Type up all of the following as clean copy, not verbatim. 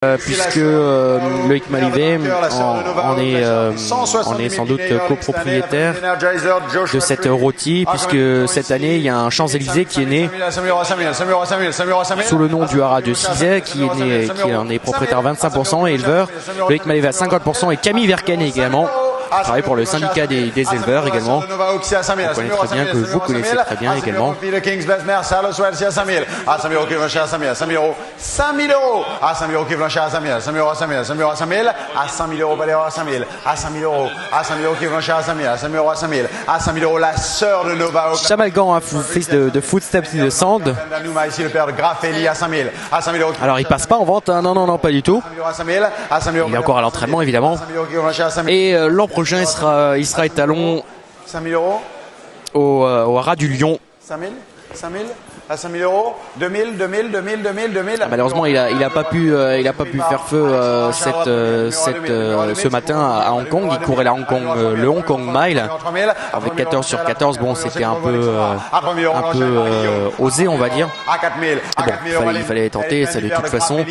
puisque Loïc Malivet en est sans doute copropriétaire de cette rôtie, puisque cette année il y a un Champs-Élysées qui est né sous le nom du haras de Cizay, qui en est propriétaire 25% et éleveur. Loïc Malivet à 50% et Camille Vercanet également. Travaille pour le syndicat des éleveurs également. On connaît très bien, que vous connaissez très bien également. 5 000 euros. 5 000 euros. À 5 000 euros qui vont cher à 5 000. 5 000 euros à 5 000. 5 000 euros à 5 000. À 5 000 euros, Baléo à 5 000. À 5 000 euros. À 5 000 euros qui vont cher à 5 000. 5 000 euros à 5 000. À 5 000 euros, la sœur de Nova. Chamalgan, un fils de Footsteps in the Sand. Ici, le père de Graffelli à 5 000. À 5 000 euros. Alors il passe pas en vente, hein. Non, pas du tout. Il est encore à l'entraînement évidemment. Et l'an prochain il sera étalon 5 000 euros au haras du Lion. 5 000 5 000 à 5 000 euros, 2 000. Malheureusement, il a pas pu faire feu ce matin à Hong Kong. Il courait le Hong Kong Mile avec 14 sur 14. Bon, c'était un peu osé, on va dire. Bon, il fallait tenter ça de toute façon. À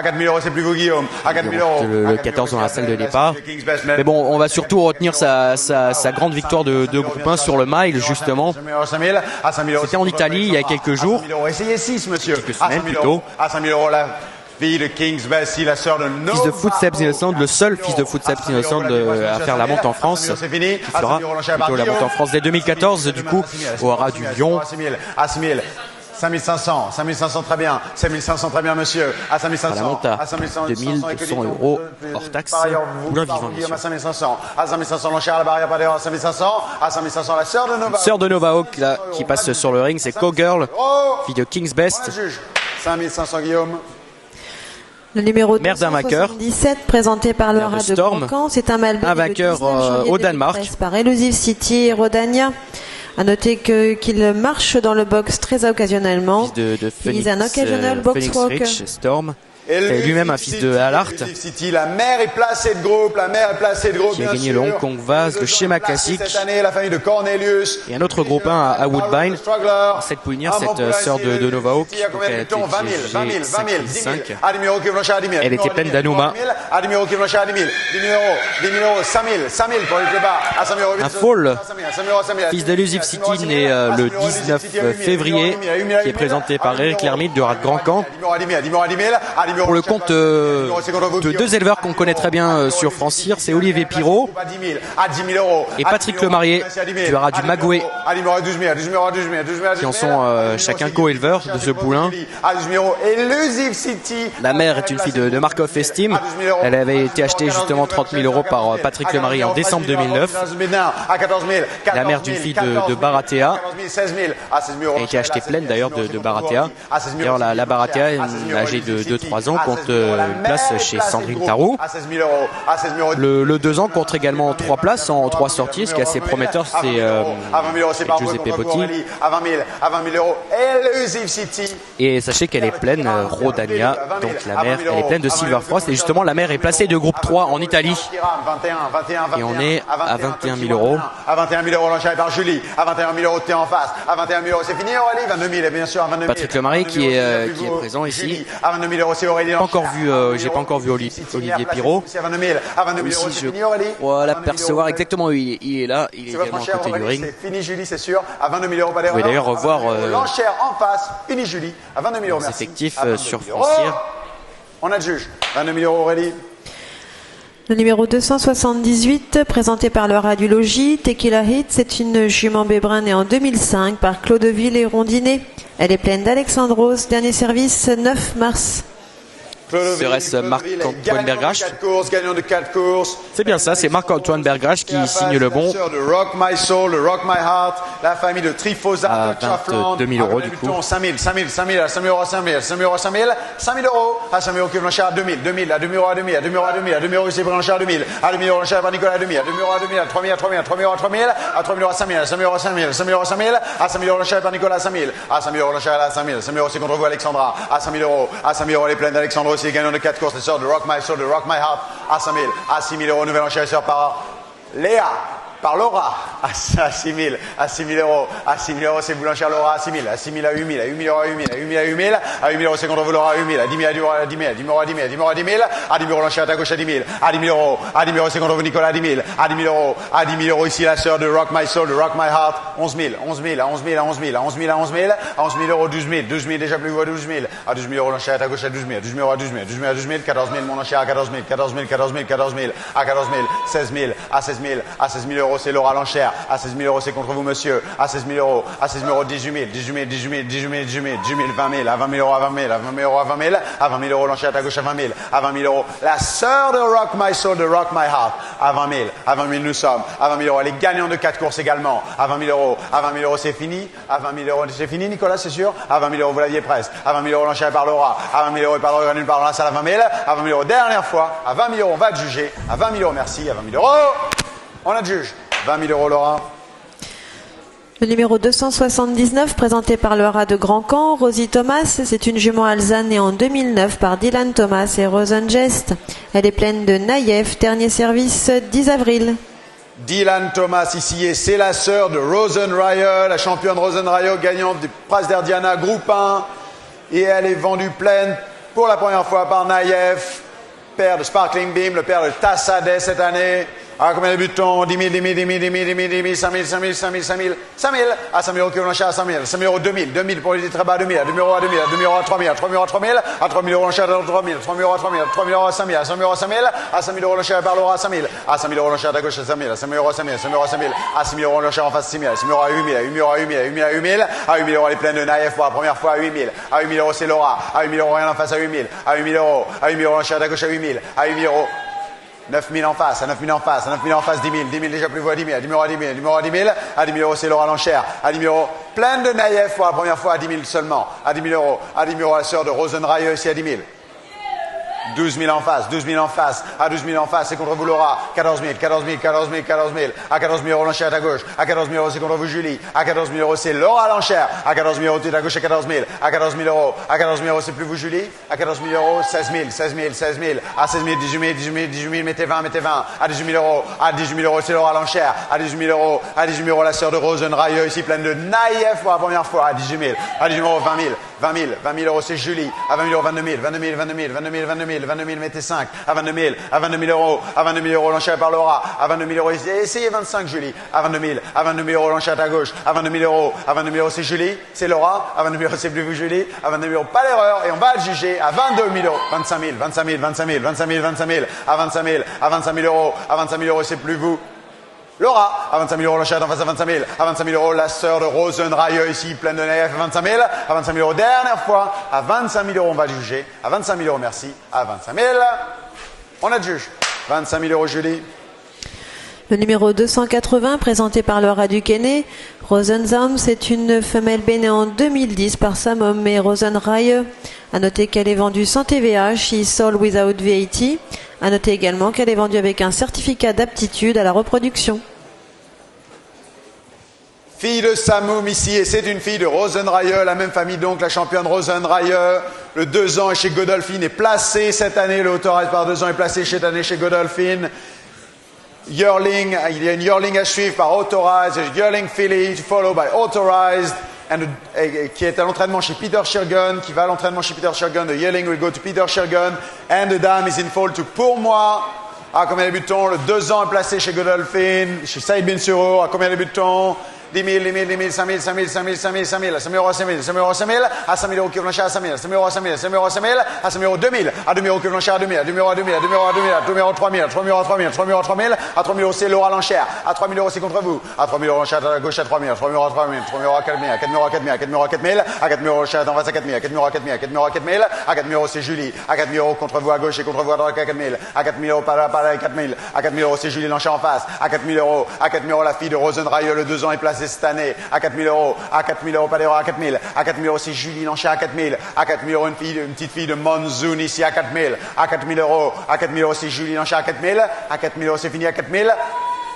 4 000 euros, c'est plus vous, Guillaume. À 4 000 euros. Le 14 dans la salle de départ. Mais bon, on va surtout retenir sa grande victoire de groupe 1 sur le Mile, justement. C'était en Italie il y a quelques jours. Essayez 6, monsieur. Quelques semaines plutôt. À 5 000 euros, la fille de Kings Bessie, la sœur de Nova. Fils de Footsteps Innocent, le seul fils de Footsteps Innocent à faire la monte en France. Qui fera plutôt la monte en France dès 2014, du coup, au haras du Lion. À 6 000. 5500 très bien, 5500 très bien monsieur, à 5500, la monte à 2200 euros hors taxe, poulain vivant bien sûr. À 5500 l'enchère à la barrière par à 5500, à 5500 la sœur de Nova. Sœur de Nova Hawk là, qui passe sur le ring, c'est Cowgirl, fille de King's Best. 5500 Guillaume. Le numéro 277 présenté par le haras de Cancans, c'est un mâle un vainqueur au Danemark par Elusive City et Rodania. À noter qu'il marche dans le box très occasionnellement. Il est un occasional box walker. Storm. Et lui-même un fils de Allard. La mère est placée de groupe, qui a gagné le Hong Kong Vase, le schéma classique. Cette année, la famille de Cornelius. Et un autre groupe 1 à Woodbine. Cette Pouinière, cette sœur de Nova Hawk. Elle était pleine d'Anouma. À 10 000 euros qui vont cher à 10 000. 10 000 euros, 10 000 euros, 5 000 pour les plus bas. À 5 000 euros. Un Fall, fils d'Elusive City, né le 19 février, qui est présenté par Eric Lermite de Rad Grand Camp. Pour le compte de deux éleveurs qu'on connaît très bien sur Francire, c'est Olivier Pirot et Patrick Lemarié du haras du Magoué, qui en sont chacun co-éleveurs de ce poulain. La mère est une fille de Markov Estime. Elle avait été achetée justement 30 000 euros par Patrick Lemarié en décembre 2009. La mère d'une fille de Baratea a été achetée pleine d'ailleurs de Baratea. D'ailleurs la Baratea, âgée de 2-3 ans, compte une place chez Sandrine Tarot. Le 2 ans compte également 3 places en 3 sorties. Ce qui est assez prometteur, c'est Giuseppe Botti. Et sachez qu'elle est pleine, Rodania, donc la mère, elle est pleine de Silver Frost. Et justement, la mère est placée de groupe 3 en Italie. Et on est à 21 000 euros. À 21 000 euros, l'enchère est par Julie. À 21 000 euros, t'es en face. À 21 000 euros, c'est fini, Aurélie. 22 000, bien sûr, à 22 000. Patrick Lemarié qui est présent ici. À 22 000 euros, c'est Aurélie. J'ai pas encore vu Olivier Pirot. Aussi, je crois l'apercevoir exactement où il est là. Il est également à côté du ring. C'est fini, Julie, c'est sûr. À 22 000 euros, vous pouvez d'ailleurs revoir l'enchère en face, Uni Julie, à 22 000 euros. Les effectifs sur Francire. On a le juge. 22 000 euros, Aurélie. Le numéro 278, présenté par le haras du Logis, Tequila Hit, c'est une jument Bébrin née en 2005 par Claudeville et Rondinet. Elle est pleine d'Alexandros. Dernier service, 9 mars. Serait-ce Marc-Antoine Bergrache? Gagnant de 4 courses. C'est bien ça, c'est Marc-Antoine Bergrache qui signe le bon. De Rock My Soul, de Rock My Heart, la famille de Trifosa, à 22 000 euros du coup. 5 000, à 5 000 euros, 5 000, 5 000 euros, 5 000, 5 000 euros, à 5 000 euros qui vont cher à 2 000, 2 000, à 2 000 euros, à 2 000, à 2 000 euros, à 2 000, à 2 000 euros, c'est pris en cher à 2 000, à 2 000 euros, cher par Nicolas à 2 000, à 2 000 euros, à 2 000, à 3 000, à 3 000, à 3 000 euros, à 3 000, à 3 000 euros, à 5 000, à 5 000 euros, à 5 000, 5 000 euros, 5 000, à 5 000 euros, cher par Nicolas à 5 000, à 5 000 euros, cher à 5 000, 5 000 euros, c'est contre vous Alexandra, à 5 000 euros, à 5 000 euros, les pleines d'Alexandre aussi, gagnant de 4 courses, les sœurs de Rock My Soul, de Rock My Heart, à 5 000, à 6 000 euros, nouvelle enchère par Léa. par Laura à 6 000, à 6 000 euros, à 6 000 euros c'est Boulangère Laura à 6 000, à 6 000 à 8 000, à 8 000 euros à 8 000, à 8 000 à 8 000, à 8 000 euros c'est contre vous Laura à 8 000, à 10 000 à 10 000, à 10 000, à 10 000 euros à 10 000, à 10 000 euros à 10 000, à 10 000 euros Blanchard à ta gauche à 10 000, à 10 000 euros, à 10 000 euros c'est contre vous Nicolas à 10 000, à 10 000 euros, à 10 000 euros ici la sœur de Rock My Soul, de Rock My Heart, 11 000, 11 000, à 11 000, à 11 000, à 11 000, à 11 000, à 11 000 euros 12 000, 12 000 déjà plus vous à 12 000, à 12 000 euros Blanchard à ta gauche à 12 000, 12 000 euros à 12 000, 12 000 à 12 000, 14 000 mon Blanchard à 14 000, 14 000, 14 000, 14 000, à 14 000, 16 000, à 16 000, à 16 000 euros c'est Laura Lanchère, à 16 000 euros c'est contre vous monsieur, à 16 000 euros, à 16 000 euros 18 000, 18 000, 18 000, 18 000, 18 000, 18 000, 20 000, à 20 000 euros à 20 000, à 20 000 euros à 20 000, à 20 000 euros Lanchère à ta gauche à 20 000, à 20 000 euros la sœur de Rock My Soul, de Rock My Heart, à 20 000, à 20 000 nous sommes, à 20 000 euros, les gagnants de 4 courses également, à 20 000 euros, à 20 000 euros c'est fini, à 20 000 euros c'est fini Nicolas c'est sûr, à 20 000 euros vous l'aviez presque, à 20 000 euros Lanchère par Laura, à 20 000 euros et par Laura nulle part dans la salle à 20 000, à 20 000 euros dernière fois, à 20 000 euros on va te juger, à 20 000 euros merci, à 20 000 euros on a te juge, 20 000 euros Laura. Le numéro 279, présenté par Laura de Grandcamp, Rosie Thomas, c'est une jument alezane née en 2009 par Dylan Thomas et Rosengest. Elle est pleine de naïef, dernier service 10 avril. Dylan Thomas ici et c'est la sœur de Rosenrayer, la championne Rosenrayer gagnante du Pras d'Erdiana groupe 1 et elle est vendue pleine pour la première fois par Naïef, père de Sparkling Beam, le père de Tassadeh cette année. Ah, combien de butons? 10 000, 10 000, 10 000, 10 000, 10 000, 10 000, 5 000, 5 000, 5 000, 5 000, 5 000. À 5 000 euros, qui Blanchard à 5 000. 5 000 euros, 2 000, 2 000 pour les très bas, 2 000, à 2 000 euros à 2 000, à 2 000 euros à 3 000, à 3 000 euros à 3 000, à 3 000 euros Blanchard à 3 000, 3 000 euros à 3 000, à 3 000 euros à 5 000, à 5 000 euros à 5 000, à 5 000 euros Blanchard par Laura à 5 000, à 5 000 euros Blanchard à gauche à 5 000, à 5 000 euros à 5 000, à 5 000 euros à 5 000, à 6 000 euros Blanchard en face 6 000, à 6 000 euros à 8 000, à 8 000 euros à 8 000, à 8 000 à 8 000, à 8 000 euros elle est pleine de Naïef pour la première fois à 8 000, à 8 000 euros c'est Laura, à 8 000 euros rien en face à 8 000, à 8 000 euros, à 8 000 euros Blanchard à gauche à 8 000, à 8 000 euros 9 000 en face, à 9 000 en face, à 9 000 en face, 10 000, 10 000 déjà plus vous à 10 000, à 10 000 euros à 10 000, à 10 000 euros à 10 000, à 10 000 euros c'est Laura Lanchère, à 10 000 euros plein de Naïef pour la première fois à 10 000 seulement, à 10 000 euros, à 10 000 euros la sœur de Rosenrayer ici à 10 000. 12 000 en face, 12 000 en face, à 12 000 en face, c'est contre vous Laura, 14 000, 14 000, 14 000, 14 000, à 14 000 euros Lanchère à ta gauche, à 14 000 euros c'est contre vous Julie, à 14 000 euros c'est Laura Lanchère, à 14 000 euros tu es à gauche à 14 000, à 14 000 euros, à 14 000 euros c'est plus vous Julie, à 14 000 euros 16 000, 16 000, 16 000, à 16 000, 18 000, 18 000, 18 000, mettez 20, mettez 20, à 18 000 euros, à 18 000 euros c'est Laura Lanchère, à 18 000 euros, à 18 000 euros la sœur de Rosenrayer ici pleine de Naïef pour la première fois, à 18 000, à 18 000 euros 20 000, 20 000, 20 000 euros c'est Julie, à 20 000 euros 22 000, 22 000, 22 000, 22 000, 22 000, 22 000, mettez 5, à 22 000, à 22 000 euros, à 22 000 euros Lanchère par Laura, à 22 000 euros, essayez 25 Julie, à 22 000, à 22 000 euros Lanchère à ta gauche, à 22 000 euros, à 22 000 euros c'est Julie, c'est Laura, à 22 000 euros c'est plus vous Julie, à 22 000 euros pas l'erreur et on va le juger à 22 000 euros, 25 000, 25 000, 25 000, 25 000, 25 000, à 25 000, à 25 000 euros, à 25 000 euros c'est plus vous. Laura, à 25 000 euros Lanchère en face à 25 000, à 25 000 euros la sœur de Rosenrayer ici pleine de Naïef à 25 000, à 25 000 euros dernière fois, à 25 000 euros on va le juger, à 25 000 euros merci, à 25 000 on a le juge, 25 000 euros Julie. Le numéro 280, présenté par Laura Duquesne, Rosenzam, c'est une femelle née en 2010 par Sam Homme et Rosenrayer. À noter qu'elle est vendue sans TVA, she sold without VAT. À noter également qu'elle est vendue avec un certificat d'aptitude à la reproduction. Fille de Samoum ici, et c'est une fille de Rosenrayer, la même famille donc, la championne Rosenrayer. Le 2 ans est chez Godolphin, est placé cette année, le Authorized par 2 ans est placé cette année chez Godolphin. Yearling, il y a une Yearling à suivre par Authorized, Yearling Filly, followed by Authorized, qui est à l'entraînement chez Peter Shirgun, qui va à l'entraînement chez Peter Shirgun. The Yearling will go to Peter Shirgun, and the dame is in fall to Pour moi. À combien de butons? Le 2 ans est placé chez Godolphin, chez Saïd Bin Suro, à combien de butons? 10 000, 10 000, 10 000, 5 000, 5 000, 5 000, 5 000, 5 000, à 5 000 euros, 5 000, 5 000 euros, 5 000, à 5 000 euros qui Blanchard à 5 000, à 5 000 euros, 5 000, à 5 000 euros, 5 000, à 5 000 euros, 2 000, à 2 000 euros qui Blanchard à 2 000, à 2 000 euros, à 2 000, à 2 000 euros, à 2 000, à 2 000 euros, 3 000, à 3 000 euros, 3 000, à 3 000 euros, 3 000, à 3 000 euros, c'est Laura Lanchère, à 3 000 euros, c'est contre vous, à 3 000 euros, Lanchère à la gauche à 3 000, à 3 000 euros, 3 000, à 3 000 euros, à 4 000, à 4 000 euros, à 4 000, à 4 000 euros, à 4 000, à 4 000 euros, Lanchère en face à 4 000, à 4 000 euros, à 4 000, à 4 000 euros, à 4 000, à 4 000 euros, c'est Julie, à 4 000 euros contre vous à gauche et contre vous à droite à 4 000, à 4 000 euros, par là, à 4 000, à 4 000 euros, c'est Julie Lanchère en face, à 4 000 euros, la fille de Rosenrayer, le 2 ans est placée cette année, à 4 000 euros, à 4 000 euros, pas d'erreur, à 4 000, à 4 000 euros, c'est Julie Lanchère à 4 000, à 4 000 euros, une petite fille de Monzoon ici à 4 000, à 4 000 euros, à 4 000 euros, c'est Julie Lanchère à 4 000, à 4 000 euros, c'est fini à 4 000,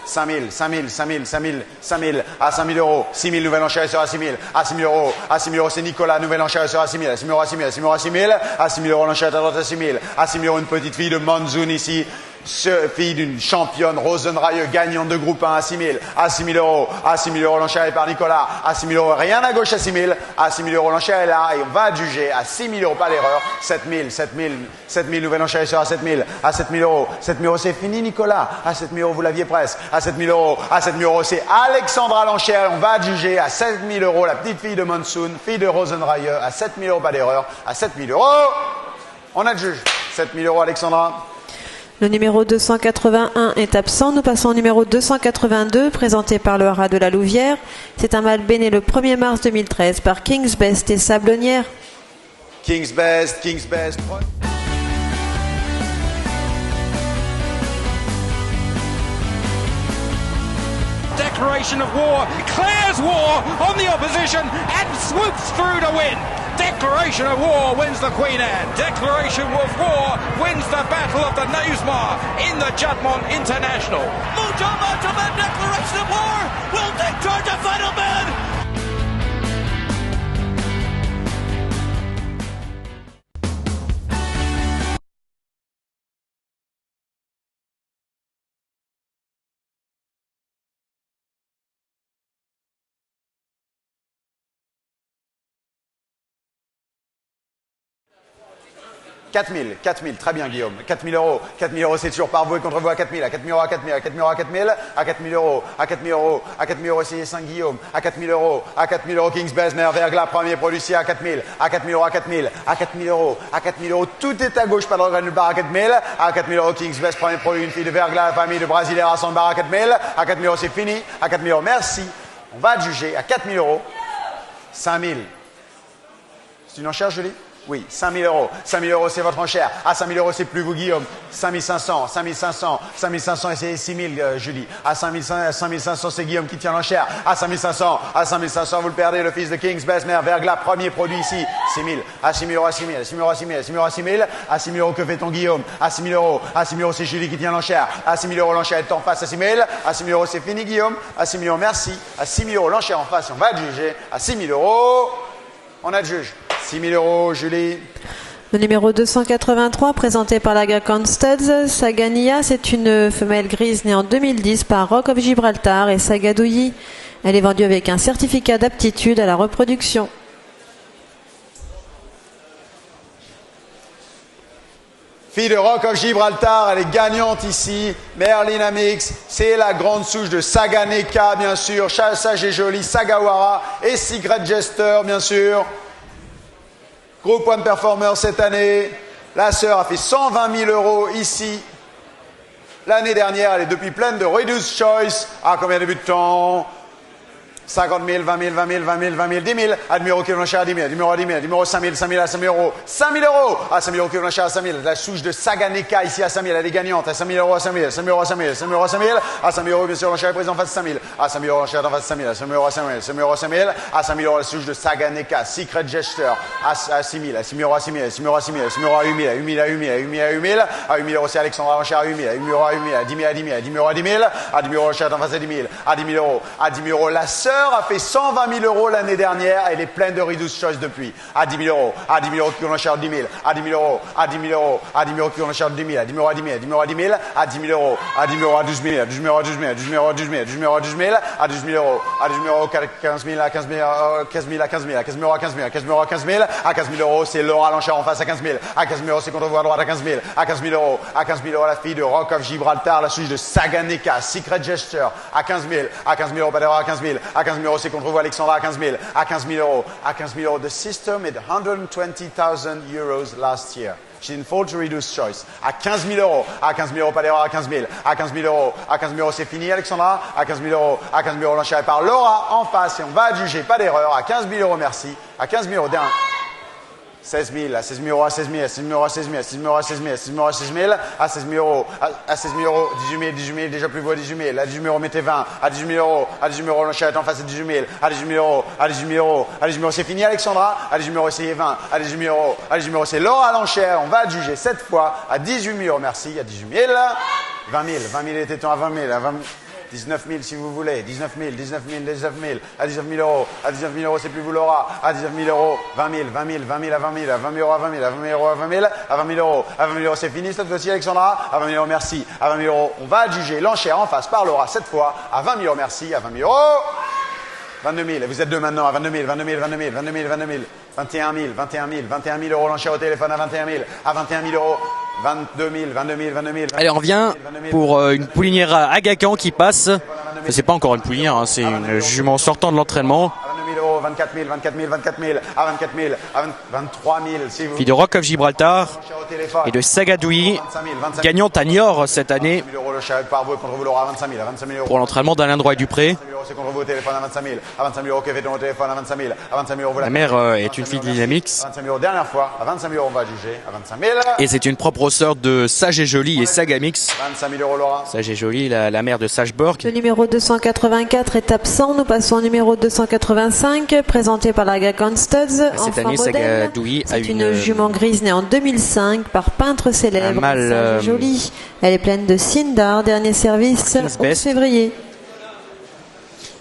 5 000, 5 000, 5 000, 5 000, 5 000, à 5 000 euros, 6 000, nouvelle enchère sera à 6 000, à 6 000 euros, à 6 000 euros, c'est Nicolas, nouvelle enchère sera à 6 000, à 6 000 euros, à 6 000, à 6 000 euros, à 6 000, à 6 000 euros, l'enchère à droite à 6 000, à 6 000 euros, une petite fille de Monzoon ici, fille d'une championne, Rosenreihe, gagnante de groupe 1 à 6 000. À 6 000 euros. À 6 000 euros, l'enchère est par Nicolas. À 6 000 euros, rien à gauche à 6 000. À 6 000 euros, l'enchère est là et on va juger à 6 000 euros, pas d'erreur. 7 000, 7 000, 7 000, nouvelle enchère sera à 7 000. À 7 000 euros. 7 000 euros, c'est fini, Nicolas. À 7 000 euros, vous l'aviez presque. À 7 000 euros. À 7 000 euros, c'est Alexandra l'enchère. On va juger à 7 000 euros, la petite fille de Monsoon, fille de Rosenreihe. À 7 000 euros, pas d'erreur. À 7 000 euros, on adjuge. 7 000 euros, Alexandra. Le numéro 281 est absent. Nous passons au numéro 282, présenté par le haras de la Louvière. C'est un mâle béné le 1er mars 2013 par King's Best et Sablonnière. King's Best, King's Best. Declaration of war, declares war on the opposition and swoops through to win. Declaration of war wins the Queen Anne. Declaration of war wins the Battle of the Knavesmire in the Juddmonte International. Mucho, mucho, man, declaration of war will take charge of final man. $4 000, très bien Guillaume. 4 000 euros, 4 000 euros c'est toujours par vous et contre vous à 4 000, à 4 000 euros, à 4 000, à 4 000 euros, à 4 000, à 4 000 euros, à 4 000 euros, à 4 000 euros c'est 5 Guillaume, à 4 000 euros, à 4 000 euros King's Best, meilleur verglas, premier produit à 4 000, à 4 000 euros, à 4 000, à 4 000 euros, à 4 000 euros, tout est à gauche, pas de regret nulle part à 4 000, à 4 000 euros King's Best, premier produit, une fille de verglas, famille de Brasilaires à 100 bar à 4 000, à 4 000 euros c'est fini, à 4 000 euros merci, on va juger à 4 000 euros, 5 000. C'est une enchère Julie? Oui, 5 000 euros. 5 000 euros, c'est votre enchère. À 5 000 euros, c'est plus vous, Guillaume. 5 500, 5 500, 5 500 et c'est 6 000, Julie. À 5 500, c'est Guillaume qui tient l'enchère. À 5 500, vous le perdez, le fils de King's Best, mère verglas, premier produit ici. 6 000. À 6 000 euros, à 6 000, à 6 000 euros, à 6 000, à 6 000 euros, à 6 000. À 6 000 euros, que fait ton Guillaume? À 6 000 euros. À 6 000 euros, c'est Julie qui tient l'enchère. À 6 000 euros, l'enchère est en face à 6 000. À 6 000 euros, c'est fini, Guillaume. À 6 000 euros, merci. À 6 000 euros, l'enchère en face, on va juger. À 6 000 euros, on adjuge. 6 000 euros, Julie. Le numéro 283, présenté par la Greyhound Studs, Sagania, c'est une femelle grise née en 2010 par Rock of Gibraltar et Sagadouilly. Elle est vendue avec un certificat d'aptitude à la reproduction. Fille de Rock of Gibraltar, elle est gagnante ici. Merlin Amix, c'est la grande souche de Saganeka, bien sûr. Sage et Jolie, Sagawara et Secret Jester, bien sûr. Groupe One Performer cette année. La sœur a fait 120 000 euros ici. L'année dernière, elle est depuis pleine de Reduced Choice. À combien de débutants? 50 000, 20 000, 20 000, 20 000, 20 000, 10 000. À numéro qui est cher à 10 000, numéro à 10 000, numéro 5 000, 5 000 à 5 000 euros. 5 000 euros. À 5 000 euros qui est cher à 5 000. La souche de Saganeka ici à 5 000, elle est gagnante. À 5 000 euros à 5 000, 5 000 euros à 5 000, 5 000 euros à 5 000. À 5 000 euros, bien sûr, l'enchère est prise en face de 5 000. À 5 000 euros, l'enchère est en face de 5 000. À 5 000 euros à 5 000, 5 000 euros à 5 000. À 5 000 euros, la souche de Saganeka, Secret Gesture. À 6 000, à 6 000 euros à 6 000, à 6 000 euros à 6 000, à 6 000 euros à 8 000, à 8 000 à 8 000, à 8 000 à 8 000. À 8 000 euros, c'est Alexandra l'enchère à 8 000, à 8 000 euros à 8 000, à 10 000 à 10 000, à 10 000 euros à 10 000. À 10 000 euros, l'enchère est en face de 10 000. À 10 000 euros, à 10 000 euros, la sœur a fait 120 000 euros l'année dernière, elle est pleine de Reduced Choice depuis. À 10 000 euros, à 10 000 euros qui ont l'enchère de 10 000, à 10 000 euros, à 10 000 euros, à 10 000 euros qui ont l'enchère de 10 000, à 10 000 euros à 10 000, à 10 000 euros à 10 000, à 10 000 euros, à 10 000 euros à 12 000, à 12 000 euros à 12 000, à 12 000 euros à 12 000, à 12 000 euros à 12 000, à 12 000 euros, à 12 000 euros, à 15 000, à 15 000, à 15 000, à 15 000, à 15 000 euros à 15 000, à 15 000 euros à 15 000, à 15 000 euros, c'est Laura l'enchère en face à 15 000, à 15 000 euros, c'est contre vous à droite à 15 000, à 15 000 euros, à 15 000 euros, la fille de Rock of Gibraltar, la souche de Saganeka, Secret Gesture, à 15 000, à 15 000 euros, pas d'erreur à 15 000, à 15 000 euros, c'est contre vous Alexandra à 15 000, à 15 000 euros, à 15 000 euros, the sister made 120,000 euros last year. She didn't fall to Reduced Choice. À 15 000 euros, à 15 000 euros, pas d'erreur à 15 000, à 15 000 euros, à 15 000 euros, c'est fini Alexandra, à 15 000 euros, à 15 000 euros, l'enchère est par Laura en face et on va juger, pas d'erreur, à 15 000 euros, merci, à 15 000 euros, d'un. 16 000, à 16 000 euros, à 16 000, à 16 000 euros, à 16 000, à 16 000 euros, à 16 000, à 16 000 euros, à 16 000, à 16 000 euros, à 16 000 euros, 18 000, 18 000, déjà plus beau, 18 000, à 18 000 euros, mettez 20, à 18 000 euros, à 18 000 euros, l'enchère est en face à 18 000, à 18 000 euros, à 18 000 euros, à 18 000 euros, c'est fini Alexandra, à 18 000 euros, essayez 20, à 18 000 euros, à 18 000 euros, c'est Laura à l'enchère, on va juger cette fois, à 18 000 euros, merci, à 18 000, 20 000, 20 000 était temps à 20 000, à 20 000. 19 000 si vous voulez, 19 000, 19 000, 19 000, à 19 000 euros, à 19 000 euros c'est plus vous l'aura, à 19 000 euros, 20 000, 20 000, 20 000 à 20 000, à 20 000 euros à 20 000, à 20 000 euros à 20 000, à 20 000 euros, à 20 000 euros c'est fini cette fois-ci Alexandra, à 20 000 euros merci, à 20 000 euros on va adjuger l'enchère en face par Laura cette fois, à 20 000 euros merci, à 20 000 euros, 22 000, et vous êtes deux maintenant à 22 000, 22 000, 22 000, 22 000, 22 000, 21 000, 21 000, 21 000 euros l'enchère au téléphone à 21 000, à 21 000 euros, 22 000, 22 000, 22 000. Allez, on revient pour une poulinière à Agacan qui passe. C'est pas encore une poulinière, hein, c'est une jument sortant de l'entraînement. 24 000, 24 000, 24 000, à 24 000, à 23 000, si vous... Fille de Rock of Gibraltar et de Sagadoui, gagnante à Niort cette année pour l'entraînement d'Alain Droit-Dupré. La mère est une fille de Dynamix. Et c'est une propre sœur de Sage et Jolie et Sagamix. Sage et Jolie, la mère de Sageborg. Le numéro 284 est absent. Nous passons au numéro 285, présenté par la Agacan Studs. Cette année, Sagadoui a une jument grise née en 2005 par peintre célèbre. Sage et Jolie. Elle est pleine de Sindar. Dernier service 11 février.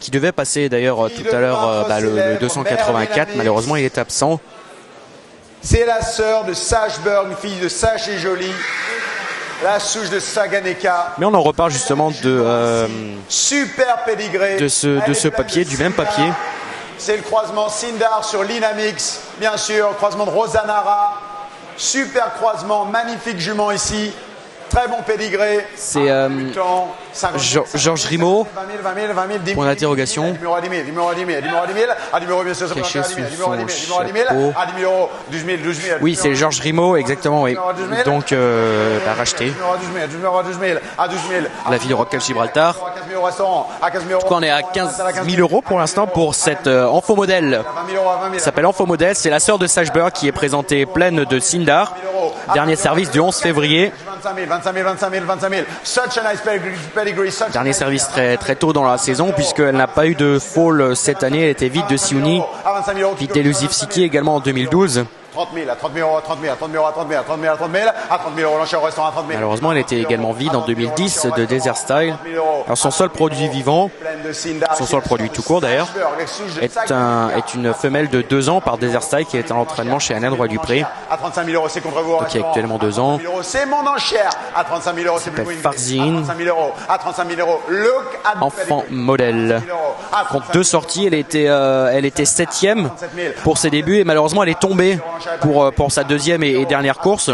Qui devait passer d'ailleurs tout à l'heure le 284. Malheureusement, il est absent. C'est la sœur de Sageborg, une fille de Sage et Jolie. La souche de Saganeka. Mais on en reparle justement super pédigré de ce papier, du même papier. C'est le croisement Sindar sur Linamix, bien sûr, croisement de Rosanara. Super croisement, magnifique jument ici. Très bon pédigré. C'est Georges Rimaud, point d'interrogation. Caché sous son chapeau. Oui, c'est Georges Rimaud, exactement, oui. Donc, racheté. La ville de Rock of Gibraltar. En tout cas, on est à 15 000 euros pour l'instant pour cette Enfo Modèle. Ça s'appelle Enfo Modèle. C'est la sœur de Sageberg qui est présentée pleine de Sindar. Dernier service du 11 février. 25 000, 25 000, 25 000. Such a nice pedigree. Dernier service très tôt dans la saison puisqu'elle n'a pas eu de fall cette année. Elle était vide de Siouni. Vide d'Elusive City également en 2012. 30 000, à 30 000 euros, à 30 000, à 30 000 euros, à 30 000, à 30 000, à 30 000, à 30 000 euros, l'enchère au restaurant à 30 000. Malheureusement, elle était également vide en 2010 de Desert Style. Alors, son seul produit vivant, son seul produit tout court d'ailleurs, est une femelle de 2 ans par Desert Style qui est en entraînement chez Alain Droit-Dupré. À 35 000 euros, c'est contre vous. Qui a actuellement 2 ans. C'est mon enchère. À 35 000 euros, c'est plus Farzine. À 35 000 euros, look at Enfant modèle. Contre 2 sorties, elle était 7e pour ses débuts et malheureusement elle est tombée pour sa deuxième et dernière course.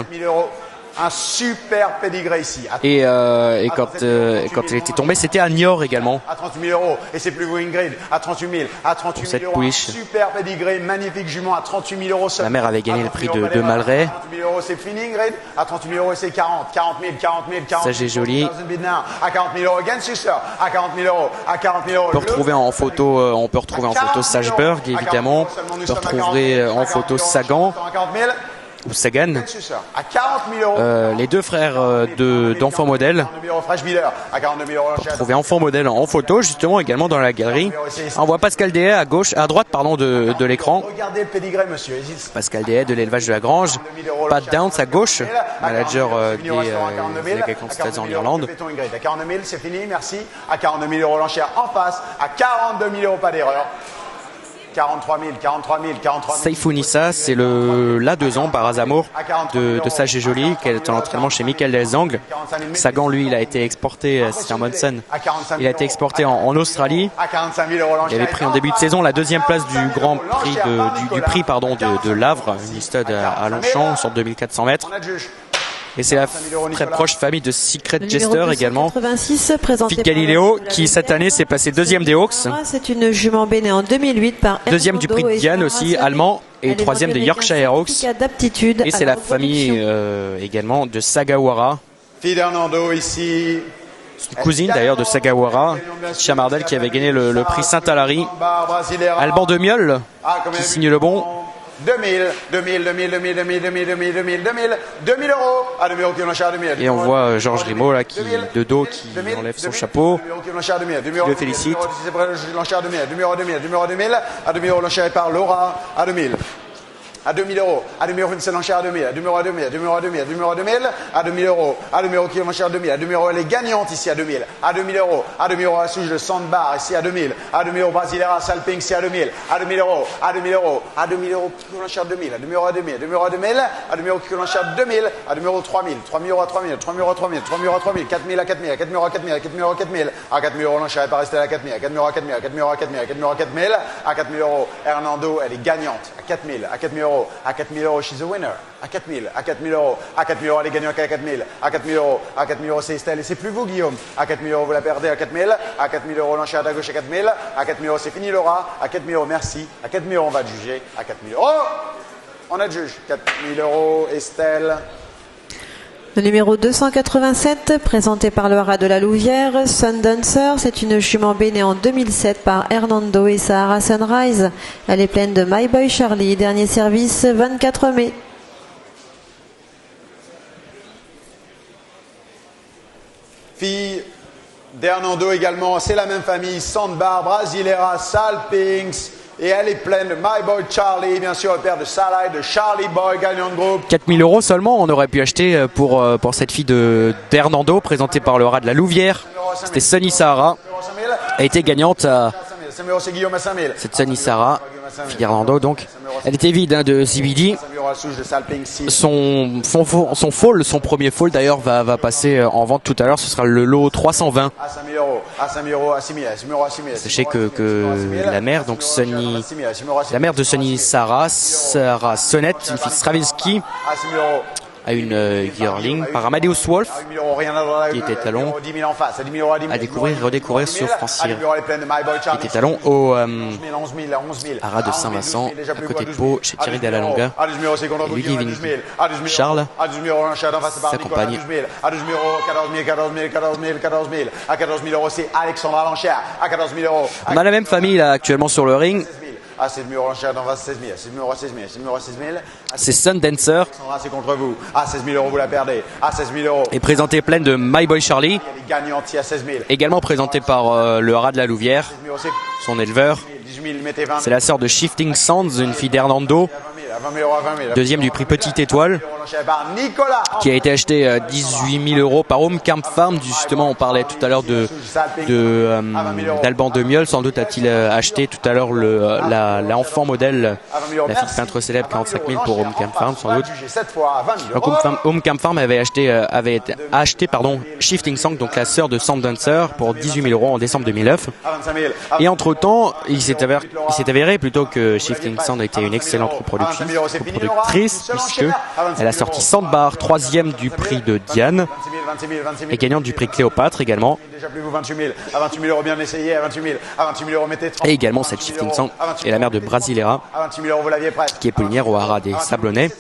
Un super pédigré ici. Et quand elle était tombée, c'était à Niort également. À 38 000 euros. Et c'est plus vous Ingrid. À 38 000. À 38 000 euros. Super pédigré, magnifique jument à 38 000 euros. La mère avait gagné le prix de Malray. À 38 000 euros, c'est fini Ingrid. À 38 000 euros, c'est 40. 40 000, 40 000, 40 000. Ça, j'ai joli. À 40 000 euros, again sister. À 40 000 euros. À 40 000 euros. On peut retrouver en photo Sageberg, évidemment. On peut retrouver en photo Sagan. Ou Sagan, les deux frères d'Enfant Modèle. Retrouver Enfant Modèle en photo, justement, également dans la galerie. On voit Pascal Dehay à droite de l'écran. Pascal Dehay de l'élevage de la Grange. Pat Downs à gauche, manager des Agacan Studs en Irlande. À 42 000, c'est fini, merci. À 42 000 euros l'enchère en face. À 42 000 euros, pas d'erreur. 43 000, 43 000, 43 000. Saifounissa, c'est la 2 ans par Azamour de Sage et Jolie, qui est en entraînement chez Michael Delzang. Sagan, lui, il a été exporté, c'est un Monson. Il a été exporté en Australie. Il avait pris en début de saison la 2e place du Grand Prix de Lavre, une stud à Longchamp, sur 2400 mètres. Et c'est la très proche famille de Secret Jester également. 86, Fille Galileo, qui cette année s'est placé 2e des Hawks. C'est une jument née en 2008 par 2e du prix de Diane aussi, allemand. Et 3e des Yorkshire Hawks. Et c'est la famille également de Sagawara. Fille d'Hernando ici. Cousine d'ailleurs de Sagawara, Chamardel qui avait gagné le prix Saint-Alary. Alban de Miol qui signe le bon. 2000 euros. À 2000 euros qui l'enchère à 2000. Et on voit Georges Rimaud là, de dos qui enlève son chapeau. Le félicite. L'enchère à 2000. 2000 euros, 2000 euros, 2000 à 2000 euros l'enchère par Laura à 2000. à 2000 euros, à 2000 euros une seule enchère à 2000, à 2000 euros à 2000, à 2000 euros à 2000, à 2000 euros à 2000, à 2000 euros, à 2000 euros qui est enchère à 2000, à 2000 euros elle est gagnante ici à 2000, à 2000 euros, à 2000 euros à la souche de Sandbar ici à 2000, à 2000 euros Brasileira Salping ici à 2000, à 2000 euros, à 2000 euros, à 2000 euros qui est enchère à 2000, à 2000 euros à 2000, à 2000 euros à 2000, à 2000 euros qui est enchère à 2000, à 2000 euros 3000, 3000 euros à 3000, 3000 euros à 3000, 3000 euros à 3000, 4000 à 4000, à 4000 euros à 4000, à 4000 euros à 4000, à 4000 euros l'enchère est pas restée à 4000, à 4000 euros à 4000, à 4000 euros à 4000, à 4000 euros à 4000, à 4000 euros Hernando elle est gagnante, à 4000, à 4000 euros, à 4000 euros she's a winner, à 4000, à 4000 euros, à 4000 euros elle est gagnante à 4000, à 4000 euros, à 4000 euros c'est Estelle et c'est plus vous Guillaume, à 4000 euros vous la perdez à 4000, à 4000 euros l'enchère à gauche à 4000, à 4000 euros c'est fini Laura, à 4000 euros merci, à 4000 euros on va te juger, à 4000 euros on a de juge, 4000 euros Estelle. Le numéro 287, présenté par le haras de la Louvière, Sundancer, c'est une jument B née en 2007 par Hernando et Sahara Sunrise. Elle est pleine de My Boy Charlie. Dernier service, 24 mai. Fille d'Hernando également, c'est la même famille, Sandbar, Brasileira, Salpings. Et elle est pleine de My Boy Charlie, bien sûr, le père de Salah et de Charlie Boy, gagnant de groupe. 4000 euros seulement, on aurait pu acheter pour cette fille d'Hernando, présentée par le rat de la Louvière. C'était Sunny Sahara, a été gagnante à cette Sunny Sahara, fille d'Hernando donc. Elle était vide de CBD. Son premier fall d'ailleurs va passer en vente tout à l'heure, ce sera le lot 320. Sachez que la mère, donc la mère de Sunny Sahara, Sarah Sonnette, une fille Stravinsky, à une yearling par Amadeus Wolf, qui était talon à découvrir et redécouvrir sur Francire, qui était talon au haras de Saint-Vincent, à côté de Pau, chez Thierry Dallalonga, et Ludivine Charles, sa compagne. On a la même famille là actuellement sur le ring. Ah, c'est le numéro enchère d'en face, 16 000. C'est le numéro à 16 000. C'est le numéro à 16 000. C'est Sundancer. C'est contre vous. Ah, 16 000 euros, vous la perdez. Ah, 16 000 euros. Et présenté pleine de My Boy Charlie. Elle est gagnante ici à 16 000. Également présenté par le haras de la Louvière, son éleveur. C'est la sœur de Shifting Sands, une fille d'Hernando. Deuxième du prix Petite Étoile, qui a été acheté 18 000 euros par Home Camp Farm. Justement, on parlait tout à l'heure d'Alban de Miol. Sans doute a-t-il acheté tout à l'heure l'enfant modèle, la fille peintre célèbre, 45 000 pour Home Camp Farm, sans doute. Donc Home Camp Farm avait acheté Shifting Song, donc la sœur de Sundancer, pour 18 000 euros en décembre 2009. Et entre-temps, il s'est avéré plutôt que Shifting Song a été une excellente reproductrice, puisque elle a sorti Sandbar, troisième du prix de Diane, et gagnante du prix Cléopâtre également. Et également cette Shifting Song est la mère de Brasileira, qui est pollinière au haras des Sablonnets.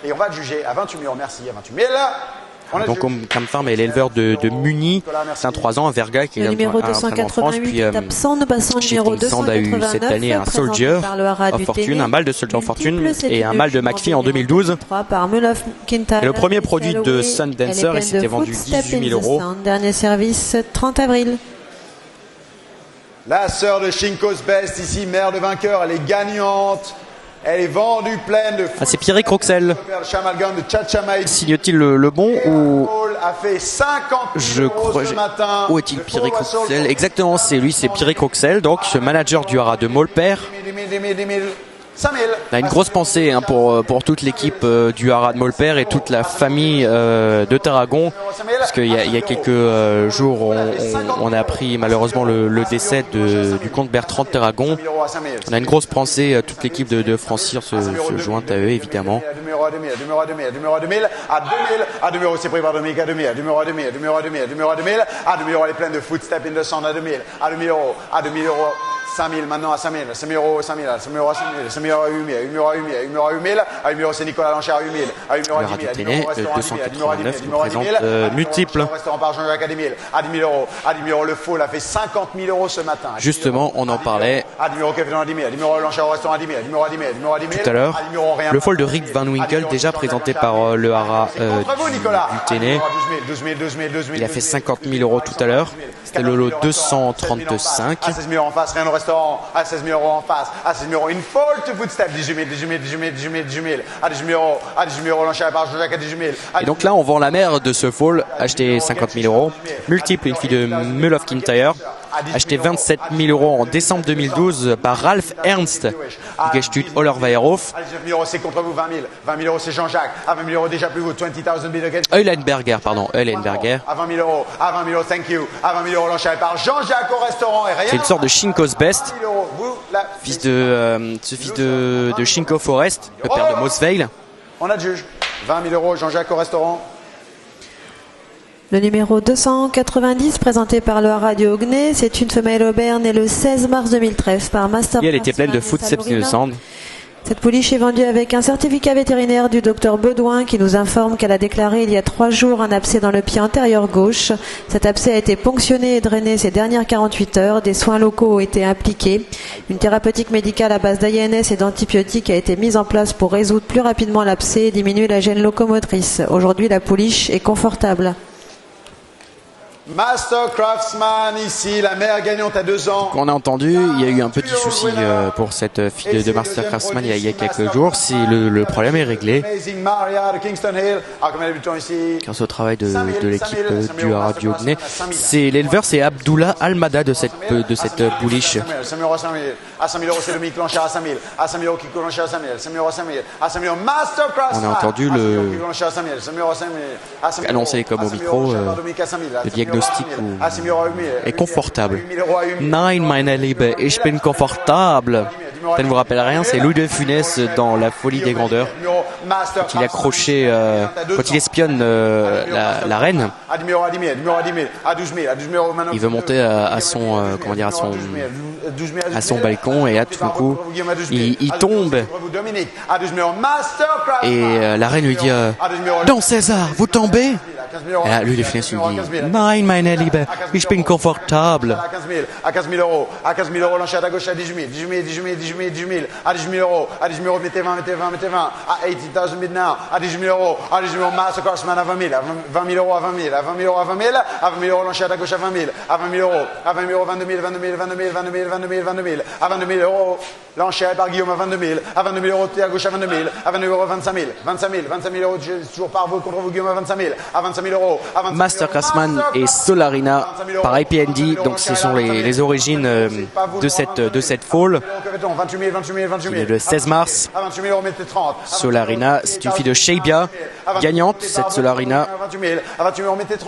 Et on va juger à 28 000 euros. Merci, à 28 000. Donc Camp Farm est l'éleveur de Muni, c'est un 3 ans, un Verga qui est numéro 288 est absent, nous passons au numéro 289, a eu cette année un Soldier of Fortune, un mâle de Soldier of Fortune et un mâle de McPhee en 2012. Et le premier produit de Sundancer, et c'était vendu 18 000 euros. Dernier service, 30 avril. La sœur de Shinko's Best, ici, mère de vainqueur, elle est gagnante. Elle est vendue pleine de... Ah, c'est Pierrick Roxel. Signe-t-il le bon ou... a fait 50 je crois... Où est-il Pierrick Roxel? Exactement, c'est lui, c'est Pierrick Roxel, donc ce manager du haras de Maulpère. On a une grosse pensée pour toute l'équipe du haras de Maulpère et toute la famille de Tarragon, parce qu'il y a quelques jours on a appris malheureusement le décès du comte Bertrand de Tarragon. On a une grosse pensée, toute l'équipe de Francire se joint à eux évidemment. À 2000, c'est pris par Dominique à 2000, à 2000, elle est pleine de footstep in the sand à 2000, à 2000 euros, 5 000 maintenant à 5 000, 5 000 euros, 5 000, 5 000 euros à 5 000, 5 000 euros à 8 000, 8 000 euros à 8 000, 8 000 euros à 8 000, à 8 000 euros c'est Nicolas Lanchard à 8 000, à 8 000 euros à 10 000, à 10 000 euros restaurant à 10 000, à 10 000 euros à 10 000, à 10 000 euros à 10 000, multiples. Restaurant par Jean-Jacques à 10 000, à 10 000 euros, à 10 000 euros le faux, a fait 50 000 euros ce matin. Justement, on en parlait. À 10 000 euros Kevin à 10 000, à 10 000 euros Lanchard au restaurant à 10 000, à 10 000 euros à 10 000, à 10 000 euros à 10 000. Tout à l'heure, le fall de Rick Van Winkle, déjà présenté par le haras du Téné. Il a fait 50 000 euros tout à l'heure. C'était le lot 235. restaurant à 16 000 euros en face, à 16 000 euros. Une fold to footstep, 18 000, 18 000, 18 000, 18 000, 18 000, à 18 000 euros, à 18 000 euros, l'enchère par Jean-Jacques à 18 000. Et donc là, on vend la mère de ce fall, acheté 50 000 euros. Multiple, une fille de Mull of Kintyre, acheté 27 000 euros en décembre 2012 par Ralph Ernst, du Gestut Hollerweirhof. À 19 000 euros, c'est contre vous, 20 000. 20 000 euros, c'est Jean-Jacques. À 20 000 euros, déjà plus vous, 20 000 bid against. Eulenberger, pardon, Eulenberger. À 20 000 euros, à 20 000 euros, thank you. À 20 000 euros, l'enchère par Jean-Jacques au restaurant. Et rien. C'est une sorte de Shinko's Best, 20 000 euros, vous, la fils de Shinko Forest, le père de Mosveil. On adjuge. 20 000 euros, Jean-Jacques au restaurant. Le numéro 290, présenté par le Radio Ognet, c'est une femelle auberge née le 16 mars 2013 par Master. Et elle était pleine de footsteps innocents. Cette pouliche est vendue avec un certificat vétérinaire du docteur Bedouin qui nous informe qu'elle a déclaré il y a 3 jours un abcès dans le pied antérieur gauche. Cet abcès a été ponctionné et drainé ces dernières 48 heures. Des soins locaux ont été appliqués. Une thérapeutique médicale à base d'ANS et d'antibiotiques a été mise en place pour résoudre plus rapidement l'abcès et diminuer la gêne locomotrice. Aujourd'hui, la pouliche est confortable. Master Craftsman ici, la mère gagnante à 2 ans. On a entendu, il y a eu un petit souci pour cette fille de Master Craftsman il y a quelques jours. Le problème est réglé grâce au travail de l'équipe du Radio Ognet. L'éleveur, c'est Abdullah Almada de cette pouliche. À 5 000 euros, c'est Dominique Lanchard à 5 000. À 5 000 euros, Kiko Lanchard à 5 000. 5 000 euros à 5 000. À 5 000 euros, Master Craftsman. On a entendu annoncé comme au micro, le diagnostic est confortable. Nein, meine Liebe, ich bin confortable. Ça ne vous rappelle rien, c'est Louis de Funès dans La Folie des Grandeurs. Quand il accrochait, quand il espionne la reine, il veut monter à son balcon et là tout d'un coup il tombe et la reine lui dit non César, vous tombez. Et là, lui, les finesse lui dit nein, meine Liebe, ich bin confortable. À 15 000 euros, à 15 000 euros, l'enchère à gauche à 18 000, 18 000, 18 000, 18 000, 18 000, à 18 000 euros, à 18 000 euros, mettez 20, mettez 20, mettez 20, à 80 000 bid now, à 18 000 euros, à 18 000 euros, Master Craftsman à 20 000, à 20 000 euros à 20 000, à 20 000 euros à 20 000, à 20 000 euros, l'enchère à gauche à 20 000, à 20 000 euros, à 20 000 euros, 22 000, 22 000, 22 000, 22 000, 22 000, 22 000, à 22 000 euros, l'enchère par Guillaume à 22 000, à 22 000 euros, à gauche à 22 000, à 22 000 euros, 25 000, 25 000, 25 000 euros, toujours par vous, contre vous, Guillaume à 25 000, à 25 000 euros, à 25 000 Master Craftsman et Solarina par IPND, donc ce sont les origines de cette fall. Il est le 16 mars. Solarina, c'est une fille de Sheibia, gagnante, cette Solarina,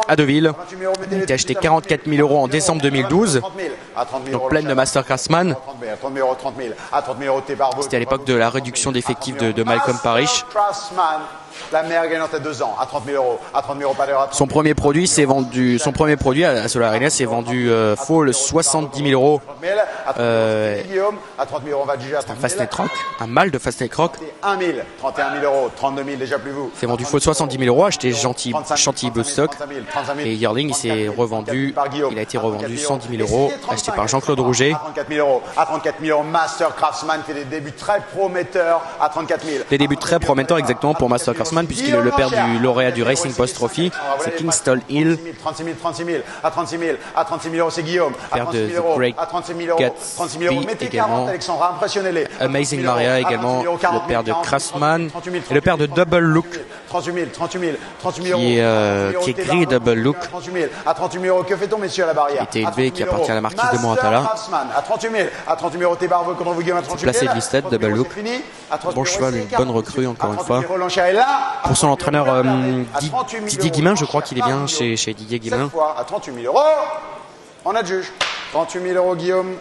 à Deauville. Elle a été achetée 44 000 euros en décembre 2012, donc pleine de Master Craftsman. C'était à l'époque de la réduction d'effectifs de Malcolm Parrish. La mère gagnante à 2 ans, à 30 000 euros, à 30 000 euros, pas d'heure. Son premier produit à Solarina s'est vendu fall 70 000 euros. À 30 000 euros, on va juger à 30 000. Un Fastnet Rock, un mâle de Fastnet Rock. 1 000, 31 000 euros, 32 000, déjà plus vous. C'est vendu fall 70 000 euros, acheté Chantilly Bloodstock. Et Yearling, il a été revendu 110 000 euros, acheté par Jean-Claude Rouget. À 34 000 euros, Master Craftsman fait des débuts très prometteurs à 34 000. Des débuts très prometteurs exactement pour Master Craftsman, puisqu'il est le père du lauréat du Racing Post Trophy, c'est Kingston Hill. 36 000, 36 000, à 36 000, à 36 000 euros, c'est Guillaume. Père de The Great Gatsby également. Alexandra, impressionnez-les. Amazing Maria également, le père de Craftsman et le père de Double Look, 38 000, 38 000, 38 000 euros. qui est gris Double Look. 38 000, à 38 000 euros, que fait-on, messieurs, à la barrière? Qui a été élevé, qui appartient à la marquise de Moratala. À 38 000, à 38 000 euros, t'es barbeau, quand on vous gueule à 38 000. Placé de listed, Double Look. Bon cheval, une bonne recrue encore une fois. Pour son entraîneur Didier Guimin, je crois qu'il est bien chez Didier Guimin. À 38 000 euros, on adjuge. 38 000 euros, Guillaume.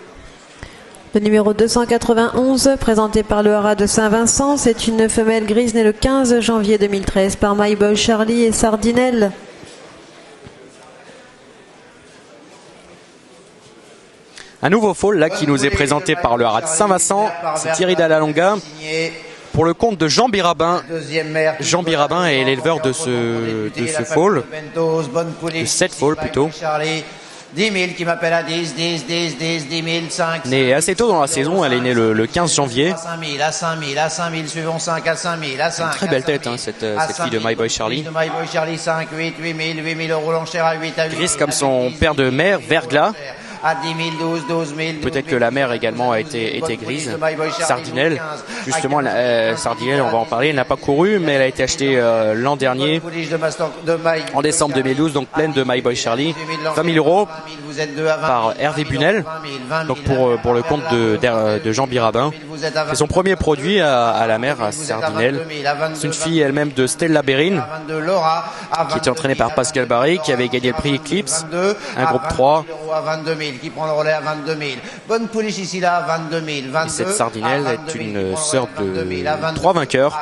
Le numéro 291, présenté par le Haras de Saint-Vincent, c'est une femelle grise née le 15 janvier 2013 par My Boy Charlie et Sardinelle. Un nouveau fall là qui nous est présenté par le Haras de Saint-Vincent, c'est Thierry Dallalonga. Pour le compte de Jean Birabin. Jean Birabin est l'éleveur de ce fall, de cette fall plutôt. 10 000 qui m'appelle à 10, 10, 10, 10, 10 000, 5. Née assez tôt dans la saison, elle est née le 15 janvier. À 5 000, à 5 000, à 5 000, suivons 5, à 5 000, à 5 000. Une très belle tête, hein, cette fille de My Boy Charlie. De My Boy Charlie, 5, 8, 8 000 euros l'enchère à 8 à 8. Grise comme son père de mère, Verglas. à 10 000, 12 000. Peut-être que la mère également a été grise. Sardinelle, justement, Sardinelle, on va en parler, elle n'a pas couru, mais elle a été achetée l'an dernier, en décembre 2012, donc pleine de My Boy Charlie. 20 000 euros par Hervé Bunel, donc pour le compte de Jean Birabin. C'est son premier produit à la mer, à Sardinelle. C'est une fille elle-même de Stella Bérine, qui était entraînée par Pascal Barry, qui avait gagné le prix Eclipse, un groupe 3. À 22 000, qui prend le relais à 22 000. Bonne pouliche ici là, 22 000. 22, et cette Sardinelle est une sœur de 3 vainqueurs,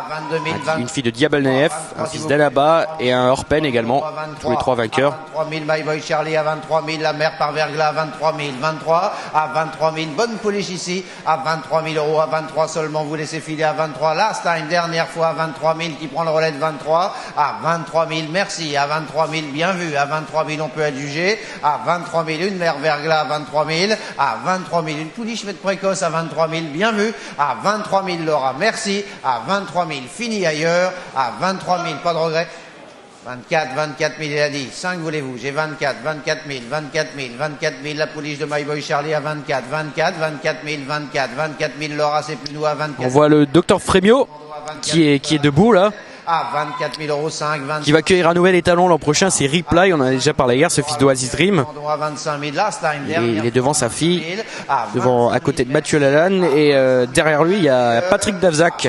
une fille de Diable Nef, un fils d'Alaba et un Orpen également, tous les 3 vainqueurs. 23 000, My Boy Charlie à 23 000, la mère par Verglas à 23 000, 23 à 23 000. Bonne pouliche ici à 23 000 euros, à 23 seulement, vous laissez filer à 23. Last time, dernière fois à 23 000, qui prend le relais de 23 à 23 000. Merci, à 23 000, bien vu. À 23 000, on peut être jugé. À 23 000, une mère Verglas à 23 000. À 23 000, une pouliche faite précoce à 23 000, bien vu. À 23 000, Laura, merci. À 23 000, fini ailleurs. À 23 000, pas de regret. 24 000, il a dit. 5 voulez-vous? J'ai 24 000, 24 000, la pouliche de My Boy Charlie à 24 000, Laura, c'est plus nous à 24 000. On voit le docteur Frémio qui est debout là. À 24 000 euros, 5, 25 qui va accueillir un nouvel étalon l'an prochain, c'est Reply, on en a déjà parlé hier, ce fils d'Oasis Dream. Il est devant sa fille, à côté de Mathieu Lalanne, et derrière lui il y a Patrick Davzac,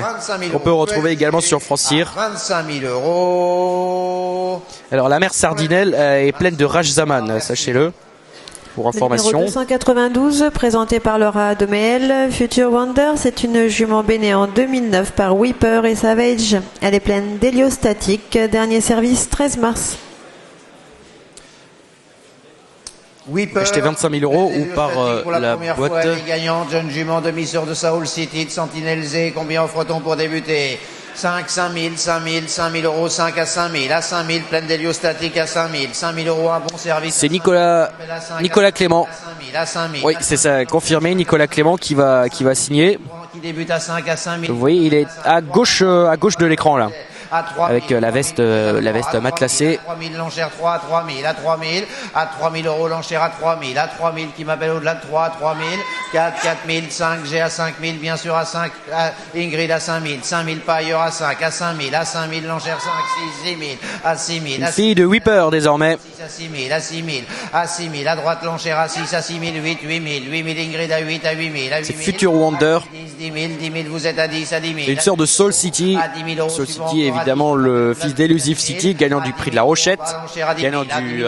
qu'on peut retrouver également sur Francir. 25 000 euros. Alors la mère Sardinelle est pleine de Rajzaman, sachez-le. Pour information. Le numéro 292, présenté par Laura Domeel, Future Wonder, c'est une jument née en 2009 par Whipper et Savage. Elle est pleine d'héliostatique. Dernier service 13 mars. Acheté 25 000 euros ou par la boîte. Gagnante, jeune jument demi-sœur de Saoul City, de Sentinelle Z. Combien offre-t-on pour débuter? 5 000 euros, 5 à 5 000, à 5 000, pleine d'héliostatique à 5 000, 5 000 euros, un bon service. C'est Nicolas Clément. Oui, c'est ça, confirmé, Nicolas Clément qui va signer. Qui débute à 5 à 5 000. Vous voyez, il est à gauche de l'écran là. Avec la veste matelassée. À 3 000 l'enchère 3 à 3 000, à 3 000, à 3 000 euros l'enchère à 3 000, à 3 000 qui m'appelle au-delà de 3 à 3 000, 4 000, 5 G à 5 000, bien sûr à 5, Ingrid à 5 000, 5 000 pas ailleurs à 5, à 5 000, à 5 000 l'enchère 5, 6 000, à 6 000. Une fille de Whipper désormais. 6 à 6 000, à 6 000, à 6 000, à droite l'enchère à 6, à 6 000, 8 000, Ingrid à 8, à 8 000, à 8 000. C'est Future Wonder. 10 000, vous êtes à 10, à 10 000. Une sœur de Soul City. Soul City, évidemment, le fils d'Elusive City, gagnant du prix de la Rochette, gagnant du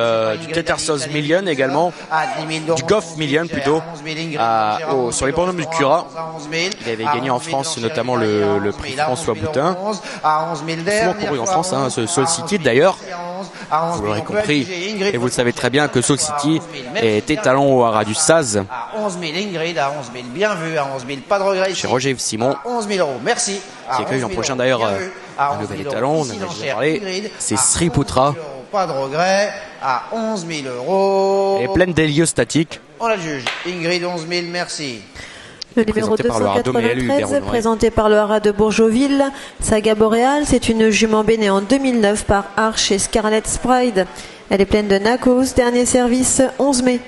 Tethersos Million également, du Goff Million plutôt, sur les podiums du Cura. Il avait gagné en France notamment le prix François Boutin. Souvent couru en France, hein, ce Soul City d'ailleurs. Vous l'aurez compris, et vous le savez très bien que Soul City est étalon au haras du Saz. À 11 000 Ingrid, à 11 000, bien vu, à 11 000, pas de regret. Chez Roger Simon. 11 000 euros, merci. Qui accueille l'an prochain d'ailleurs un nouvel étalon, on en a déjà parlé. C'est Sri Putra. Pas de regret, à 11 000 euros. Elle est pleine d'héliostatiques. On la juge. Ingrid, 11 000, merci. Le numéro 293, présenté par le haras de Bourgeauville, Saga Boreal, c'est une jument née en 2009 par Arch et Scarlet Sprite. Elle est pleine de Nakos, dernier service 11 mai.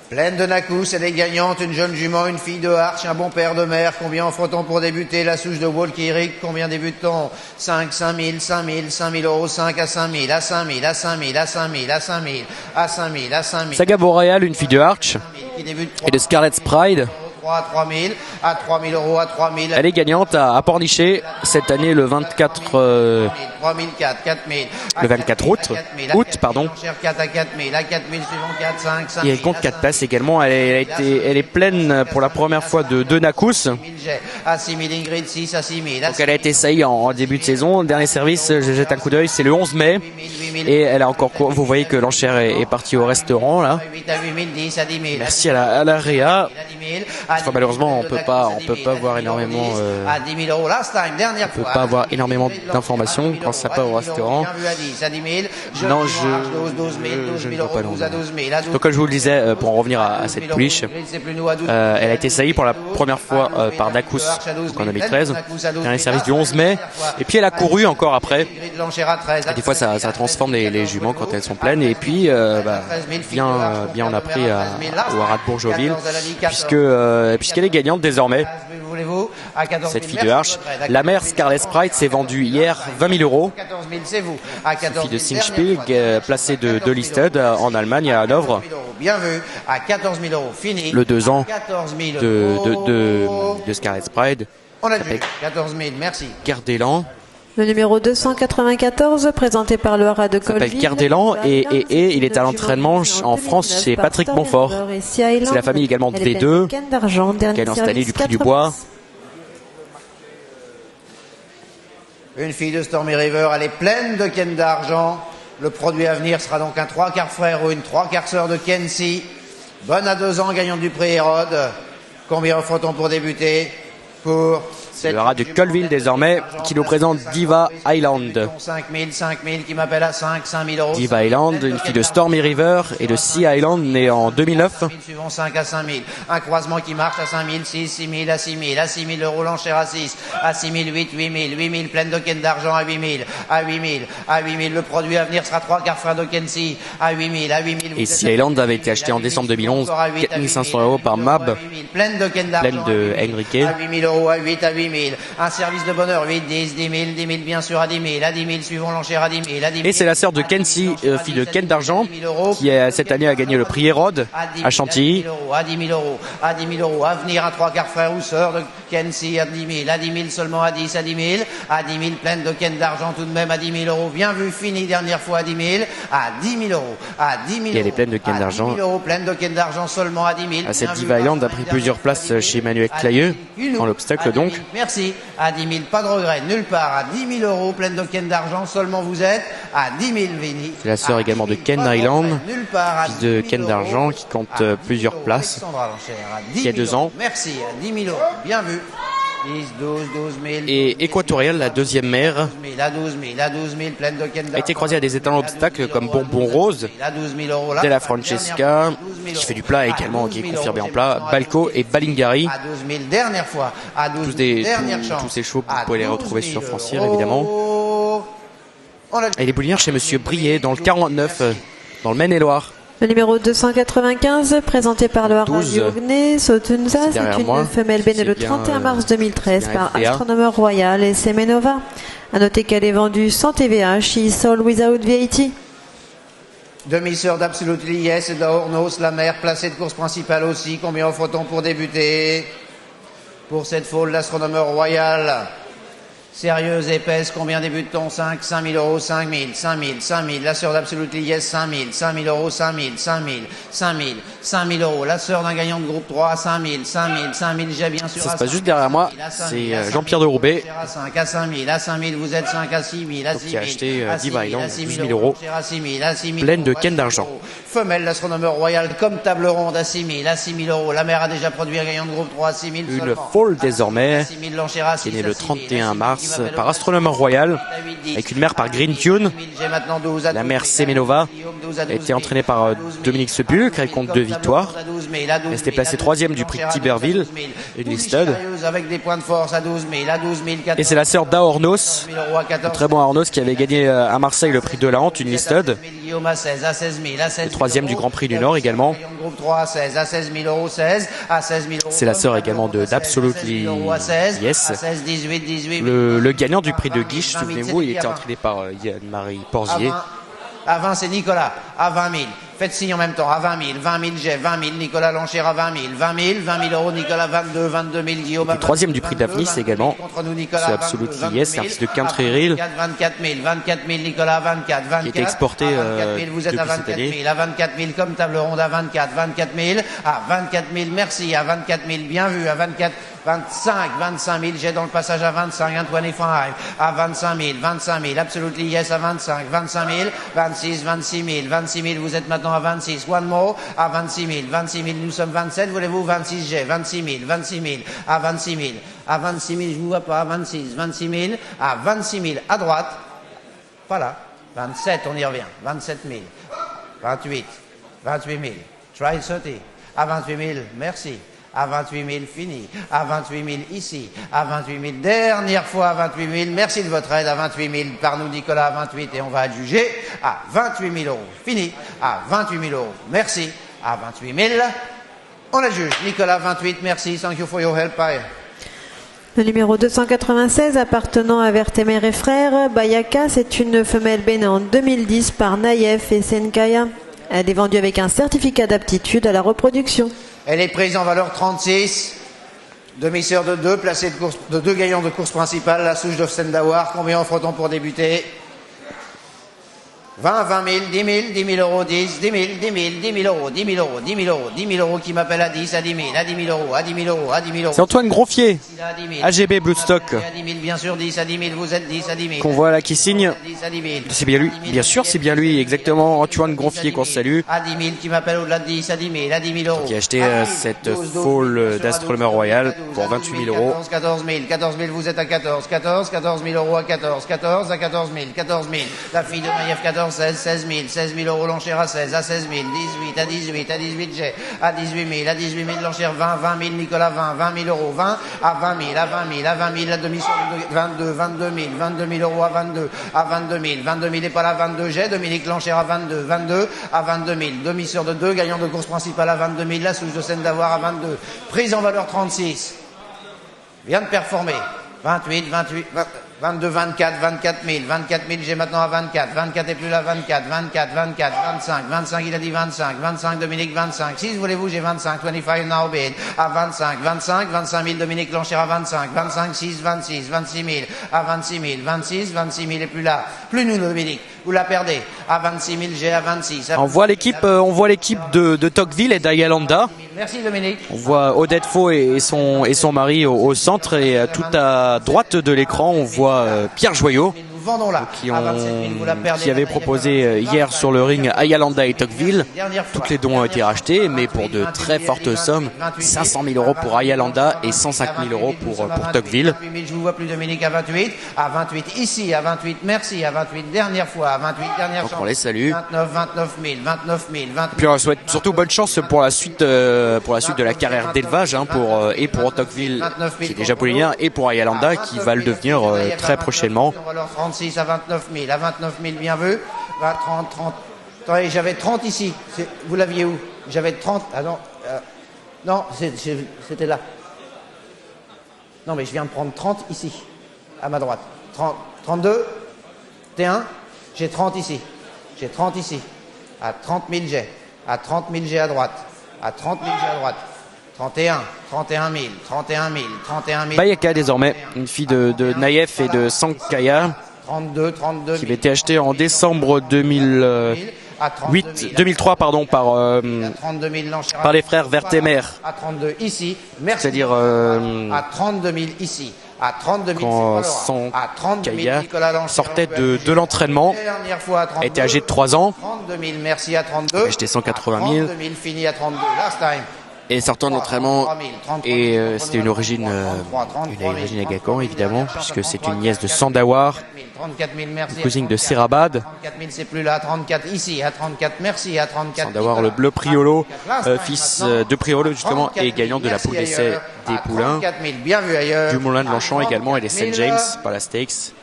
Pleine de Nakous, elle est gagnante, une jeune jument, une fille de Arch, un bon père de mère. Combien offre-t-on pour débuter? La souche de Walkirik, combien débute-t-on? 5 000 euros, 5 à 5 000, à 5 000, à 5 000, à 5 000, à 5 000, à 5 000, à 5 000. Saga Boreal, une fille de Arch et de Scarlet Sprite. À 3 000, à 3 000 euros, à 3 000. Elle est gagnante à Pornichet cette année le 24 3 4 000, le 24 août, 4 à 4 000, à 4 000 suivant 4, 5, 5 et elle compte 4 places également. Elle est pleine pour la première fois de 2 Nakous. À 6 000 Ingrid, 6 à 6 000. Donc elle a été saillie en début de saison. Le dernier service, je jette un coup d'œil, c'est le 11 mai. Et elle a encore cours. Vous voyez que l'enchère est partie au restaurant là. 8 à 8 000, 10 à 10 000. Merci à la Réa. Enfin, malheureusement, on peut pas voir énormément. À 10 000 euros, last time, dernière On peut fois. pas avoir énormément d'informations quand ça part au restaurant. Non, je ne vois pas non. Donc, comme je vous le disais, pour en revenir à cette pouliche, elle a été saillie pour la première fois par Dacous en 2013, dernier service du 11 mai. Et puis elle a couru encore après. Et des fois, ça transforme les juments quand elles sont pleines. Et puis, bien on a pris au haras de Bourgeauville, puisqu'elle est gagnante désormais. Cette fille de Arche. La mère Scarlet Sprite s'est vendue hier 20 000 euros. Cette fille de Singspiel, placée de Listed en Allemagne à Hanovre. Bien vu, à 14 000 euros, fini. Le 2 ans de Scarlet Sprite. On a vu, 14 000, merci. Gardeland. Le numéro 294, présenté par le haras de Colville. S'appelle Gardeland et il est à l'entraînement en France chez Patrick Montfort. C'est la famille également de V2 qui a installé du Prix du Bois. Une fille de Stormy River, elle est pleine de ken d'argent. Le produit à venir sera donc un 3/4 frère ou une 3/4 sœur de Kenzie. Bonne à 2 ans, gagnant du prix Hérode. Combien offre-t-on pour débuter? Pour C'est le haras de Colville désormais qui nous présente Diva Island. 5 000 qui m'appelle à 5 000 euros. Diva Island, une fille de Stormy River et de Sea Island née en 2009. Suivant 5 à 5 000. Un croisement qui marche à 5 000, 6 000 à 6 000, à 6 000 euros l'enchère à 6, à 6 000, 8 000, pleine de ken d'argent à 8 000, à 8 000, à 8 000. Le produit à venir sera 3/4 frère de Kenzie à 8 000, à 8 000. Et Sea Island avait été acheté en décembre 2011, 4 500 euros par Mab, pleine de ken d'argent. pleine de Henrique. À 8 000 euros, à 8 000. Un service de bonheur, 8, 10 000, bien sûr à 10 000, à 10 000, suivant l'enchère à 10 000, à 10 000. Et c'est la sœur de Kenzie, fille de Ken d'Argent, qui cette année a gagné le prix Hérode à Chantilly. À 10 000 euros, à 10 000 euros, à venir à 3/4 frère ou sœur de Kenzie à 10 000, à 10 000 seulement à 10 000, à 10 000 pleine de ken d'argent tout de même à 10 000 euros, bien vu, fini dernière fois à 10 000, à 10 000 euros, à 10 000 euros. Et elle est pleine de ken d'argent. 10 000 euros, pleine de ken d'argent seulement à 10 000. À cette Diva Island a pris plusieurs places chez Emmanuel Clayeux, en l'obstacle donc. Merci, à 10 000, pas de regret, nulle part, à 10 000 euros, pleine de ken d'argent, seulement vous êtes à 10 000, Vini. C'est la sœur également de Ken Island, fils de Ken d'Argent, qui compte plusieurs places, il y a 2 ans. Merci, à 10 000 euros, bien vu. 10, 12 000. Et Équatorial, la deuxième mère, à 12 000, pleine de ken d'argent. a été croisée à des étalons obstacles comme Bonbon Rose, À 12 000 euros, là. Della Francesca, qui fait du plat également, qui est confirmé en plat, Balco et Balingari. À 12 000, dernière fois. À 12 000, dernière chance. Tous ces chevaux, vous À pouvez les 12 retrouver 000 sur Francière, euros. évidemment. On a... Et les boulières chez Monsieur Brier, dans le 49, dans le Maine-et-Loire. Le numéro 295, présenté par le haras 12, du Ogné, Sotunza, c'est c'est derrière une moi. femelle belle C'est le bien, 31 mars 2013 bien par FPA. Astronomer Royal et Semenova. À noter qu'elle est vendue sans TVA chez Sold Without VAT. Demi-sœur d'Absolutely Yes et d'Aornos, la mère, placée de course principale aussi. Combien offre-t-on pour débuter? Pour cette foule, l'Astronomer Royal. Sérieuse, épaisse, combien débute-t-on? 5 000 euros, 5 000, 5 000, 5 000. La sœur d'Absolutely Yes, 5 000, 5 000 euros, 5 000, 5 000, 5 000, 5 000 euros. La sœur d'un gagnant de groupe 3, 5 000, 5 000, 5 000, j'ai bien sûr. Ça se passe juste derrière moi, c'est Jean-Pierre de Roubaix. À 5, à 5 000, à 5 000, vous êtes 5 à 6 000, à 6 000. qui a acheté à 6 Diva 000, Island, à 6 12 000 000 euros. À 6 000, à 6 000 Pleine de euros, ken à 6 000 d'argent. euros. Femelle, l'Astronomer Royal, comme table ronde à 6 000, à 6 000 euros. La mère a déjà produit un gagnant de groupe 3 à 6 000 Une seulement. folle désormais, 6 000 l'enchère à 6, qui est née à le 6 000, 31 à 6 000, mars qui m'appelle par au Astronomer Royal, à 8, 10, avec une mère par à Green 8, Tune. 10 000, j'ai maintenant 12 à La 12 mère 000, Semenova Guillaume, 12 à a 12 été 000, entraînée par à 12 000, Dominique Sepuc, elle compte 2 victoires. à 12 000, à 12 000, Elle s'était placée à 3e du prix de Tiberville, une listed. avec des points de force à 12 000, à 12 000, Et c'est la sœur d'Aornos, un très bon Aornos qui avait gagné à Marseille le prix de la Hante, une listed. Guillaume à 16, à 16 000, à 16 000 Le troisième du Grand Prix du Nord également. Groupe 3 à 16, à 16 000 euros, 16, à 16 000 euros. C'est la sœur également de d'Absolutely Yes. À 16, 18, 18 000. Le gagnant du prix de Guiche, souvenez-vous, il était entraîné par Yann-Marie Porzier. À 20, c'est Nicolas. À 20 000. Faites signe en même temps. À 20 000. 20 000, j'ai 20 000. Nicolas l'enchère à 20 000. 20 000. 20 000 euros. Nicolas, 22 000. Guillaume. Le troisième du prix d'Avnis également. C'est Absolutely Yes, c'est un fils de Quintréril. 24 000. 24 000. Nicolas, 24. 24. Qui était exporté vous êtes à depuis 24 cette année. 000. À 24 000 comme table ronde. À 24. 24 000. À 24 000. Merci. À 24 000. Bien vu. À 24 25 000, j'ai dans le passage à 25, 25, à 25 000, absolutely yes à 25 000, 26 000, vous êtes maintenant à 26, one more, à 26 000, nous sommes 27, voulez-vous 26 G, 26 000, à 26 000, je vous vois pas, à 26 000, à 26 000, à droite, voilà, 27, on y revient, 27 000, 28 000, try 30, à 28 000, merci. À 28 000, fini. À 28 000, ici. À 28 000, dernière fois à 28 000. Merci de votre aide. À 28 000, par nous, Nicolas, à 28 et on va adjuger. À 28 000 euros. Fini. À 28 000 euros. Merci. À 28 000, on adjuge. Nicolas, 28, merci. Thank you for your help. Bye. Le numéro 296 appartenant à Vertemer et Frères, Bayaka, c'est une femelle bénée en 2010 par Naïef et Senkaya. Elle est vendue avec un certificat d'aptitude à la reproduction. Elle est prise en valeur 36. Demi-sœur de 2, placée de 2 gagnants de course principale, la souche d'Ofsendawar. Combien offre-t-on pour débuter? 20 000, 10 000 euros, 10 000 euros, 10 000 euros qui m'appelle à 10, à 10 000, à 10 000 euros, à 10 000 euros, à 10 000 euros. C'est Antoine Gronfier, AGB Bloodstock. À 10 000, bien sûr, 10 à 10 000, vous êtes 10 à 10 000. Qu'on voit là qui signe. 10 à 10 000. C'est bien lui, bien sûr, c'est bien lui, exactement. Antoine Gronfier qu'on salue. À 10 000 qui m'appelle au-delà de 10, à 10 000, à 10 000 euros. Qui a acheté cette foal d'Astronomer Royal pour 28 000 euros. 14 000, vous êtes à 14 000 euros à 14 à 14 000. La fille de Maïef, 14, 16 000 euros l'enchère à 16 000, 18, à 18 G, à 18 000 l'enchère 20 000, Nicolas 20 000 euros, 20 à 20 000, la demi-sur 22 000 euros à 22 000 et pas là, 22 G, Dominique l'enchère à 22 à 22 000, demi-sur de 2, gagnant de course principale à 22 000, la souche de scène d'avoir à 22, prise en valeur 36, vient de performer, 22, 24 000, j'ai maintenant à 24 et plus là, 25, il a dit 25, Dominique 25, si voulez-vous, j'ai 25 now bid, à 25 000, Dominique l'enchère à 25, 26 000, à 26 000 et plus là, plus nous, Dominique, vous la perdez, à 26 000, j'ai à 26. On voit l'équipe de Tocqueville et d'Ayalanda. Merci Dominique. On voit Odette Faux et son mari au centre et tout à droite de l'écran, on voit Pierre Joyot qui avait proposé hier sur le ring Ayalanda et Tocqueville. Toutes les dons ont été rachetés, mais pour de très fortes sommes, 500 000 euros pour Ayalanda et 105 000 euros pour Tocqueville. Je vous vois plus Dominique à 28 ici, à 28, merci, à 28, dernière fois, à 28, dernière chance. Donc on les salue. 29 000. Puis on souhaite surtout bonne chance pour la suite de la carrière d'élevage pour Tocqueville qui est déjà poulinière et pour Ayalanda qui va le devenir très prochainement. 36 à 29 000, bien vu. 30. Attendez, j'avais 30 ici. Vous l'aviez où? J'avais 30. Ah non. Non, c'était là. Non, mais je viens de prendre 30 ici, à ma droite. 32, T1, j'ai 30 ici. À 30 000 G. À 30 000 G à droite. 31 000. Bayaka désormais, une fille de Naïef et de Sankaya. 32 qui avait été acheté en décembre 2003 par les frères Vertemer. À 32 ici, merci. C'est-à-dire à 32 000 ici. À 32 000, quand Sankaya sortait de l'entraînement, était âgé de 3 ans, 32 000, merci à 32. acheté 180 000. 32 000 fini à 32, last time. Et sortant d'entraînement, et c'était une origine Agacan évidemment, puisque c'est une nièce de Sandawar, une cousine de Serabad. 34 000, c'est plus là, 34 ici, à 34, merci, à 34. Sandawar, le bleu Priolo, fils de Priolo justement, et gagnant de la poule d'essai des poulains, du Moulin de Longchamp également, et des St. James, par la Stakes.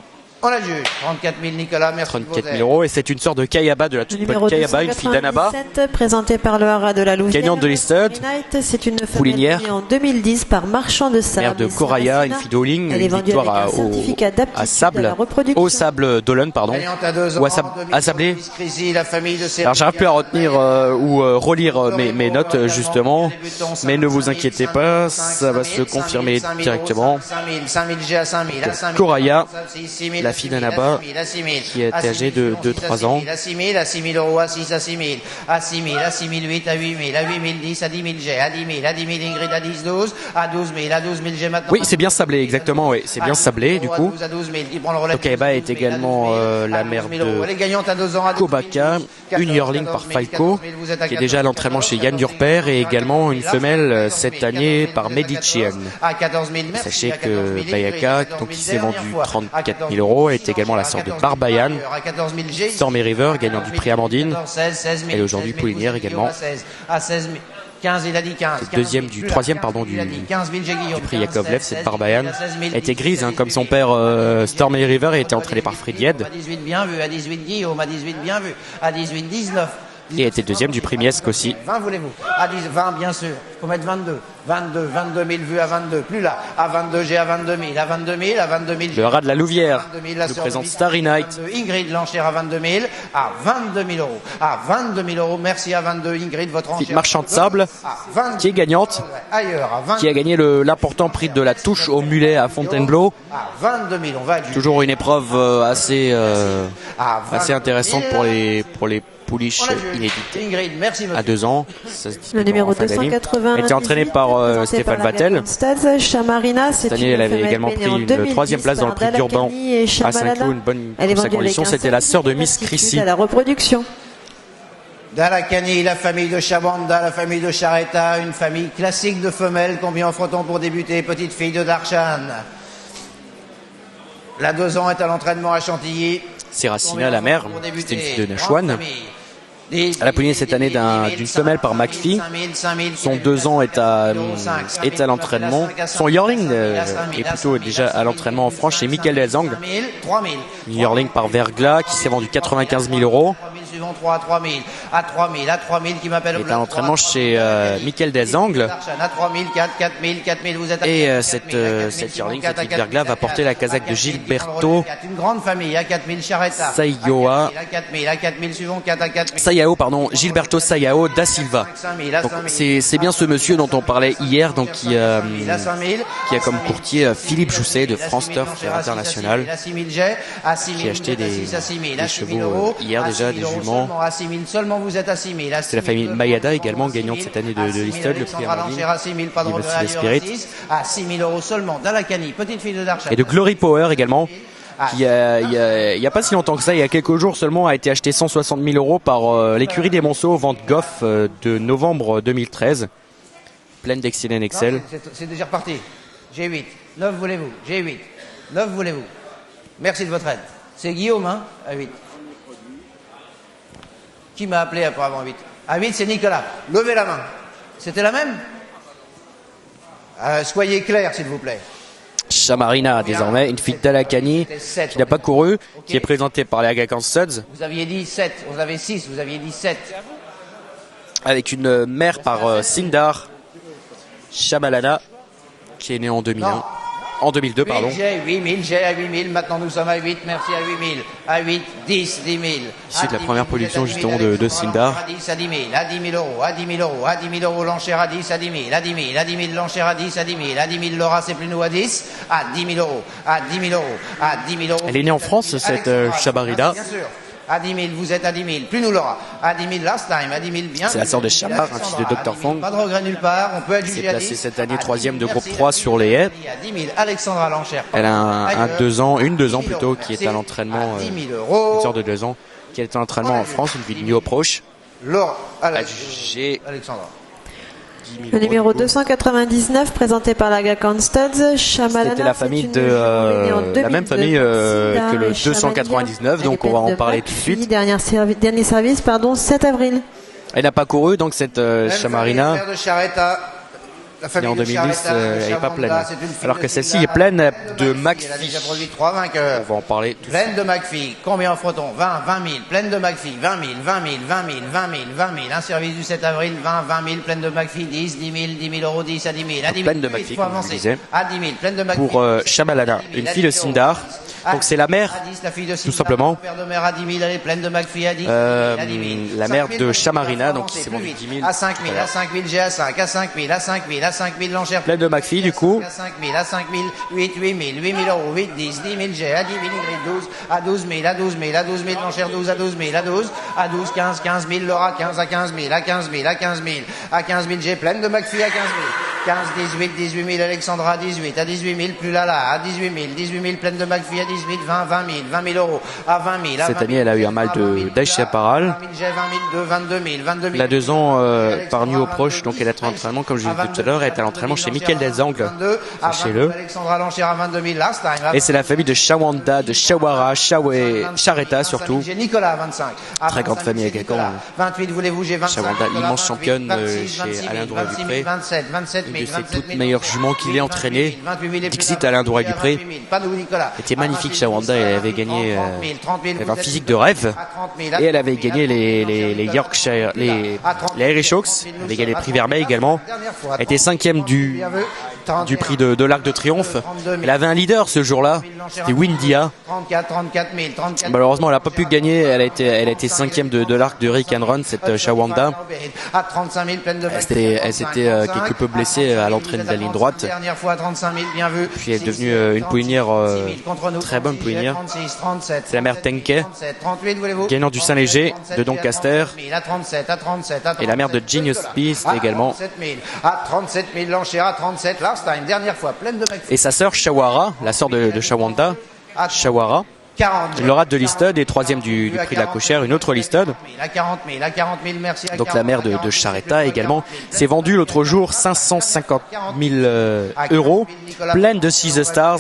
On la juge. 34 000, Nicolas, merci. 34 000 euros, et c'est une sorte de Kayaba, de la toute bonne Kayaba, une fille d'Anaba. Présentée par le Haras de la Louvière. Gagnante de l'Istud. C'est une poulinière en 2010 par Marchand de Sable. Mère de Coraya, une fille d'Oling, une victoire au Sable d'Olon, pardon. Ou à Sablé. Alors j'arrive plus à retenir ou relire mes notes justement, mais ne vous inquiétez pas, ça va se confirmer directement. Coraya, la fille d'Anaba qui est âgée de 3 ans. À 6 000, à 6 000 euros, à 6, à 6 000, à 6 000, à 6 008, à 8 000, à 8 000, 10, à 10 000 G, à 10 000, à 10 000 Ingrid, à 10, 12, à 12 000, à 12 000 G maintenant. Oui, c'est bien sablé, exactement, oui, c'est bien sablé du coup. Tokaiba est également la mère de Kobaka, une yearling par Falco, qui est déjà à l'entraînement chez Yann Durper, et également une femelle cette année par Medician. Sachez que Bayaka, donc qui s'est vendu 34 000 euros, est également la sœur de Barbayan, Stormy River, gagnant du prix Amandine. Elle est aujourd'hui poulinière également. 15, il a dit 15. Troisième du prix Yakovlev, c'est Barbayan. Elle était grise, hein, comme son père Stormy River, et était entraînée par Fridied. À 18 bien vu, à 18 Guillaume, à 18 bien vu, à 18 19. Et elle était deuxième du prix Miesque aussi. 20 voulez-vous? À 10, 20 bien sûr. Faut mettre 22. 22 000 vues à 22. Plus là. À 22 G à 22 000. À 22 000, à 22 000. Le rat de la Louvière nous présente Starry Night. Ingrid, l'enchère à 22 000. À 22 000 euros. À 22 000 euros. Merci à 22 Ingrid, votre enchère. Marchand de sable, qui est gagnante. Ailleurs, à 20. Qui a gagné l'important prix de la touche au mulet à Fontainebleau. À 22 000, on va adjuger. Toujours une épreuve assez intéressante pour les pouliches inédites. Ingrid, merci à 2 ans. Le numéro 280. Elle était entraînée par Stéphane Vattel. Chamarina, cette année, elle avait également pris une 3e place dans le prix d'Urban à Saint-Cloud, une bonne pour sa condition. C'était la sœur de Miss Chrissy. À la reproduction. Dalakani, la famille de Chabanda, la famille de Charetta, une famille classique de femelles qu'on vient en frottant pour débuter, petite fille de Darshan. La 2 ans est à l'entraînement à Chantilly. Seracina, la mère, c'était une fille de Nashwan. Elle a pouliné cette année d'une femelle par McPhee. Son 2 ans est à l'entraînement. Son yearling est plutôt déjà à l'entraînement en France chez Michael Delzang. Une yearling par Verglas qui s'est vendu 95 000 euros. 3 à 3 000, à 3 000, à 3 000 qui m'appelle. Il est à l'entraînement chez Michael Desangles. À 3 000, 4 000, vous êtes à. Et cette yearling, cette Verglas, va porter la casaque de Gilberto. Une grande famille, à 4 000, Charetta. Sayoa. À 4 000, suivant 4 à 4 000. Sayao, pardon, Gilberto Sayao da Silva. Donc c'est bien ce monsieur dont on parlait hier, donc qui a comme courtier Philippe Jousset de France Turf International, qui a acheté des chevaux hier déjà, des juments. C'est la famille Mayada également gagnante cette année de Listed, le prix Amandine, à 6 000 euros seulement. Dalakani, petite fille de Darshan. Et de Glory Power également, qui il y a pas si longtemps que ça, il y a quelques jours seulement, a été acheté 160 000 euros par l'écurie des Monceaux, vente Goff de novembre 2013, pleine d'Excellent Excel. C'est déjà reparti. G8, 9 voulez-vous, G8, 9 voulez-vous. Merci de votre aide. C'est Guillaume, hein, à 8. Qui m'a appelé après avant 8? À 8, c'est Nicolas. Levez la main. C'était la même? Soyez clair, s'il vous plaît. Chamarina, désormais, une fille d'Alakani qui n'a pas couru, qui est présentée par les Aga Khan Studs. Vous aviez dit 7, vous avez 6, vous aviez dit 7. Avec une mère par Sindar Shamalana, qui est née en 2001. En 2002, pardon. 8 000, j'ai à 8 000, maintenant nous sommes à 8, merci à 8 000, à 8, 10 000. Ici de la première production justement de Sindar. À 10 000, à 10 000 euros, à 10 000 euros, à 10 000 euros l'enchère à 10, à 10 000, à 10 000, à 10 000 l'enchère à 10, à 10 000, à 10 000 Laura c'est plus nous à 10, à 10 000 euros, à 10 000 euros, à 10 000 euros. Elle est née en France, cette Chabarida. Bien sûr. À 10 000, vous êtes à 10 000, plus nous Laura. À 10 000 last time, à 10 000 bien. C'est la sœur de Chabar, un fils de Dr Fong. Pas de regret nulle part, on peut adjuger. Elle s'est placée cette année 3e de groupe 3 sur les haies. À 10 000, Alexandra l'enchère. Elle a une 2 ans plutôt, qui est à l'entraînement, une sœur de 2 ans, qui est à l'entraînement en France, une fille de New Approach. Laura, Alexandra. Le numéro 299 présenté par la Aga Khan Studs. C'était la famille la même famille que le 299, donc on va en parler tout de suite. Dernier service, 7 avril. Elle n'a pas couru, donc cette Chamarina. Et en 2010, elle n'est pas pleine. Alors que celle-ci est pleine de McPhee. On va en parler tout de suite. Pleine de McPhee. Combien en frottons? 20 000. Pleine de McPhee. 20 000, 20 000, 20 000, 20 000, 20 000. Un service du 7 avril. 20 000. Pleine de McPhee. 10 000 euros. 10 à 10 000. À 10 000. Pleine de McPhee, comme je disais. À 10 000. Pleine de McPhee. Pour Shamalana, une fille de Sindar. Donc c'est la mère, tout simplement. La mère de Chamarina, donc qui s'est vendue 10 000. À 5 000, à 5 000, j'ai à 5, à 5 000, à 5 000, à 5 000, l'enchère. Pleine de McPhee, du coup. À 5 000, à 5 000, 8 000 euros, 8, 10, 10 000, j'ai à 10 000, 12, à 12 000, à 12 000, à 12 000, l'enchère 12, à 12 000, à 12, à 12, 15, 15 000, Laura, 15, à 15 000, à 15 000, à 15 000, à 15 000, j'ai pleine de McPhee à 15 000. 15, 18, 18 000, Alexandra, 18, à 18 000, plus là, à 18 000, pleine de McPhee, à 18, 20, 20 000, 20 000 euros, à 20 000. Cette année, elle a eu un mal d'Aïchaparal. 20 000, 22 000, 22 000. Il a 2 ans par nuit au proche, donc elle est en entraînement, comme je l'ai dit tout à l'heure, elle est à l'entraînement chez Michael Delzangle, sachez-le. Et c'est la famille de Shawanda, de Shawara, Chareta surtout. Très grande famille à Gagan. 28, voulez-vous, j'ai 25. Shawanda, immense championne chez Alain Douré-Dupré. 27, 27 000. Une de ses toutes meilleures juments qu'il ait entraîné. Dixit Alain Douré-Dupré. Était magnifique, Shawanda. Elle avait gagné elle avait un physique de rêve. Et elle avait gagné les Yorkshire, les Irish Hawks. Elle avait gagné les prix Vermeil également. Elle était 5e du prix de l'Arc de Triomphe. Elle avait un leader ce jour-là. C'était Windia. Malheureusement, elle n'a pas pu gagner. Elle a été 5e de l'Arc de Rick and Run, cette Shawanda. Elle s'était quelque peu blessée à l'entrée de la ligne droite. Puis elle est devenue une pouinière, très bonne pouinière. C'est la mère Tenke, gagnant du Saint-Léger de Doncaster. Et la mère de Genius Beast également. À 37 000, l'enchère à 37, last time, dernière fois, pleine de Et sa sœur Shawara, la sœur de Shawanda, Shawara. 40 Laura de Listed est 3e du prix de la cochère, une autre Listed. À 40 000, merci. Donc la mère de Chareta également s'est vendue l'autre jour 550 000 euros, pleine de 6 Stars.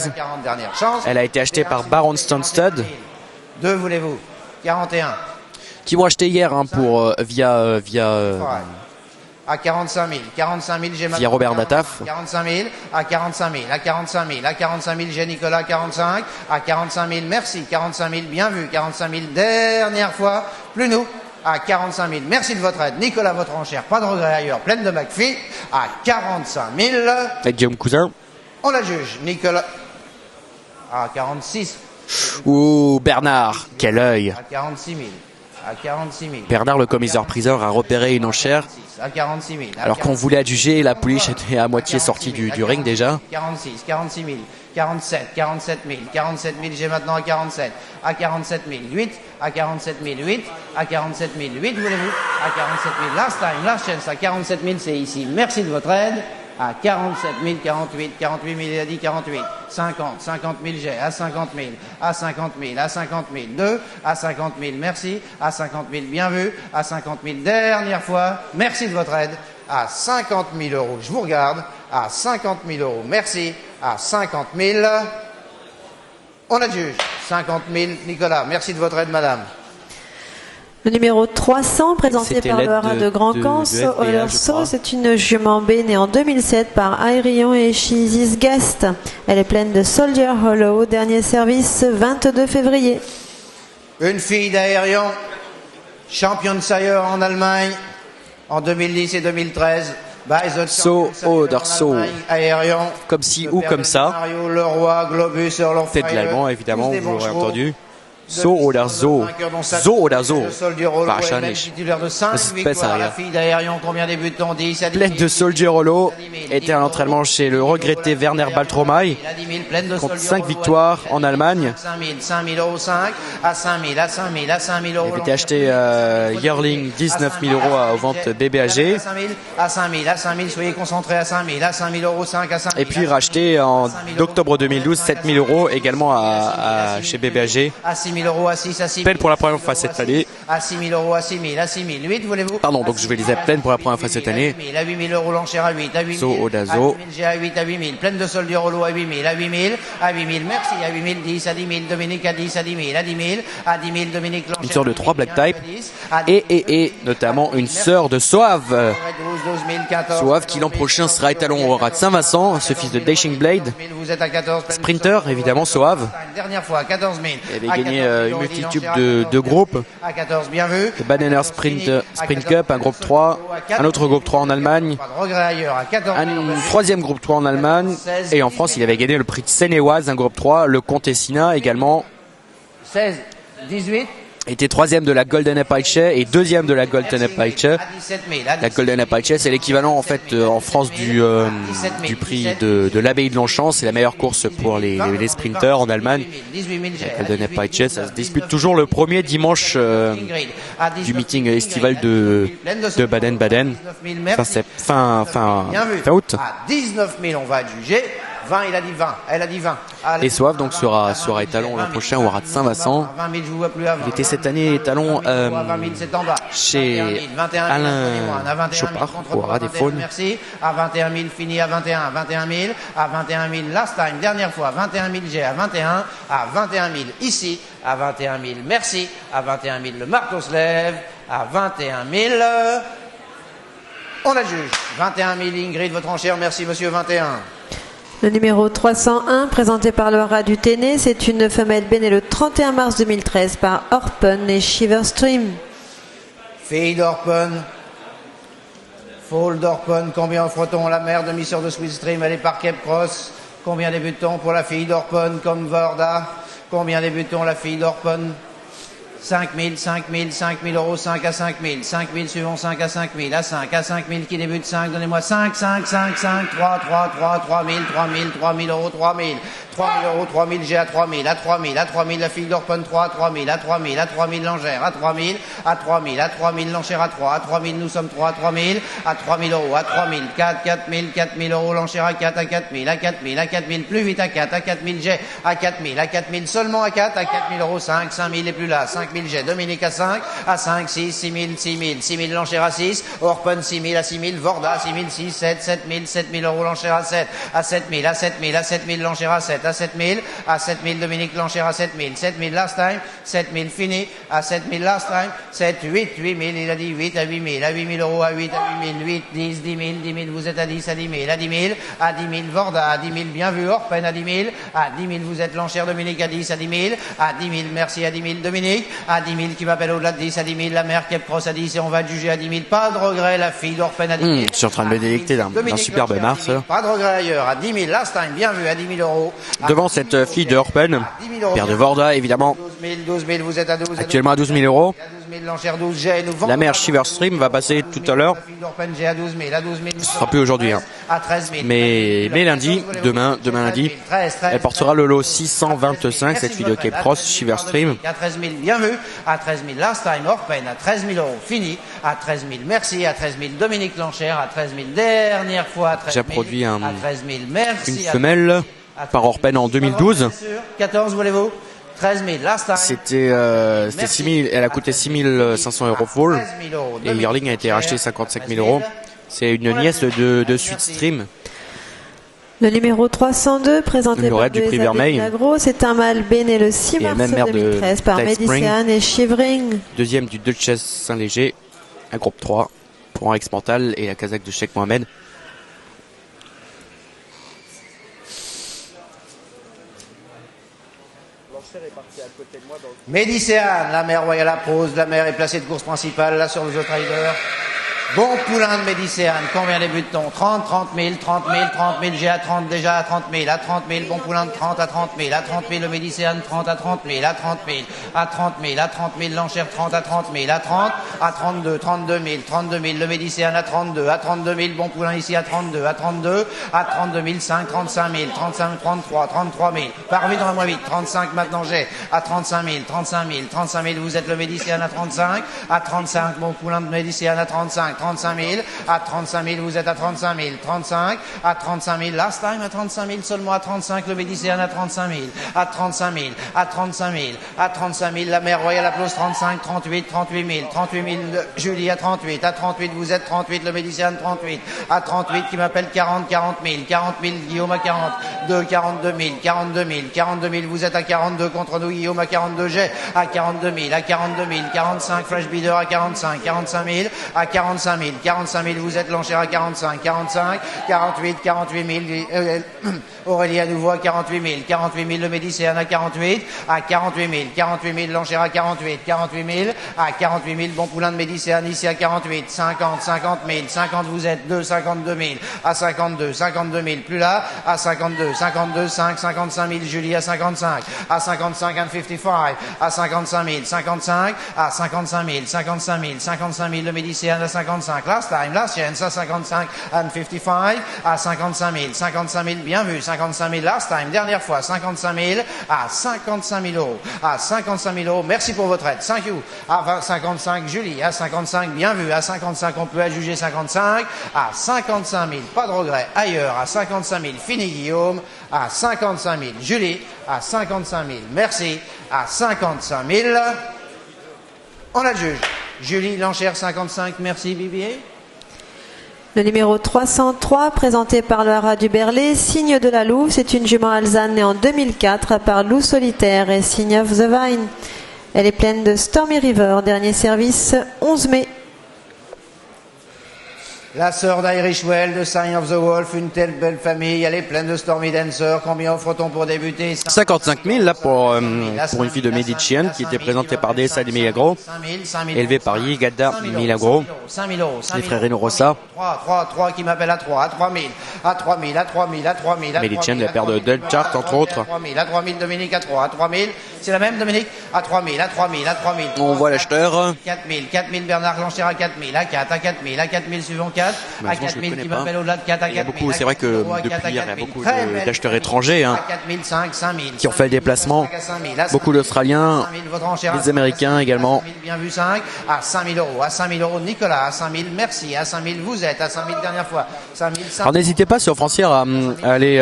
Elle a été achetée par Baron Stonestad. 2 voulez-vous, 41. Qui vont acheter hier via à 45 000, j'ai via Robert Nataf. 45 000, à 45 000, à 45 000, à 45 000, j'ai Nicolas, 45, à 45 000, merci, 45 000, bien vu, 45 000, dernière fois, plus nous, à 45 000, merci de votre aide, Nicolas, votre enchère, pas de regret ailleurs, pleine de McPhee, à 45 000. Avec Guillaume Cousin. On la juge, Nicolas, à 46. Ouh, Bernard, quel œil. À 46 000. À 46 000. Bernard, le commissaire-priseur, a repéré une enchère. À 46 000. Alors qu'on voulait adjuger, la pouliche était à moitié sortie du ring déjà. 46 000. 47 000, j'ai maintenant à 47. À 47 000, 8. À 47 000, 8. À 47 000, 8, voulez-vous? À 47 000, last time, last chance. À 47 000, c'est ici. Merci de votre aide. À 47 000, 48 000, il a dit 48. 50 000, j'ai. À 50 000, à 50 000, à 50 000, 2. À 50 000, merci. À 50 000, bien vu. À 50 000, dernière fois. Merci de votre aide. À 50 000 euros, je vous regarde. À 50 000 euros, merci. À 50 000, on adjuge. 50 000, Nicolas, merci de votre aide, madame. Le numéro 300, présenté par le haras de Grand-Camp, c'est une jument B née en 2007 par Airion et Chizis Guest. Elle est pleine de Soldier Hollow, dernier service 22 février. Une fille d'Airion, championne sire en Allemagne en 2010 et 2013. So oder so. Comme si ou comme ça. Mario Leroy, Globus, peut-être l'allemand, évidemment, vous l'aurez entendu. So oder so. So oder so. Wahrscheinlich. Das ist besser, ja. Pleine de Soldier Hollow était à l'entraînement chez le regretté Werner Baltromay. Compte 5 victoires en Allemagne. 5 000 euros, 5 à 5 000, à 5 000, à 5 000 euros. Il avait été acheté Yearling 19 000 euros aux ventes BBAG. À 5 000, à 5 000, soyez concentrés à 5 000, à 5 000 euros, 5 à 5 000. Et puis racheté en octobre 2012 7 000 euros également chez BBAG. À 6 000 euros, à 6 à 6 000. Pleine pour la première fois cette année. À 6 000 euros, à 6 000, à 6 000, 8, voulez-vous? Pardon, donc je vais les appeler pleine pour la première fois cette année. À 8 000 euros, l'enchère à 8, à 8 000. So oder so. J'ai à 8, à 8 000. Pleine de soldes du rouleau à 8 000, à 8 000, à 8 000, merci, à 8 000, 10, à 10 000, Dominique à 10, à 10 000, à 10 000, à 10 000, Dominique l'enchère. Une sœur de 3 black type et notamment une sœur de Soave. 000, 14 Soave qui l'an prochain sera étalon au Rat de Saint-Vincent, ce fils de Dashing Blade. Vous êtes à 14. Sprinter, évidemment, Soave. Dernière fois, 14 000. Il avait gagné une multitude de groupes. À 14, bien vu. Le Badener Sprint Cup, un groupe 3, un autre groupe 3 en Allemagne, Pas de regret ailleurs, à 14 000. un troisième groupe 3 en Allemagne, et en France il avait gagné le prix de Seine-et-Oise, un groupe 3, le Contessina également, 16, 18. était troisième de la Golden Apache et deuxième de la Golden Apache. À 17 000. La Golden Apache, c'est l'équivalent en fait en France du prix de l'abbaye de Longchamp. C'est la meilleure course pour les sprinteurs en Allemagne. 18 000. La Golden Apache, ça se dispute toujours le premier dimanche du meeting estival de Baden-Baden. Fin août. À 19 000, on va juger. 20, il a dit 20. Elle a dit 20. Allez. Et Soave donc sera étalon l'an prochain au Rat de Saint-Vincent. 20 000, je vous vois plus avant. Il était cette année étalon chez Alain Chopard au Rat des Faunes. Merci. À 21 000, fini à 21. À 21 000. À 21 000, last time, dernière fois. 21 000, j'ai à 21. À 21 000, ici. À 21 000, merci. À 21 000, le marteau se lève. À 21 000, on la juge. 21 000, Ingrid, votre enchère. Merci, monsieur. 21. Le numéro 301, présenté par le Rat du Téné, c'est une femelle bénée le 31 mars 2013 par Orpen et Shiverstream. Fille d'Orpen. Fall d'Orpen. Combien offre-t-on la mère demi-sœur de Sweetstream? Elle est par Cape Cross. Combien débute-t-on pour la fille d'Orpen comme Vorda? Combien débute-t-on la fille d'Orpen? 5 000, 5 000, 5 000 euros, 5 à 5 000, 5 000 suivant 5 à 5 000, à 5 qui débute 5, donnez-moi 5, 5, 5, 5, 3, 3, 3, 3 000, 3 000, 3 000 euros, 3 000, 3 000 euros, 3 000, j'ai à 3 000, à 3 000, à 3 000, la fille d'Orpen 3, 3 000, à 3 000, à 3 000, l'Angère, à 3 000, à 3 000, à 3 000, l'Enchère à 3, à 3 000, nous sommes 3, à 3 000, à 3 000 euros, à 3 000, 4, 4 000, 4 000 euros, l'Enchère à 4, à 4 000, à 4 000, à 4 000, plus vite à 4, à 4 000, j'ai à 4 000, à 4 000, seulement à 4, à 4 000 euros, 5, 5 000 et plus là, 5 000, j'ai Dominique à 5, à 5, 6, 6 000, 6 000, 6 000, l'Enchère à 6, Orpen 6 000, à 6 000, Vorda 6 000, 6, 7, 7 000, 7 000 euros, l'Enchère à 7, à 7 000, à 7 000, à 7 000, l'Enchère à 7, à 7 000, à 7 000, Dominique l'Enchère à 7 000, 7 000 last time, 7 000 fini, à 7 000 last time, 7, 8, 8 000, il a dit 8 à 8 000, à 8 000 euros, à 8 à 8 000, 8, 10, 10 000, 10 000, vous êtes à 10, à 10 000, à 10 000, à 10 000, Vorda, à 10 000, bien vu, Orpen à 10 000, à 10 000, vous êtes l'Enchère, Dominique à 10, à 10 000, à 10 000, merci à 10 000, Dominique, à 10 000, qui m'appelle au-delà de 10, à 10 000, la mère Cape Cross à 10, et on va juger à 10 000, pas de regret, la fille d'Orpen à 10 000. Je suis en train de me délecter d'un superbe mars. Pas de regret ailleurs, à 10 000, last time, bien vu, à 10 000 euros. Devant cette fille de Orpen, père de Vorda évidemment, 12 000, vous êtes à 12 actuellement à 12 000 euros. À 12 000, l'Enchère 12, j'ai, nous vendons. La mère Shiverstream va passer tout à l'heure. La fille d'Orpen, j'ai à 12 000, à 12 000. Ce sera plus aujourd'hui. Hein. À 13 000. Mais lundi, demain lundi, 13, elle portera le lot 625, cette fille de Cape Cross, Shiverstream. À 13 000, bien vu. À 13 000, last time, Orpen, à 13 000 euros, fini. À 13 000, merci. À 13 000, Dominique l'Enchère. À 13 000, dernière fois. À 13 000. J'ai produit à 13 000, merci. une femelle par Orpen en 2012. 14, voulez-vous? 13 000, last time. C'était 6 000, elle a coûté 6 500 euros full. Et Yearling a été racheté 55 000 euros. C'est une nièce de Sweetstream. Le numéro 302, présenté par du prix Vermeil. Lagros, c'est un mâle béné le 6 mars 2013 par Medician et Shivering. Deuxième du Duchess Saint-Léger, un groupe 3 pour Henrik Spantal et la Kazakh de Sheikh Mohamed. Médicéane, la mère royale à pause, la mère est placée de course principale, là sur le The Trader. Bon poulain de Médicéane, combien débute-t-on? 30, 30 000, 30 000, 30 000, j'ai à 30 déjà, à 30 000, à 30 000, bon poulain de 30 à 30 000, à 30 000, le Médicéane 30 à 30 000, à 30 000, à 30 000, à 30 000, l'Enchère 30 à 30 000, à 30, à 32, 32 000, 32 000, le Médicéane à 32, à 32 000, bon poulain ici à 32, à 32, à 32 000, 5, 35 000, 35 000, 33, 33 000, par vite, moi vite, 35 maintenant j'ai, à 35 000, 35 000, 35 000, vous êtes le Médicéane à 35, à 35, bon poulain de Médicéane à 35, 35 000, à 35 000, vous êtes à 35 000, 35, à 35 000, last time à 35 000, seulement à 35, le Médicéane à 35 000, à 35 000, à 35 000, à 35 000, la mère royale applause 35, 38, 38 000, 38 000, Julie à 38, à 38, vous êtes 38, le Médicéane 38, à 38, qui m'appelle 40, 40 000, 40 000, Guillaume à 42, 42 000, 42 000, 42 000, vous êtes à 42 contre nous, Guillaume à 42, j'ai à 42 000, à 42 000, 45, Flash Beater à 45, 45 000, à 46 45 000. 45 000, vous êtes l'enchère à 45. 45, 48, 48 000. Aurélie à nouveau à 48 000. 48 000, le Médicéan à 48. À 48 000. 48 000, l'enchère à 48. 48 000. À 48 000, bon poulain de Médicéan ici à 48. 50, 50 000. 50, vous êtes 2, 52 000. À 52, 52 000. Plus là, à 52, 52, 5, 55 000. Julie à 55. À 55 and 55. À 55 000. 55. À 55 000. 55 000. 55 000, le Médicéan à 55. Last time, last chance à 55 and 55. À 55 000. 55 000, bien vu. 55 000, last time, dernière fois. 55 000. À 55 000 euros. À 55 000 euros. Merci pour votre aide. Thank you. À 55, Julie. À 55, bien vu. À 55, on peut adjuger 55. À 55 000, pas de regret. Ailleurs, à 55 000, fini Guillaume. À 55 000, Julie. À 55 000, merci. À 55 000, on adjuge. Julie, l'enchère 55, merci Bibier. Le numéro 303, présenté par le haras du Berlay, Signe de la Louve, c'est une jument alezane née en 2004 par Loup Solitaire et Signe of the Vine. Elle est pleine de Stormy River, dernier service 11 mai. La sœur d'Irish Well, de Sign of the Wolf, une telle belle famille, elle est pleine de Stormy Dancer. Combien offre-t-on pour débuter? 55 000 là pour une fille de Médicienne qui était présentée par DSA de Milagro, élevée par Yigada Milagro, 5 000 euros, les frères Reno Rossa. 3 qui m'appelle à 3, à 3 000, à 3 000, à 3 000, à 3 000. Médicienne, la paire de Del Chart entre autres. À 3 000, Dominique à 3, à 3 000. C'est la même Dominique? À 3 000, à 3 000, à 3 000. On voit l'acheteur. 4 000 Bernard l'enchère à 4 000, à 4, à 4 000, à 4 000 suivant 4, à 4 000 qui m'appelle au-delà de 4 à 4 000. Il y a beaucoup, c'est vrai que depuis hier, il y a beaucoup d'acheteurs étrangers à 4 000, 5 000, qui ont fait le déplacement. Beaucoup d'Australiens, des Américains également. Bien vu 5, à 5 000 euros, à 5 000 euros Nicolas, à 5 000 merci, à 5 000 vous êtes, à 5 000 dernière fois, 5 000. Alors n'hésitez pas sur Francière à aller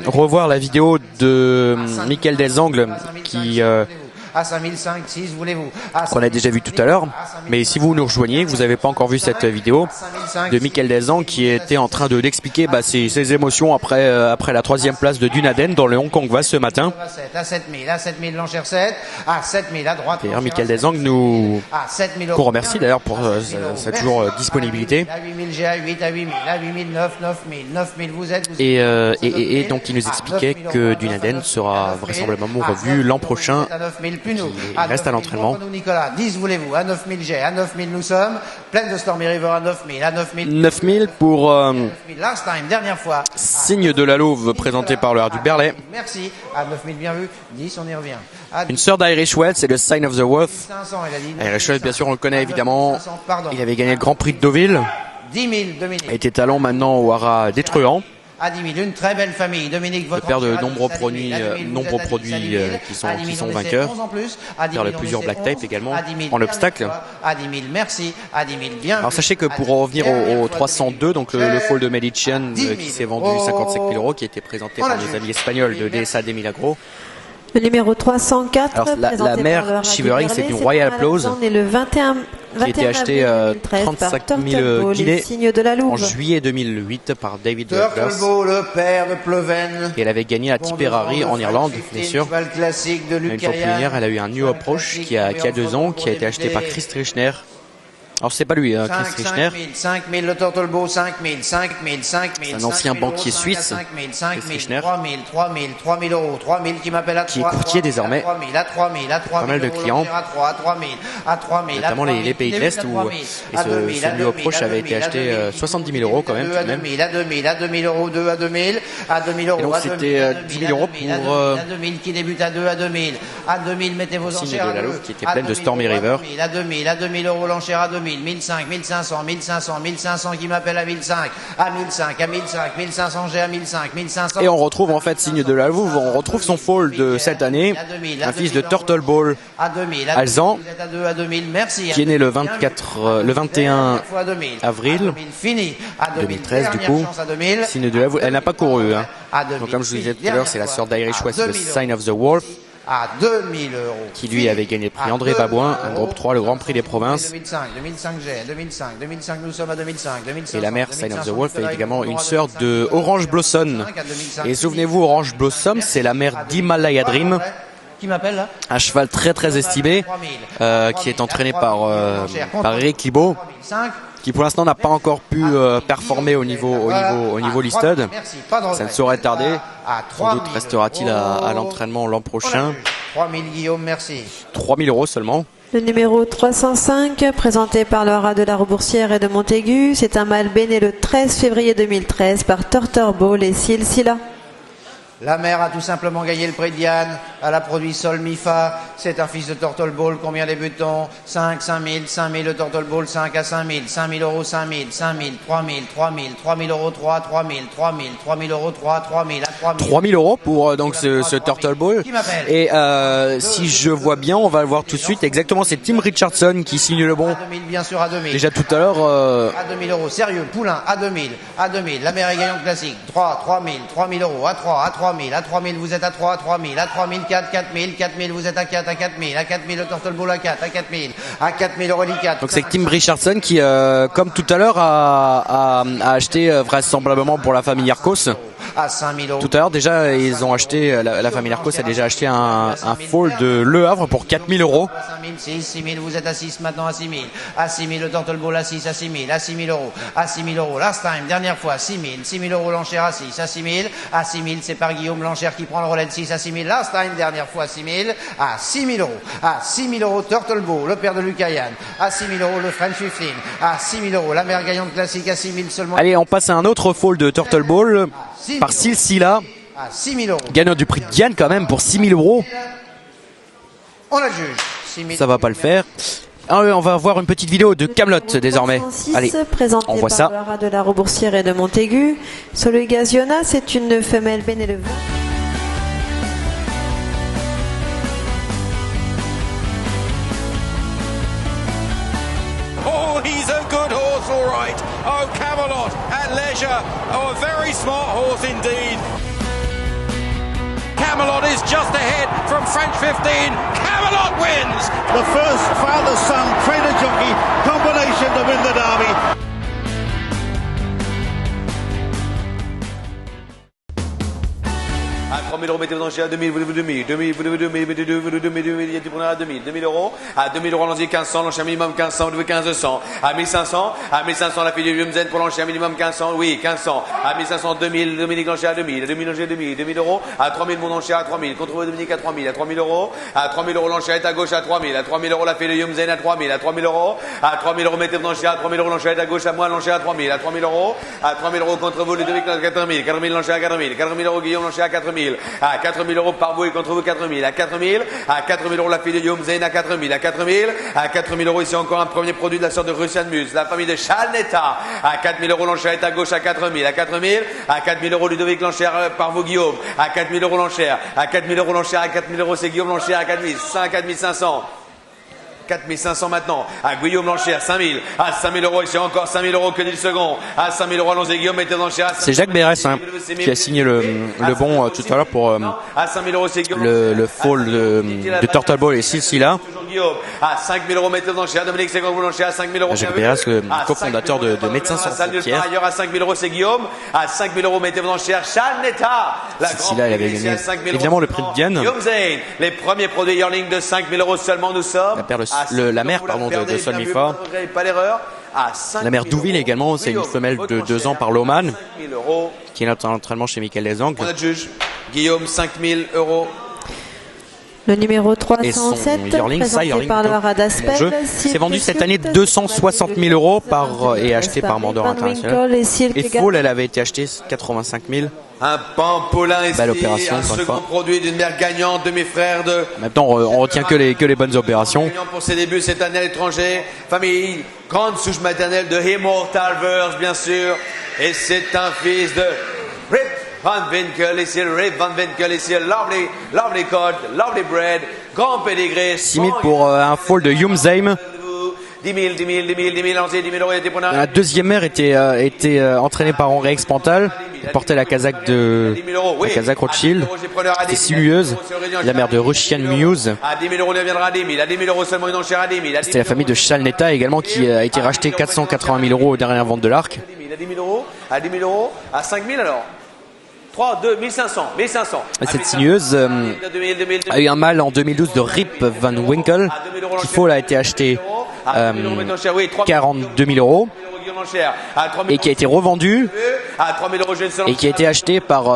revoir la vidéo de Michael Desangles qui à 5005, 6, voulez-vous? qu'on a déjà vu tout à l'heure. Mais si vous nous rejoignez, vous n'avez pas encore vu cette vidéo de Michael Desangles qui était en train d'expliquer ses émotions après la 3e place de Dunaden dans le Hong Kong Vase ce matin. À 7000, l'enchère 7, à 7000 à droite. D'ailleurs, Michael Desangles qu'on remercie d'ailleurs pour sa toujours disponibilité. À 8000, j'ai à 8, à 8000, à 8000, 9000, vous êtes. Et donc il nous expliquait que Dunaden sera vraisemblablement revu l'an prochain. Il reste à l'entraînement. Nicolas, 10 voulez-vous, à 9000 j'ai, à 9000 nous sommes, pleine de Stormy River à 9000, à 9000. 9000 pour last time, dernière fois. Signe de la Louve présenté par le haras du Berlay. Merci, à 9000 bien vu, 10 on y revient. Une sœur d'Irish Well, c'est le Sign of the Wolf. 500, il a dit. Irish Well, bien sûr, on le connaît évidemment. Il avait gagné le Grand Prix de Deauville. 10 000, Dominique. Il était talent maintenant au haras des Truands. À 10 000, une très belle famille. Dominique, votre le père de nombreux produits qui sont vainqueurs. Faire le plusieurs black type également en obstacle. À 10 000, merci. À 10 000, bien. Alors sachez que pour revenir au 302, donc le foal de Medician qui s'est vendu 55 000 euros, qui a été présenté par les amis espagnols de DSA de Milagro. Le numéro 304, alors, la mère Shivering, c'est du Royal Applause qui a été acheté 35 000 guinées en juillet 2008 par David Douglas. Le père de Pleven. Et elle avait gagné à Tipperary en Irlande, bien sûr. Classique de Une fois plus hier, elle a eu un New Approach qui a 2 ans, qui a été acheté par Chris Trichner. Alors c'est pas lui, Chris Trichner. 5 000, le Turtlebow, 5 000, 5 000, 5 000. Un ancien banquier suisse, 5 000, 3 000 euros, 3 000 qui m'appelle à 3 000. Qui est courtier désormais. À 3 000, à 3 000. Pas mal de clients. À 3 000, notamment les pays de l'Est où ce New Approach avait été acheté 70 000 euros quand même. À 2 000, à 2 000 euros, 2 à 2 000, à 2 000 euros. Et donc c'était 10 000 euros pour à 2 000 qui débute à 2 à 2 000. À 2 000, mettez vos enchères. Signe de la Louve qui était pleine de Stormy River. À 2 000 euros l'enchère à 2 000, 1005, 1500 qui m'appelle à 1005, à 1500 j'ai à 1500. Et on retrouve en fait Signe de la Louve, on retrouve son foal de cette année, un fils de Turtle Ball alezan, qui est né le 21 avril 2013 du coup. Signe de la Louve, elle n'a pas couru. Hein. Donc comme je vous disais tout à l'heure, c'est la sœur d'Irish West, le Sign of the Wolf. À 2000 euros. Qui lui avait gagné le prix André Babouin, un groupe 3, le Grand Prix des Provinces. 2005 nous sommes à 2005. Et la mère, Sign of the Wolf, est également une sœur de Orange Blossom. Et souvenez-vous, Orange Blossom, c'est la mère d'Himalaya Dream, Qui m'appelle là? Un cheval très estimé, qui est entraîné par Eric Libaud, qui pour l'instant n'a pas encore pu performer au niveau listed. Ça ne saurait tarder. Sans doute restera-t-il à l'entraînement l'an prochain. 3000 Guillaume, merci. 3000 € seulement. Le numéro 305, présenté par le rat de la Reboursière et de Montaigu, c'est un mâle né le 13 février 2013 par Torterball et Silsila. La mère a tout simplement gagné le prix de Diane. Elle a produit Sol Mi-Fa. C'est un fils de Turtle Ball. Combien débute-t-on? 5, 5000, 5000 de Turtle Ball, 5 à 5000. 5000 €, 5000, 5000, 3000, 3000, 3000 €, 3, 3000, 3000, 3000 €, 3, 3000, à 3000. 3000 € pour donc ce Turtle Ball. Et si je vois bien, on va le voir tout de suite. Exactement, c'est Tim Richardson qui signe le bon. À 2000, bien sûr, à 2000. Déjà tout à l'heure. À 2000 €, sérieux, Poulain, à 2000, à 2000. La mère est gagnante classique. 3, 3000, 3000 €, à 3, à 3000, à 3000, vous êtes à 3, à 3000, à 3000, 4, 4000, 4000, vous êtes à 4, à 4000, à 4000, le Turtle Ball à 4, à 4000, à 4000 € les 4. Donc c'est Tim Richardson qui, comme tout à l'heure, a acheté vraisemblablement pour la famille Arcos. À 5000 €. Tout à l'heure déjà, ils ont acheté, la famille Arcos a déjà acheté un foal de Le Havre pour 4000 €. 6, 6000, vous êtes à 6 maintenant, à 6000. À 6000, le Turtle Ball à 6, à 6000, à 6000 €. À 6000 €, last time, dernière fois, 6000. 6000 € l'enchère à 6, à 6000. À 6000, c'est par Guillaume l'enchère qui prend le relais de 6 à 6000. Last time, dernière fois, 6000. À 6000 €. À 6000 € Turtle Ball, le père de Lucayan. À 6000 € le French 15. À 6000 €, la mère gagnante classique à 6000 seulement. Allez, on passe à un autre foal de Turtle Ball par Silsila. À 6000 €. Gagnant du prix de Diane quand même pour 6000 €. On la juge. 6000. Ça va pas le faire. On va voir une petite vidéo de Camelot désormais. 306, Allez, présenté on voit par ça. le rat de la Reboursière et de Montaigu. Solo Gaziona, c'est une femelle née le 20. Oh, he's a good horse, all right. Oh, Camelot at leisure. Oh, a very smart horse indeed. Camelot is just ahead from French 15. Camelot wins. The first father-son trainer-jockey combination to win the Derby. À 3000 €, mettez-vous dans le chien à 2000, vous devez 2000, 2000, vous devez 2000, mettez 2, vous devez 2000, il y a du preneur à 2000, 2000 €, à 2000 €, allons-y, 1500, l'enchère minimum 1500, vous devez 1500, à 1500, la fille de Willemsen pour l'enchère minimum 1500, oui, 1500, à 1500, 2000, Dominique l'enchère à 2000, 2000 l'enchère à 2000, 2000 €, à 3000, mon enchère à 3000, contre vous Dominique à 3000, à 3000 €, à 3000 € l'enchère est à gauche à 3000, à 3000 € la fille de Willemsen à 3000, à 3000 €, à 3000 €, mettez-vous dans le chien à 3000 € l'enchère est à gauche à moi, l'enchère à 3000, à 3000 €, à 3000 € contre vous Ludovic à 4000, 4000 l'enchère à 4000, 4000 € Guillaume l'enchère à 4000, à 4000 € par vous et contre vous 4000, à 4000 € la fille de Guillaume Zayn à 4000, à 4000 € ici encore un premier produit de la sorte de Russian Muse, la famille de Chalnetta, à 4000 € l'enchère est à gauche à 4000, à 4000 € Ludovic l'enchère par vous Guillaume, à 4000 € l'enchère, à 4000 € l'enchère, à 4000 € c'est Guillaume l'enchère à 4000, 4500. 4500 maintenant, à Guillaume l'enchère, 5000, à 5000 € ici encore 5000 € que dit le second, à 5000 € allons-y Guillaume mettez l'enchère. C'est Jacques Bérès qui a signé le bon tout à l'heure pour à 5000 € c'est Guillaume le fall de Turtle Ball et Silsila. À 5000 € mettez l'enchère, Dominique c'est quand vous l'enchère à 5000 €. Jacques Bérès, le cofondateur de Médecins sans frontières. Ailleurs à 5000 € c'est Guillaume, à 5000 € mettez l'enchère, Chalnetta. Silsila, il avait gagné évidemment le prix de Diane. Guillaume Zayn, les premiers produits yearling de 5000 € seulement nous sommes. La mère de Sol Mi-Fa. Pas l'erreur. La mère Douville également, c'est une femelle de 2 ans par Loman, qui est en entraînement chez Michael Lesangles. On a juge. Guillaume, 5000 €. Le numéro 307, présenté par le rat d'Aspel. C'est vendu cette année 260 000 € et acheté par Mandor International. Et Fall, elle avait été achetée 85 000. Un pampolin ici, belle opération, un second produit d'une mère gagnante de mes frères de... Maintenant, on retient que les bonnes opérations. Gagnant pour ses débuts cette année à l'étranger. Famille, grande souche maternelle de Immortal Verse, bien sûr. Et c'est un fils de Rip Van Winkle ici, Rip Van Winkle ici. Lovely code, lovely bread, grand pédigré. 6 000 pour un fall de Humsheim. 10 000, 10 000 €. La deuxième mère était entraînée par Henri Expantal. Elle portait la casaque Rothschild. C'était sinueuse. La mère de Russian Muse. À 10 000 € deviendra 10 000. À 10 000 € seulement une enchère à 10 000. C'était la famille de Chalnetta également qui a été rachetée 480 000 € aux dernières ventes de l'Arc. À 10 000 €, à 10 000 €, à 5 000 alors. 3, 2, 1500, 1500. Cette signeuse a eu un mal en 2012 de Rip Van Winkle. Tifol a été acheté 42 000 euros et qui a été revendu et qui a été acheté par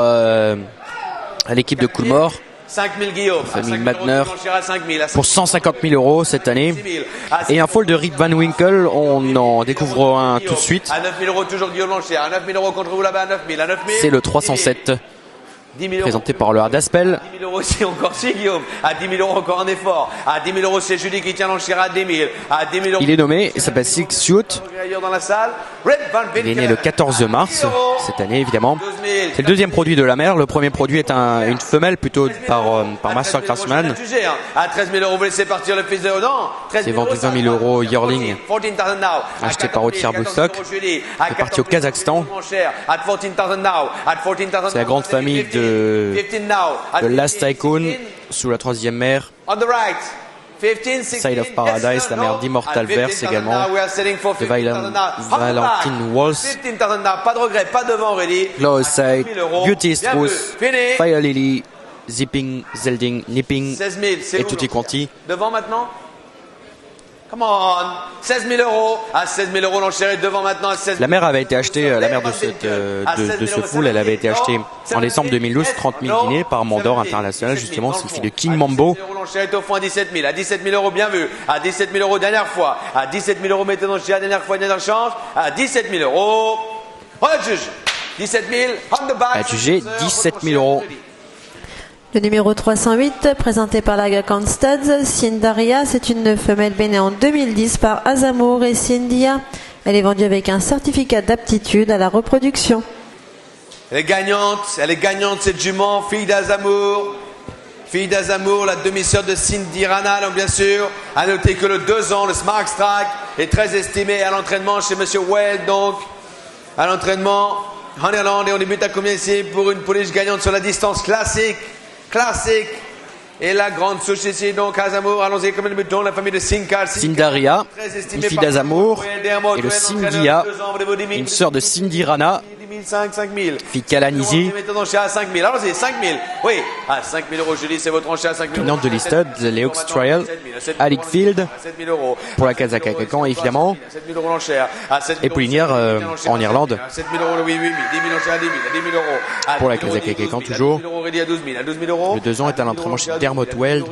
l'équipe de Coolmore, famille Magner, pour 150 000 euros cette année. Et un foal de Rip Van Winkle, on en découvre un tout de suite. À 9 000 euros, toujours Guillaume Lanchère. À 9 000 euros contre vous là-bas, à 9 000. À 9 000. C'est le 307. Présenté par le Hardaspel. 10 000 euros, c'est encore si Guillaume. À 10 000 euros, encore un effort. À 10 000 euros, c'est Julie qui tient l'enchère à 10 000. À 10 000 euros. Il est nommé, il s'appelle Six Shoot. Il est né le 14 mars cette année, évidemment. C'est le deuxième produit de la mer. Le premier produit est une femelle plutôt par Master Craftsman. À 13 000 euros, vous laissez partir le fils de Odan. C'est vendu 20 000 euros yearling, acheté par Ottier Boussock. C'est parti au Kazakhstan. C'est la grande famille de Last Tycoon sous la troisième mer. Side of Paradise, la mer d'Immortal Verse également, de Valentine Walsh, Lower Side, Beauty Struth, Fire Lily, Zipping, Zelding, Nipping et Tutti Quanti. Devant maintenant? Come on, 16 000 euros. À 16 000 euros, l'enchère est devant maintenant à 16 000. La mère avait été achetée, la mère de ce fool, elle avait été achetée en décembre 2012, 30 000 guinées par Mandor International, justement, c'est le fils de King Mambo. L'enchère est au fond à 17 000. À 17 000 euros, bien vu. À 17 000 euros, dernière fois. À 17 000 euros, mettez l'enchère, dernière fois, dernière chance. À 17 000 euros. On la juge. 17 000, on the back. À juger 17 000 euros. Le numéro 308, présenté par la Gacon Studs, Cindaria, c'est une femelle née en 2010 par Azamour et Cindia. Elle est vendue avec un certificat d'aptitude à la reproduction. Elle est gagnante cette jument, fille d'Azamour. Fille d'Azamour, la demi-sœur de Cindy Rana, donc bien sûr. À noter que le 2 ans, le Smart Strike, est très estimé à l'entraînement chez Monsieur Well, donc. À l'entraînement en Irlande, et on débute à combien ici pour une pouliche gagnante sur la distance classique. Et la grande souche ici, donc Azamour, allons-y comme nous débutons, la famille de Sinkar. Cindaria, une fille d'Azamour, et le Cindia, une sœur de Cindy Rana, 5 000. fille Kalanisi. À 5 000, allons-y, 5 000. Oui, à 5 000 euros, Julie, c'est votre enchère à 5 000. Gagnante de Listed, les Oaks Trial, à Lickfield, pour la Kazakhstan évidemment, et Poulinière en Irlande, 7 000 euros, oui, 10 000 enchères à 10 000, à 10 000 euros. pour la Kazakhstan toujours. À 12 000 euros. Le 2 ans est à l'entraînement chez Dermot Weld,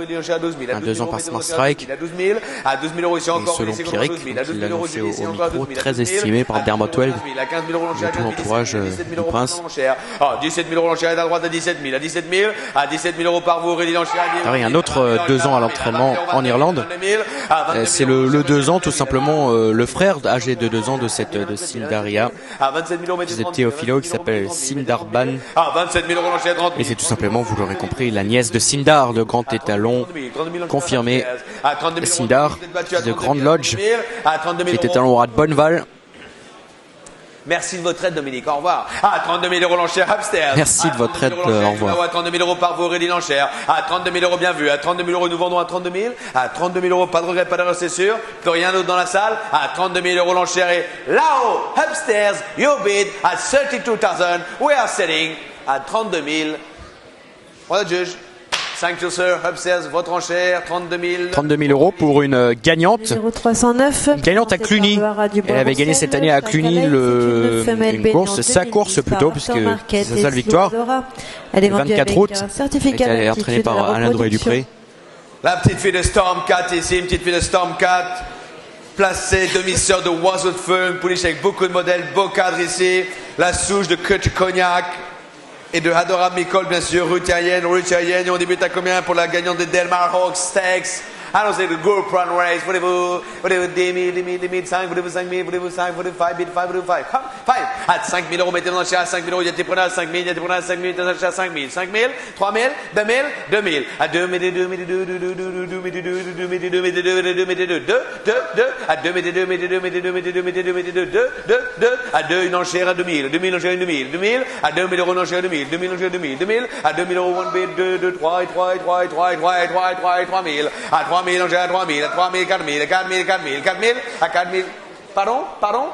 un 2 ans par Smart Strike, à 12 000 euros ici encore. et selon Pierrick, il l'a annoncé au micro, très estimé par Dermot Weld, et tout l'entourage du prince. 17 000 euros l'enchère est à droite à 17 000, à 17 000, à 17 000 euros par vous, Aurélie l'enchère. Il y a un autre 2 ans à l'entraînement en Irlande. C'est le 2 ans, tout simplement, le frère âgé de 2 ans de Cindaria, fils de Théophilo, qui s'appelle Cindarban. Et c'est tout simplement, vous l'aurez compris, la nièce de Sindar, le grand étalon confirmé. Sindar, fils de Grande Lodge, qui était étalon au rat de Bonneval. Merci de votre aide, Dominique. Au revoir. À 32 000 euros l'enchère, upstairs. Merci de votre aide. Au revoir. À 32 000 euros par vous, Aurélie l'enchère. À 32 000 euros, bien vu. À 32 000 euros, nous vendons à 32 000. À 32 000 euros, pas de regret, pas d'erreur, c'est sûr. Plus rien d'autre dans la salle. À 32 000 euros l'enchère est là-haut, upstairs. Your bid at 32 000. We are selling à 32 000. Voilà, juge. Thank you, sir. Upstairs, votre enchère, 32 000. 32 000 euros pour une gagnante. Numéro 309. Une gagnante à Cluny. Elle avait gagné cette année à Cluny une course, sa course plutôt, puisque c'est sa seule victoire. Elle est Le vendue 24 avec août. un certificat Elle est entraînée d'aptitude à par la Alain Drouet-Dupré. La petite fille de Stormcat ici, une petite fille de Stormcat. Placée, demi-sœur de Oiseau de Feu, une pouliche avec beaucoup de modèles, beau cadre ici. La souche de Kurt Cognac. Et de Adorable Micole, bien sûr, rutérienne. Et on débute à combien pour la gagnante de Delmar Hawk Stakes? Allons-y, le Go Run Race. Voulez-vous 10 000, 5, voulez-vous 5 000, voulez-vous 5, voulez-vous 5, bid 5, voulez-vous 5. 5. À 5 000 euros, mettez l'enchère à 5 000 euros. Il y a des preneurs à 5 000, il y a des preneurs à 5 000, il y a des enchères à 5 000. 5 000, 3 000, 2 000, 2 000. À 2 000, 2 000, 2 000, 2 000, 2 000, 2 000, 2 000, 2 000, 2 000, 2 000, 2 000, 2 000, 2 à 2 000, 2 000, 2 000, 2 000, 2 000, 2 000, 2 000, 2 à 2 une enchère à 2 000, 2 000 enchère à 2 000, 2 000 à 2 000 euros une enchère à 2 000, 2 000 enchère à 2 000, 2 000 à 2 000 euros 1 bid 2, 2, 3 et 3 et 3 et 3 et 3 et 3 et 3 et 3 000 à 3 000 enchère à 3 000 à 3 000 4 000 4 000 4 000 4 000 à 4 000 pardon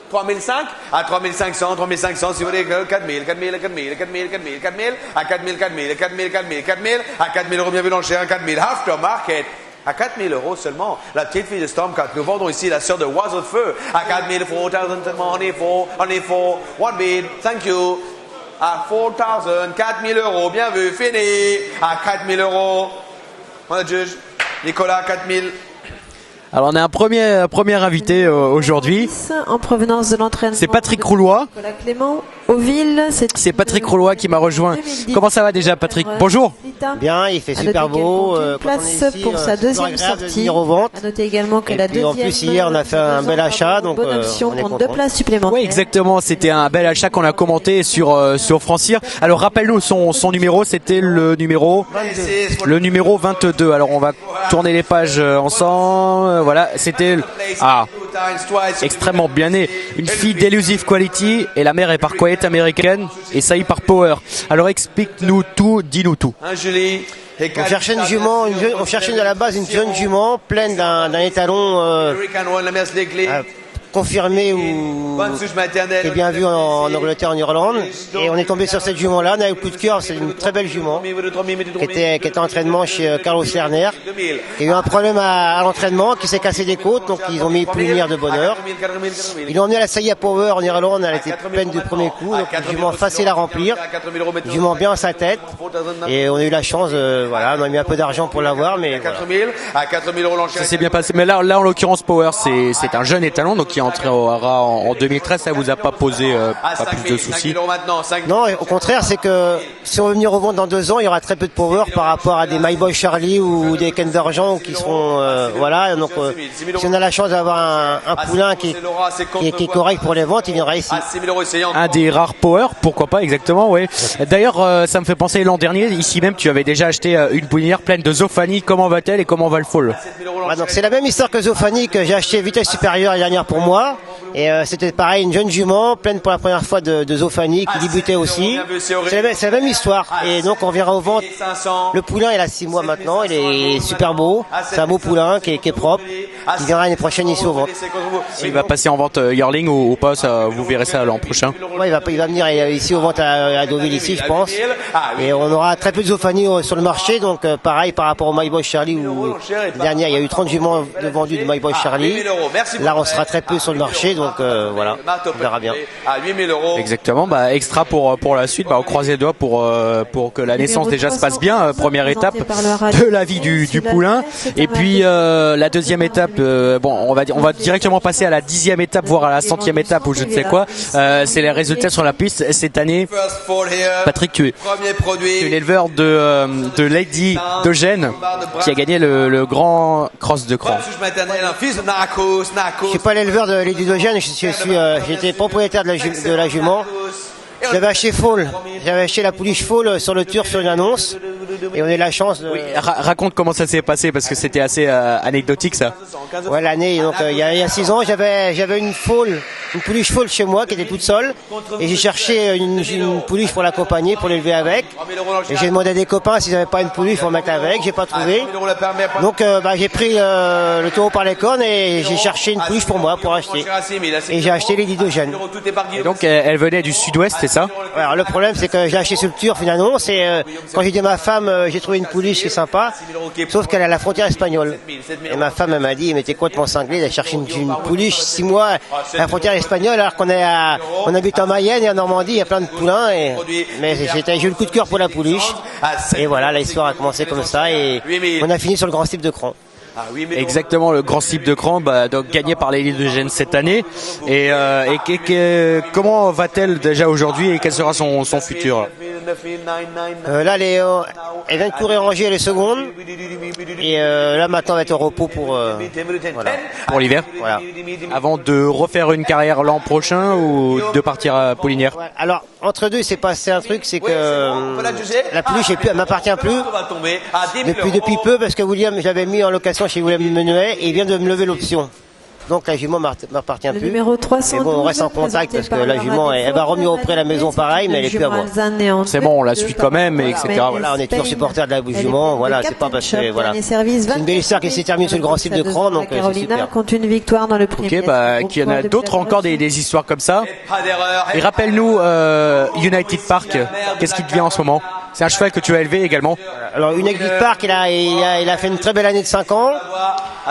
3005 à 3500, 3500 si vous voulez, 4000, 4000, 4000, 4000, 4000, 4000, à 4000, 4000, 4000, 4000, 4000, à 4000 euros, bienvenue l'enchère, 4000, aftermarket. À 4000 euros seulement, la petite fille de Stormcat, nous vendons ici la sœur de Oiseau de Feu. À 4000, 4000 seulement, on est for, one bid, thank you. À 4000, 4000 euros, bien vu, fini. À 4000 euros, on a juge, Nicolas, 4000. Alors on a un premier invité aujourd'hui. En provenance de l'entraînement. C'est Patrick Roulois. Nicolas Clément, Auville. C'est Patrick Roulois qui m'a rejoint. 2010. Comment ça va déjà, Patrick? Bonjour. Bien, il fait super beau. Place pour sa deuxième sortie. À noter également que la deuxième. En plus hier on a fait un bel achat, donc bonne option compte 2 places supplémentaires. Oui, exactement. C'était un bel achat qu'on a commenté sur Francir. Alors rappelle-nous son numéro. C'était le numéro 22. Alors on va tourner les pages ensemble. Voilà, c'était extrêmement bien né. Une fille d'Elusive Quality et la mère est par Quiet American et ça y par Power. Alors explique-nous tout, dis-nous tout. On cherchait une jument, on cherchait à la base une jeune jument pleine d'un étalon confirmé ou qui est bien vu en Angleterre, en Irlande. Et on est tombé sur cette jument-là. On a eu le coup de cœur. C'est une très belle jument qui était en entraînement chez Carlos Lerner. Il y a eu un problème à l'entraînement qui s'est cassé des côtes, donc ils ont mis Pulinière de bonne heure. Ils l'ont emmené à la Saïa Power en Irlande. Elle était pleine du premier coup, donc une jument facile à remplir, une jument bien à sa tête. Et on a eu la chance, voilà, on a mis un peu d'argent pour l'avoir, mais voilà. Ça s'est bien passé. Mais là en l'occurrence Power, c'est un jeune étalon, donc qui est entré au Hara en 2013. Ça vous a pas posé pas plus de soucis? Non, au contraire, c'est que si on veut venir revendre dans 2 ans, il y aura très peu de Power par rapport à des My Boy Charlie ou des Ken d'argent qui seront voilà. Donc si on a la chance d'avoir un poulain qui est correct pour les ventes, il viendra ici. Un des rares Power, pourquoi pas, exactement, oui. D'ailleurs, ça me fait penser l'an dernier, ici même, tu avais déjà acheté une poulinière pleine de Zofani. Comment va-t-elle et comment va le fall? Donc c'est la même histoire que Zofani, que j'ai acheté vitesse supérieure l'année dernière pour moi. Et c'était pareil, une jeune jument pleine pour la première fois de Zofani qui débutait aussi. C'est la même histoire. Et donc on verra aux ventes. Le poulain il a 6 mois maintenant, il est super beau. C'est un beau poulain qui est propre. Il viendra l'année prochaine ici aux ventes. Il va passer en vente yearling ou pas, ça, vous verrez ça l'an prochain. Ouais, il va venir ici aux ventes à Deauville ici, je pense. Et on aura très peu de Zofani sur le marché, donc pareil par rapport au My Boy Charlie où dernière il y a eu 30 juments vendus de My Boy Charlie. Là on sera très peu sur le marché, donc voilà, on verra bien. Exactement, bah extra pour la suite, bah on croise les doigts pour que la naissance déjà se passe bien, première étape de la vie du poulain. Et puis la deuxième étape, bon on va directement passer à la 10e étape, voire à la 100e étape ou je ne sais quoi. C'est les résultats sur la piste cette année. Patrick, tu es l'éleveur de Lady d'Eugène qui a gagné le grand cross de Cran. Je suis pas l'éleveur de Lady d'Eugène, j'étais propriétaire de la jument. J'avais acheté Fall, j'avais acheté la pouliche Fall sur le Turf sur une annonce et on a eu la chance de... Oui, raconte comment ça s'est passé parce que c'était assez anecdotique ça. Ouais, l'année, donc il y a 6 ans j'avais une pouliche Fall chez moi qui était toute seule et j'ai cherché une pouliche pour l'accompagner, pour l'élever avec, et j'ai demandé à des copains s'ils n'avaient pas une pouliche pour me mettre avec, j'ai pas trouvé, donc j'ai pris le taureau par les cornes et j'ai cherché une pouliche pour moi pour acheter, et j'ai acheté Lady d'Eugène. Et donc elle venait du sud-ouest, c'est ça? Alors le problème c'est que j'ai acheté sur le Turf une annonce et quand j'ai dit à ma femme j'ai trouvé une pouliche qui est sympa, sauf qu'elle est à la frontière espagnole, et ma femme elle m'a dit mais t'es complètement cinglé d'aller chercher une pouliche 6 mois à la frontière espagnole alors qu'on habite en Mayenne et en Normandie, il y a plein de poulains, mais j'ai eu le coup de cœur pour la pouliche et voilà, l'histoire a commencé comme ça et on a fini sur le grand slip de Cran. Exactement, le grand slip de Cran, donc gagné par Lady d'Eugène cette année. Et comment va-t-elle déjà aujourd'hui et quel sera son futur? Là, elle vient de courir en Angers les secondes et là maintenant elle va être au repos pour l'hiver. Voilà. Avant de refaire une carrière l'an prochain ou de partir à Poulinière. Alors entre deux, il s'est passé un truc, c'est que la pouliche elle m'appartient plus depuis peu parce que William, j'avais mis en location chez William Menuet et il vient de me lever l'option. Donc la jument m'appartient plus. Numéro 312, mais bon, on reste en contact parce que la jument, elle va revenir auprès de la maison pareil, mais elle est plus à moi. C'est bon, on la suit quand même, etc. Voilà, on est toujours supporter de la jument. Voilà, c'est pas parce que voilà. C'est une belle histoire qui s'est terminée sur le grand site de Cran, donc c'est super. Compte une victoire dans le premier. Ok, bah, qu'il y en a d'autres encore des histoires comme ça. Et rappelle-nous, United Park, qu'est-ce qui devient en ce moment? C'est un cheval que tu as élevé également. Alors United Park, il a fait une très belle année de 5 ans.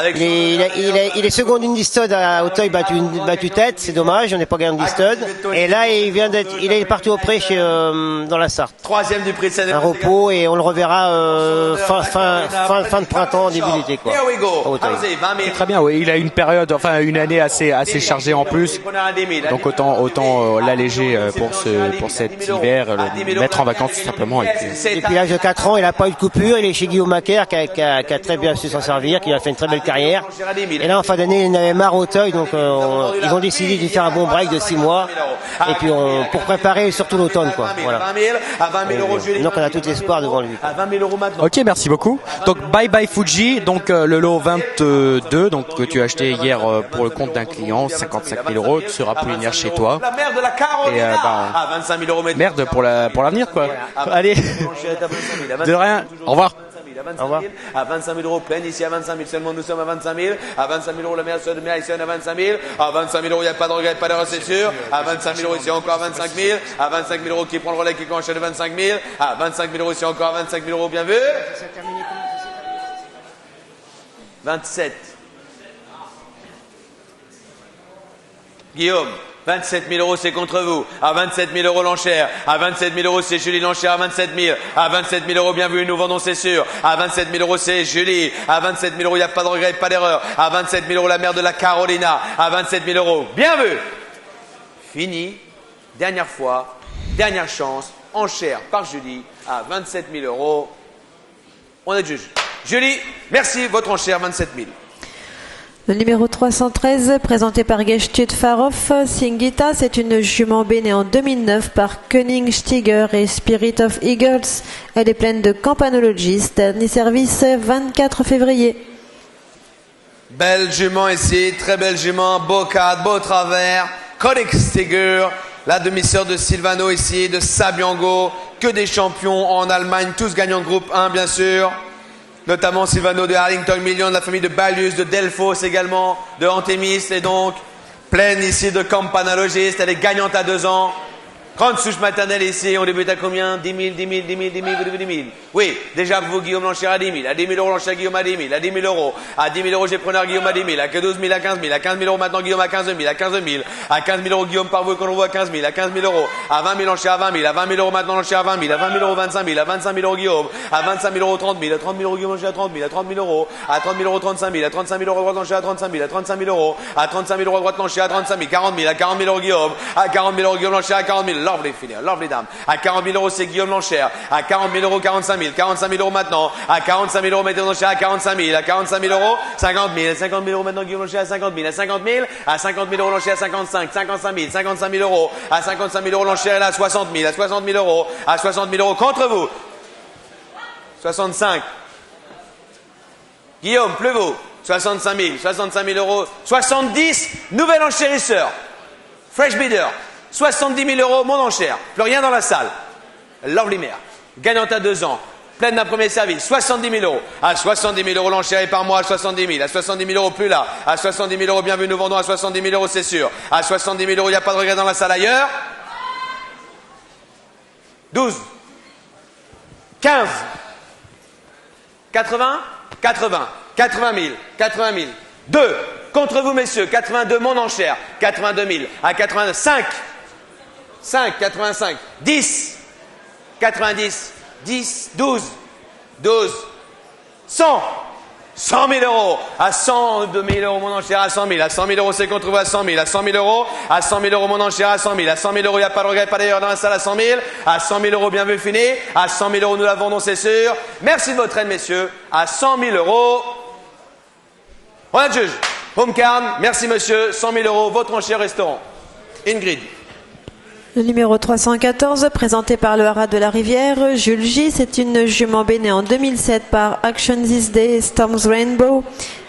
Il est second d'une Stud à Auteuil, battu tête, c'est dommage, on n'est pas gagné de Stud. Et là, il est parti au pré dans la Sarthe. Troisième du prix de Seine. Un repos et on le reverra fin de printemps, début d'été, quoi. Très bien, oui. Il a une période, enfin une année assez chargée en plus. Donc autant l'alléger pour cet hiver, le mettre en vacances tout simplement. Depuis l'âge de 4 ans, il n'a pas eu de coupure. Il est chez Guillaume Macaire qui a très bien su s'en servir, qui a fait une très belle carrière. Et là, en fin d'année, il en avait marre au Auteuil, donc ils ont décidé de faire un bon break de 6 mois. Et puis pour préparer surtout l'automne, quoi. Voilà. Donc on a tout espoir devant lui. Ok, merci beaucoup. Donc Bye Bye Fuji, donc le lot 22, donc que tu as acheté hier pour le compte d'un client, 55 000 €, tu seras plus venir chez toi. Et merde pour l'avenir, quoi. Allez. De rien. Au revoir. À 25 000, à 25 000 € pleine ici à 25 000, seulement nous sommes à 25 000, à 25 000 € la meilleure de mer ici on est à 25 000, à 25 000 €, il n'y a pas de regret, pas d'erreur, c'est sûr, à 25 000 € ici encore à 25 000, à 25 000 € qui prend le relais, qui enchaîne de 25 000, à 25 000 € ici encore à 25 000 €, bien vu. 27. Guillaume. 27 000 € c'est contre vous. À 27 000 € l'enchère. À 27 000 € c'est Julie l'enchère à 27 000. À 27 000 € bien vu, nous vendons c'est sûr. À 27 000 € c'est Julie. À 27 000 €, il n'y a pas de regret, pas d'erreur. À 27 000 € la mère de la Carolina. À 27 000 €, bien vu. Fini. Dernière fois. Dernière chance. Enchère par Julie. À 27 000 €. On est juge. Julie, merci. Votre enchère 27 000. Le numéro 313, présenté par Gestud Farov, Singita, c'est une jument B née en 2009 par Koenig Stiger et Spirit of Eagles. Elle est pleine de campanologistes. Dernier service 24 février. Belle jument ici, très belle jument, beau cadre, beau travers. Koenig Stiger, la demi-sœur de Silvano ici, de Sabiango, que des champions en Allemagne, tous gagnants de groupe 1 bien sûr. Notamment Silvano de Harlington Million, de la famille de Balius, de Delphos également, de Antémis, et donc pleine ici de campanologistes. Elle est gagnante à 2 ans. Grande souche maternelle ici, on débute à combien? 10 000, 10 000, 10 000, 10 000, 10 000. Oui, déjà vous Guillaume l'enchère à 10 000, à 10 000 € l'enchère Guillaume à 10 000, à 10 000 €, à 10 000 € j'ai preneur Guillaume à 10 000, à 12 000, à 15 000, à 15 000 € maintenant Guillaume à 15 000, à 15 000, à 15 000 € Guillaume par vous qu'on voit à 15 000, à 15 000 €, à 20 000 l'enchère à 20 000, à 20 000 € maintenant l'enchère à 20 000, à 20 000 € 25 000, à 25 000 € Guillaume, à 25 000 € 30 000, à 30 000 € Guillaume l'enchère à 30 000, à 30 000 €, à 30 000 € 35 000, à 35 000 € droite l'enchère à 35 000, à 35 000 €, à 35 000 € droite l'enchère à 35 000, 40 000, à 40 000 € Guillaume, à 40 000 € Guillaume l'enchère à 40 000, lovely finir, lovely dame. À 40 000 € c'est Guillaume l'enchère. À 40 000 €, 45 000. 45 000 € maintenant. À 45 000 € mettez l'enchère à 45 000. À 45 000 €, 50 000. À 50 000 € maintenant Guillaume l'enchère à 50 000. À 50 000. À 50 000 € l'enchère à 55. 55 000. 55 000 €. À 55 000 € l'enchère est là à 60 000. À 60 000 €. À 60 000 € contre vous. 65. Guillaume, plus vous. 65 000. 65 000 €. 70. Nouvel enchérisseur. Fresh bidder. 70 000 €, mon enchère. Plus rien dans la salle. Lovely mère. Gagnante à 2 ans. Pleine d'un premier service. 70 000 €. À 70 000 € l'enchère est par mois. À 70 000. À 70 000 € plus là. À 70 000 €, bienvenue, nous vendons à 70 000 €, c'est sûr. À 70 000 €, il n'y a pas de regret dans la salle ailleurs. 12. 15. 80. 80. 80 000. 80 000. 2. Contre vous, messieurs. 82, mon enchère. 82 000. À 85. 5, 85, 10, 90, 10, 12, 12, 100, 100 000 €, à 102 000 € mon enchère à 100 000, à 100 000 € c'est contre vous à 100 000, à 100 000 €, à 100 000 € mon enchère à 100 000, à 100 000 €, il n'y a pas de regret, pas d'ailleurs dans la salle à 100 000, à 100 000 €, bien vu, fini, à 100 000 € nous la vendons, c'est sûr. Merci de votre aide, messieurs, à 100 000 €. On a le juge. Home card, merci monsieur, 100 000 €, votre enchère restaurant. Ingrid. Le numéro 314, présenté par le Haras de la Rivière, Jules J. C'est une jument B née en 2007 par Action This Day Storms Rainbow.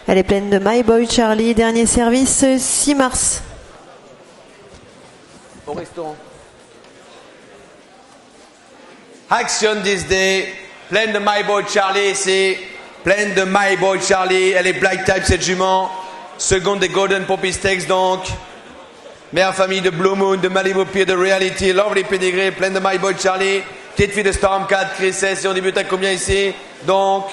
Elle est pleine de My Boy Charlie. Dernier service, 6 mars. Au restaurant. Action This Day, pleine de My Boy Charlie ici. Pleine de My Boy Charlie. Elle est Black Type cette jument. Seconde des Golden Poppy Stakes donc. Mère famille de Blue Moon, de Malibu Pier, de Reality, Lovely Pedigree, pleine de My Boy Charlie. Petite fille de Storm 4, Chris S. Et on débute à combien ici? Donc,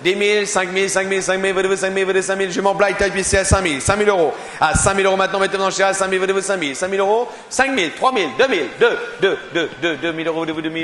10 000, 5 000, 5 000, 5 000, 5 000, 5 000. Je m'en Black Type ici à 5 000. 5 000 euros. À 5 000 euros maintenant, mettez dans cher à 5 000, 5 000. 5 000 euros. 5 000, 3 000, 2 000, 2 000 euros, 2 000, 2 000.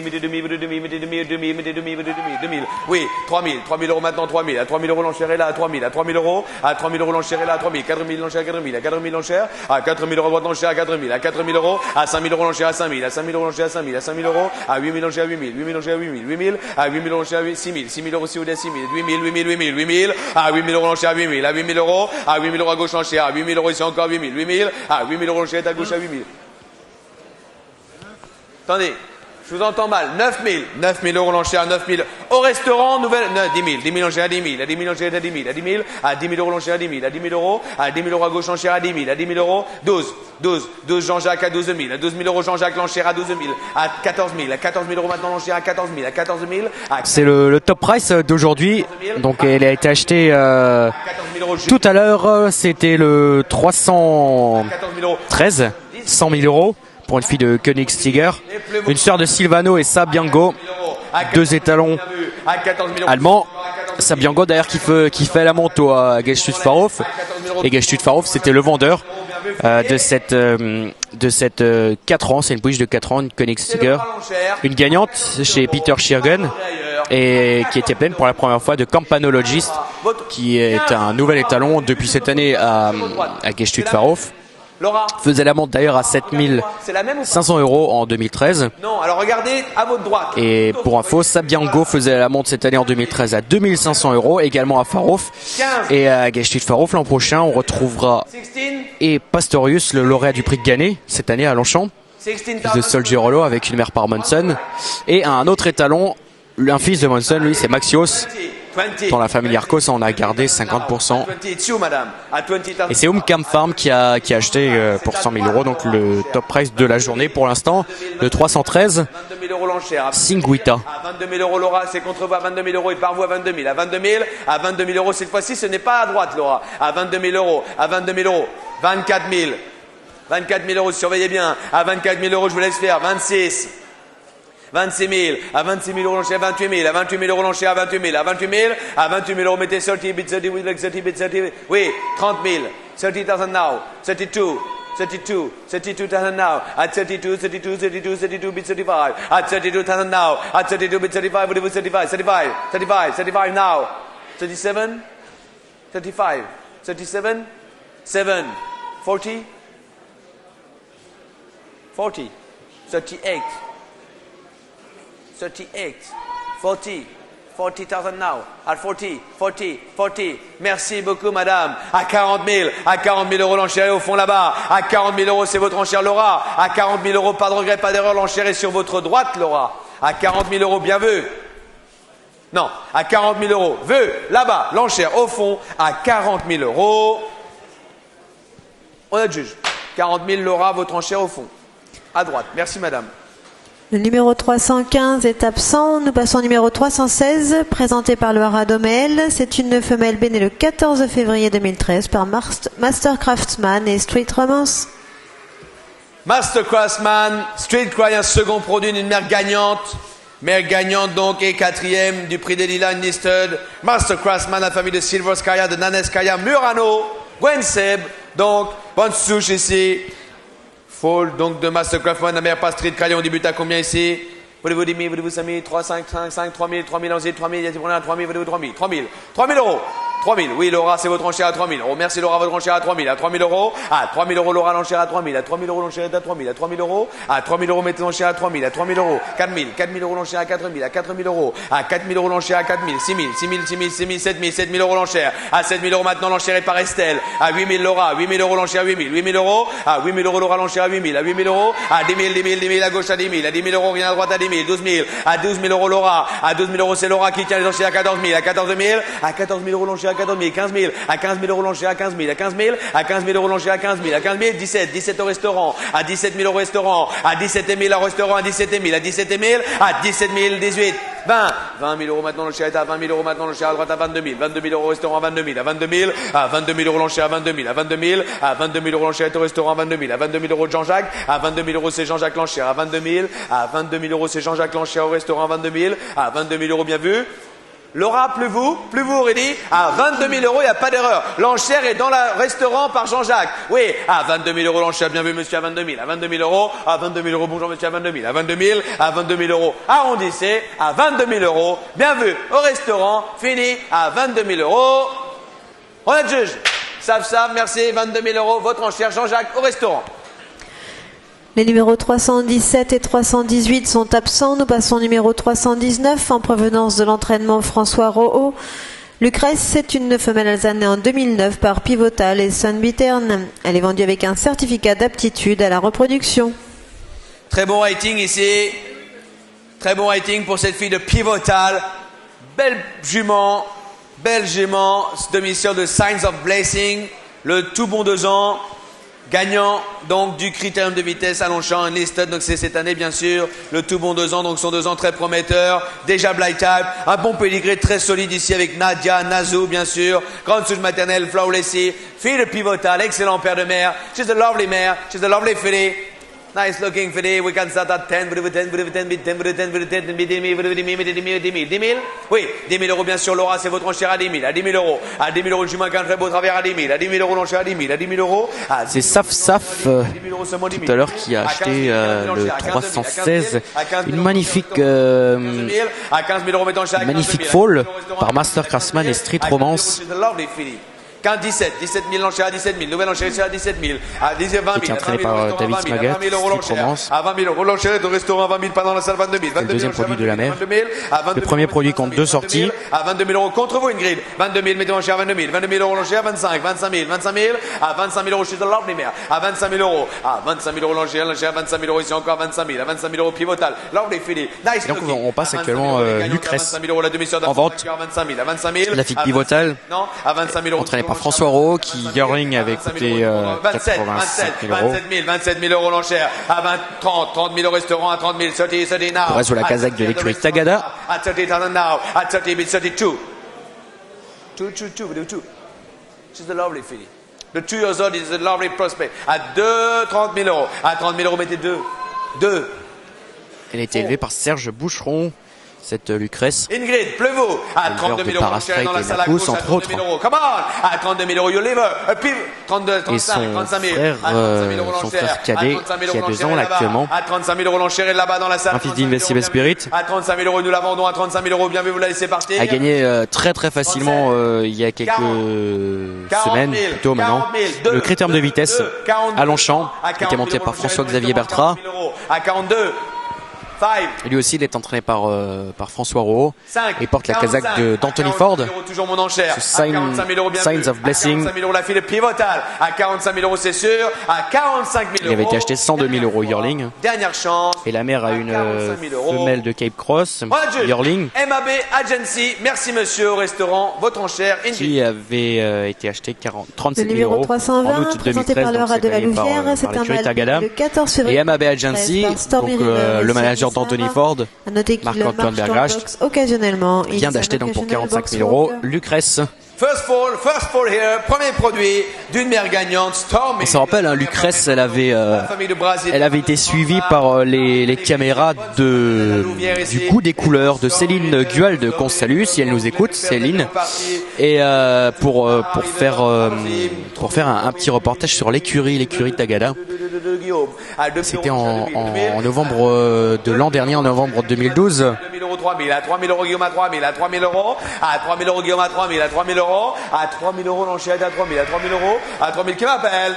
Oui, 3 000, 3 000 euros maintenant, 3 000. À 3 000 euros l'enchère là, à 3 000. À 3 000 euros. À 3 000 euros l'enchère là, à 3 000. 4 000 l'enchère à 4 000. À 4 000 l'enchère. À 4 000 euros droite l'enchère à 4 000. À 4 000 euros. À 5 000 euros l'enchère à 5 000. À 5 000 euros l'enchère à 5 000. À 5 000 euros. À 8 000 l'enchère à 8 000. 8 000 l'enchère à 8 000. 8 000. À 8 000 l'enchère à 6 000. 6 000 euros si vous êtes à 6 000. 8 000, 8 000, 8 000, 8 000. À 8 000 euros l'enchère à 8 000. À 8 000 euros. À 8 000 euros à gauche l'enchère. À 8 000 euros ici encore 8 000. 8 000. À 8 000 euros l'enchère à gauche à 8 000. Attendez. Je vous entends mal. 9 000. 9 000 euros l'enchère à 9 000. Au restaurant, nouvelle. 10 000. 10 000 l'enchère à 10 000. À 10 000 l'enchère à 10 000. À 10 000. À 10 000 euros l'enchère à 10 000. À 10 000 euros. À 10 000 euros à gauche l'enchère à 10 000. À 10 000 euros. 12. 12. 12 Jean-Jacques à 12 000. À 12 000 euros Jean-Jacques l'enchère à 12 000. À 14 000. À 14 000 euros maintenant l'enchère à 14 000. À 14 000. C'est le top price d'aujourd'hui. Donc elle a été achetée tout à l'heure. C'était le 313. 100 000 euros. Pour une fille de Königstiger, une sœur de Silvano et Sabiango, 2 étalons allemands. Sabiango d'ailleurs qui fait la moto à Gestüt-Farhof, et Gestüt-Farhof c'était le vendeur de cette 4 ans, c'est une pouliche de 4 ans, une Königstiger, une gagnante chez Peter Schirgen et qui était pleine pour la première fois de Campanologist, qui est un nouvel étalon depuis cette année à Gestüt-Farhof. Faisait la monte d'ailleurs à 7 500 euros en 2013. Non, alors regardez à votre droite. Et pour info, Sabiango faisait la monte cette année en 2013 à 2500 euros, également à Farhof. Et à Gestüt-Farhof l'an prochain, on retrouvera et Pastorius, le lauréat du prix de Gannet, cette année à Longchamp, fils de Solgerolo avec une mère par Monson. Et un autre étalon, un fils de Monson, lui c'est Maxios. Dans la famille Arcos, on a gardé 50%. Et c'est Camp Farm qui a acheté pour 100 000 euros, donc le top price de la journée pour l'instant, le 313, Singuita. À 22 000 euros, Laura, c'est contre vous à 22 000 euros et par vous à 22 000. À 22 000, à 22 000 euros, cette fois-ci, ce n'est pas à droite, Laura. À 22 000 euros, à 22 000 euros, 24 000. 24 000 euros, surveillez bien. À 24 000 euros, je vous laisse faire. 26. 26 000, à 26 000 euros l'enchère, 28 000, à 28 000 euros l'enchère, à 28 000, à 28 000, à 28 000 euros, mettez 30 bits, 30 bits, 30 bits, 30 bits, oui, 30 000, 30,000 now, 32, 32,000 now, at 32, 32, 32, 32 bits, 35, at 32,000 now, at 32 bits, 35, 35, 35, 35, 35 now, 37, 35, 37, 7, 40, 40, 38, 38, 40, 40,000 now, at 40, 40, 40. Merci beaucoup, madame. À 40 000 euros l'enchère au fond là-bas. À 40 000 euros, c'est votre enchère, Laura. À 40 000 euros, pas de regret, pas d'erreur, l'enchère est sur votre droite, Laura. À 40 000 euros, bien vu. Non, à 40 000 euros, vu, là-bas, l'enchère au fond, à 40 000 euros. On a le juge. 40 000, Laura, votre enchère au fond. À droite. Merci, madame. Le numéro 315 est absent. Nous passons au numéro 316, présenté par le Haras d'Omel. C'est une femelle née le 14 février 2013 par Master Craftsman et Street Romance. Master Craftsman, Street Cry, un second produit d'une mère gagnante. Mère gagnante donc et 4e du prix des Lilas Listed. Master Craftsman, la famille de Silverskaya, de Naneskaya, Murano, Gwen Seb. Donc, bonne souche ici. Fall donc de Master Craftsman, la mère pas Street Cry, on débute à combien ici? Voulez-vous 10 000, voulez-vous 5 000, 3, 5, 5, 5, 3 000, 3 000, 3 000, il y a 3 000, voulez-vous 3 000, 3 000, 3 000 euros. 3000. Oui, Laura, c'est votre enchère à 3000. Oh, merci Laura, votre enchère à 3000. À 3000 euros. À 3000 euros, Laura, l'enchère à 3000. À 3000 euros, l'enchère est à 3000. À 3000 euros. À 3000 euros, mettez l'enchère à 3000. À 3000 euros. 4000. 4000 euros, l'enchère à 4000. À 4000 euros. À 4000 euros, l'enchère à 4000. 6000. 6000, 6000, 6000, 7000. 7000 euros, l'enchère. À 7000 euros, maintenant, l'enchère est par Estelle. À 8000, Laura. 8000 euros, l'enchère à 8000. 8000 euros. À 8000 euros, Laura, l'enchère à 8000. À 8000 euros. À 10 000, 10 000, 10 000, à gauche à 10 000. À 10 000 euros, rien à droite à 10 000. 12 000. À 12 000 euros, Laura. À 12 000 euros, c'est Laura qui tient les enchères à 14 000. À 14 000. À 14 000 euros, l'enchère à 14 000. 15 000. À 15 000 euros, l'enchère à 15 000. À 15 000. À 15 000 euros, l'enchère à 15 000. À 15 000, 17. 17 au restaurant. À 17 000 au restaurant. À 17 000 au restaurant. À 17 000. À 17 000. À 17 000, 18. 20. 20 000 euros maintenant, l'enchère est à 20 000 euros maintenant, l'enchère à droite à 22 000. 22 000 euros au restaurant à 22 000. À 22 000. À 22 000 euros, l'enchère à 22 000. À 22 000. À 22 000 euros, l'enchère est au restaurant à 22 000. À 22 000 euros de Jean-Jacques. À 22 000 euros, c'est Jean-Jacques l'enchère. À 22 000. À 22 000 euros, c'est Jean-Jacques l'enchère au restaurant à 22 000. À 22 000 euros, bien vu. Laura, plus vous, Aurélie, à 22 000 euros, il n'y a pas d'erreur. L'enchère est dans le restaurant par Jean-Jacques. Oui, à 22 000 euros, l'enchère, bien vu, monsieur, à 22 000. À 22 000 euros, à 22 000 euros, bonjour, monsieur, à 22 000. À 22 000, à 22 000 euros, arrondissez, à 22 000 euros, bien vu, au restaurant, fini, à 22 000 euros. On a le juge. Sav, merci, 22 000 euros, votre enchère, Jean-Jacques, au restaurant. Les numéros 317 et 318 sont absents. Nous passons au numéro 319 en provenance de l'entraînement François Rohaut. Lucrèce, c'est une femelle alsanée en 2009 par Pivotal et Sunbittern. Elle est vendue avec un certificat d'aptitude à la reproduction. Très bon rating ici. Très bon rating pour cette fille de Pivotal. Belle jument, demi-sœur de Signs of Blessing. Le tout bon 2 ans. Gagnant donc du critérium de vitesse à Longchamp Unlisted, donc c'est cette année bien sûr, le tout bon 2 ans, donc sont 2 ans très prometteurs, déjà blind type, un bon pédigré très solide ici avec Nadia, Nazou bien sûr, grande souche maternelle, Flawlessy, fille de Pivotal, excellent père de mère, she's a lovely mare, she's a lovely filly. Nice looking filly, we can start at 10, 10 000. Oui, 10 000 euros bien sûr, Laura, c'est votre enchère à 10 000. À 10 000 euros. À 10 000 euros, le jument avec un très beau travers à 10 000. À 10 000 euros, l'enchère à 10 000. À 10 000 euros. C'est Saf tout à l'heure qui a acheté le 316. Une magnifique fall par Master Craftsman et Street Romance. 17 000 l'enchère à 17 000, nouvelle enchère à 17 000, à 20 000, qui est entraîné par David Smagat, Street Romance. À 20 000 euros l'enchère est au restaurant à 20 000, pas dans la salle 22 000. Le deuxième produit de la mer. Le premier produit compte 2 sorties. À 22 000 euros contre vous, Ingrid. 22 000, mettez l'enchère à 22 000. 22 000 euros l'enchère, 25 000. À 25 000 euros, je suis dans lovely mare. À 25 000 euros. À 25 000 euros l'enchère à 25 000 euros, ici encore 25 000. À 25 000 euros, Pivotal. Lovely filly. Nice. Donc on passe actuellement Lucrèce en vente. La fille Pivotal. À 25 000 euros. Entraînée par François Rohaut, qui Yearling avait coûté 87 000 euros. 27 000 euros l'enchère. À 30 000 au restaurant, à 30 000, 30 now. On reste sur la casaque de l'écurie Tagada. À 30 000 now. À 30 000, 32. 2. She's a lovely filly. The 2 years old is a lovely prospect. À 30 000 euros. À 30 000 euros, mettez 2. Elle a été élevée par Serge Boucheron, cette Lucrèce. Ingrid, pleuvez-vous. À 32 000 euros, l'enchère dans la salle à gauche, à 32 000 euros. Come on. À 32 000 euros, you live. 32, 35, 35 000. Son frère cadet, qui a 2 ans là actuellement. À 35 000 euros, l'enchère est là-bas dans la salle. Un fils d'Investible Spirit. À 35 000 euros, nous la vendons à 35 000 euros. Bien vu, vous la laissez partir. A gagné très facilement il y a quelques semaines, plutôt maintenant, le critérium de vitesse à Longchamp, qui était monté par François-Xavier Bertrat. À 42. Lui aussi, il est entraîné par François Rohaut et porte la casaque d'Anthony Ford. Toujours mon enchère. Signs of Blessing. 45 000 euros la fille de Pivotal. À 45 000 euros, c'est sûr. À 45 000 euros. Il avait été acheté 102 000 euros Yearling. Dernière chance. Et la mère a une femelle de Cape Cross, Yearling. MAB Agency. Merci monsieur au restaurant. Votre enchère. Qui avait été acheté 37 000 euros 320, en août 2013. Donc c'est gagné par l'écurie Tagada. Et MAB Agency, donc le manager d'Anthony Ford, Marc-Antoine Bergracht, occasionnellement, vient d'acheter donc pour 45 000 euros Lucrèce. First fall here, premier produit d'une mère gagnante, Stormy. On se rappelle, Lucrèce, elle avait été suivie par les caméras du goût des couleurs de Céline Gual qu'on salue, si elle nous écoute, Céline, et pour faire un petit reportage sur l'écurie Tagada. C'était en novembre de l'an dernier, en novembre 2012. euros 3000, à 3000 euros Guillaume à 3000, à 3000 euros, à 3000 euros Guillaume à 3000, à 3000 euros, à 3000 euros l'enchère à 3000, à 3000 euros, à 3000 qui m'appelle